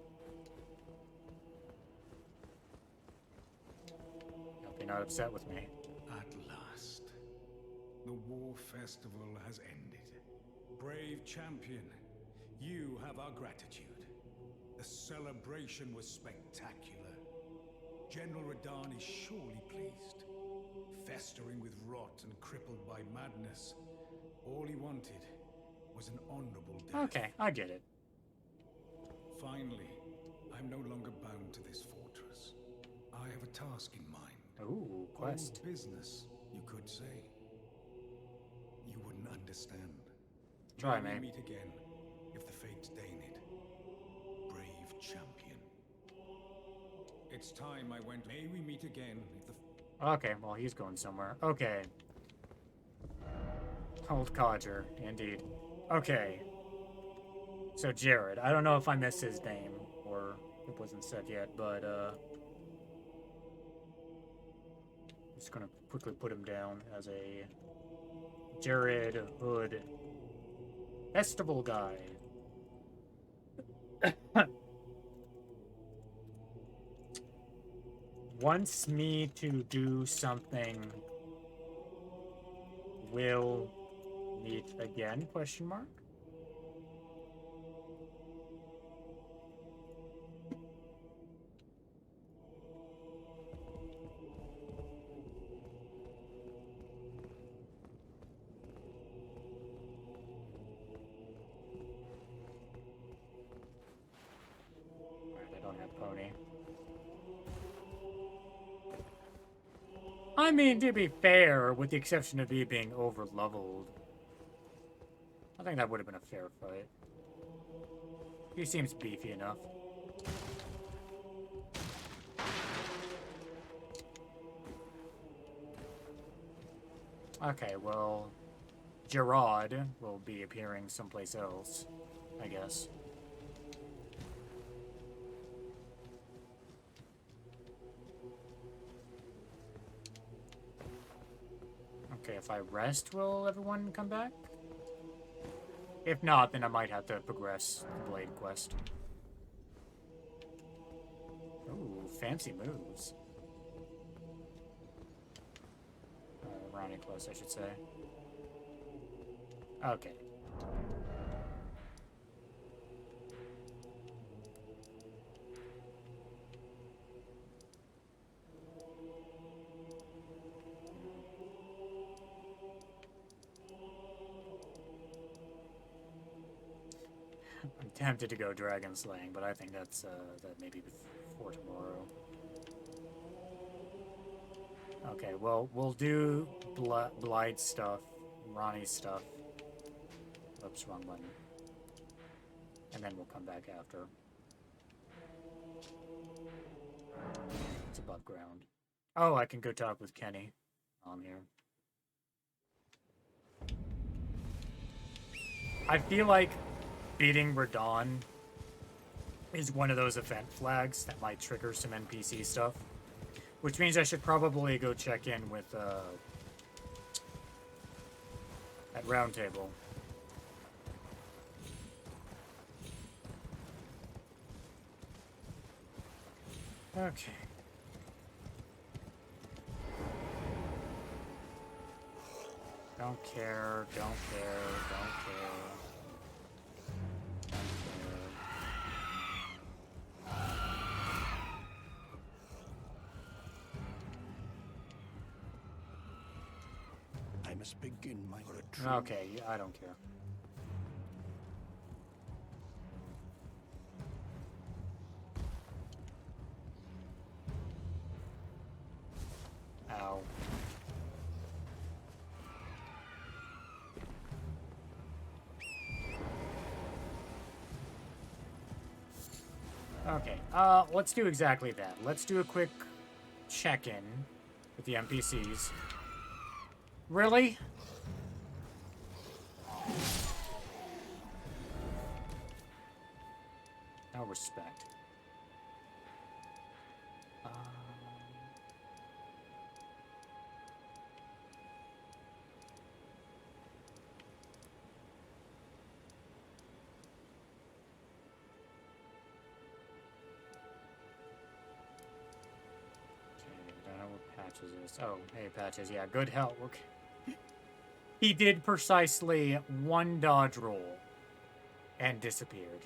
Speaker 1: Hope you're not upset with me.
Speaker 6: At last, the war festival has ended. Brave champion, you have our gratitude. The celebration was spectacular. General Radahn is surely pleased. Festering with rot and crippled by madness, all he wanted was an honorable death.
Speaker 1: Okay, I get it.
Speaker 6: Finally, I'm no longer bound to this fortress. I have a task in mind.
Speaker 1: Ooh, quest.
Speaker 6: Old business, you could say. You wouldn't understand.
Speaker 1: Try,
Speaker 6: May we
Speaker 1: mate.
Speaker 6: meet again, if the fates deign it. Brave champion. It's time I went. May we meet again, if the...
Speaker 1: Okay, well, he's going somewhere. Okay. Old codger, indeed. Okay. So, Jared. I don't know if I missed his name, or it wasn't said yet, but, just gonna quickly put him down as a Jared Hood festival guy. Wants me to do something. Will meet again? Question mark. I don't have pony. I mean, to be fair, with the exception of me being over-leveled, I think that would have been a fair fight. He seems beefy enough. Okay, well, Gerard will be appearing someplace else, I guess. Okay, if I rest, will everyone come back? If not, then I might have to progress the Blade quest. Ooh, fancy moves. Ronnie close, I should say. Okay. I'm tempted to go dragon slaying, but I think that's that maybe before tomorrow. Okay, well, we'll do Blide stuff, Ronnie's stuff. Oops, wrong button. And then we'll come back after. It's above ground. Oh, I can go talk with Kenny on here. I feel like beating Radahn is one of those event flags that might trigger some NPC stuff. Which means I should probably go check in with, at Roundtable. Okay. Don't care, don't care, don't care.
Speaker 7: I must begin my retreat.
Speaker 1: Okay, I don't care. Ow. Okay, let's do exactly that. Let's do a quick check-in with the NPCs. Really? No respect. Patches is. Oh, hey, Patches. Yeah, good help. Okay. He did precisely one dodge roll and disappeared.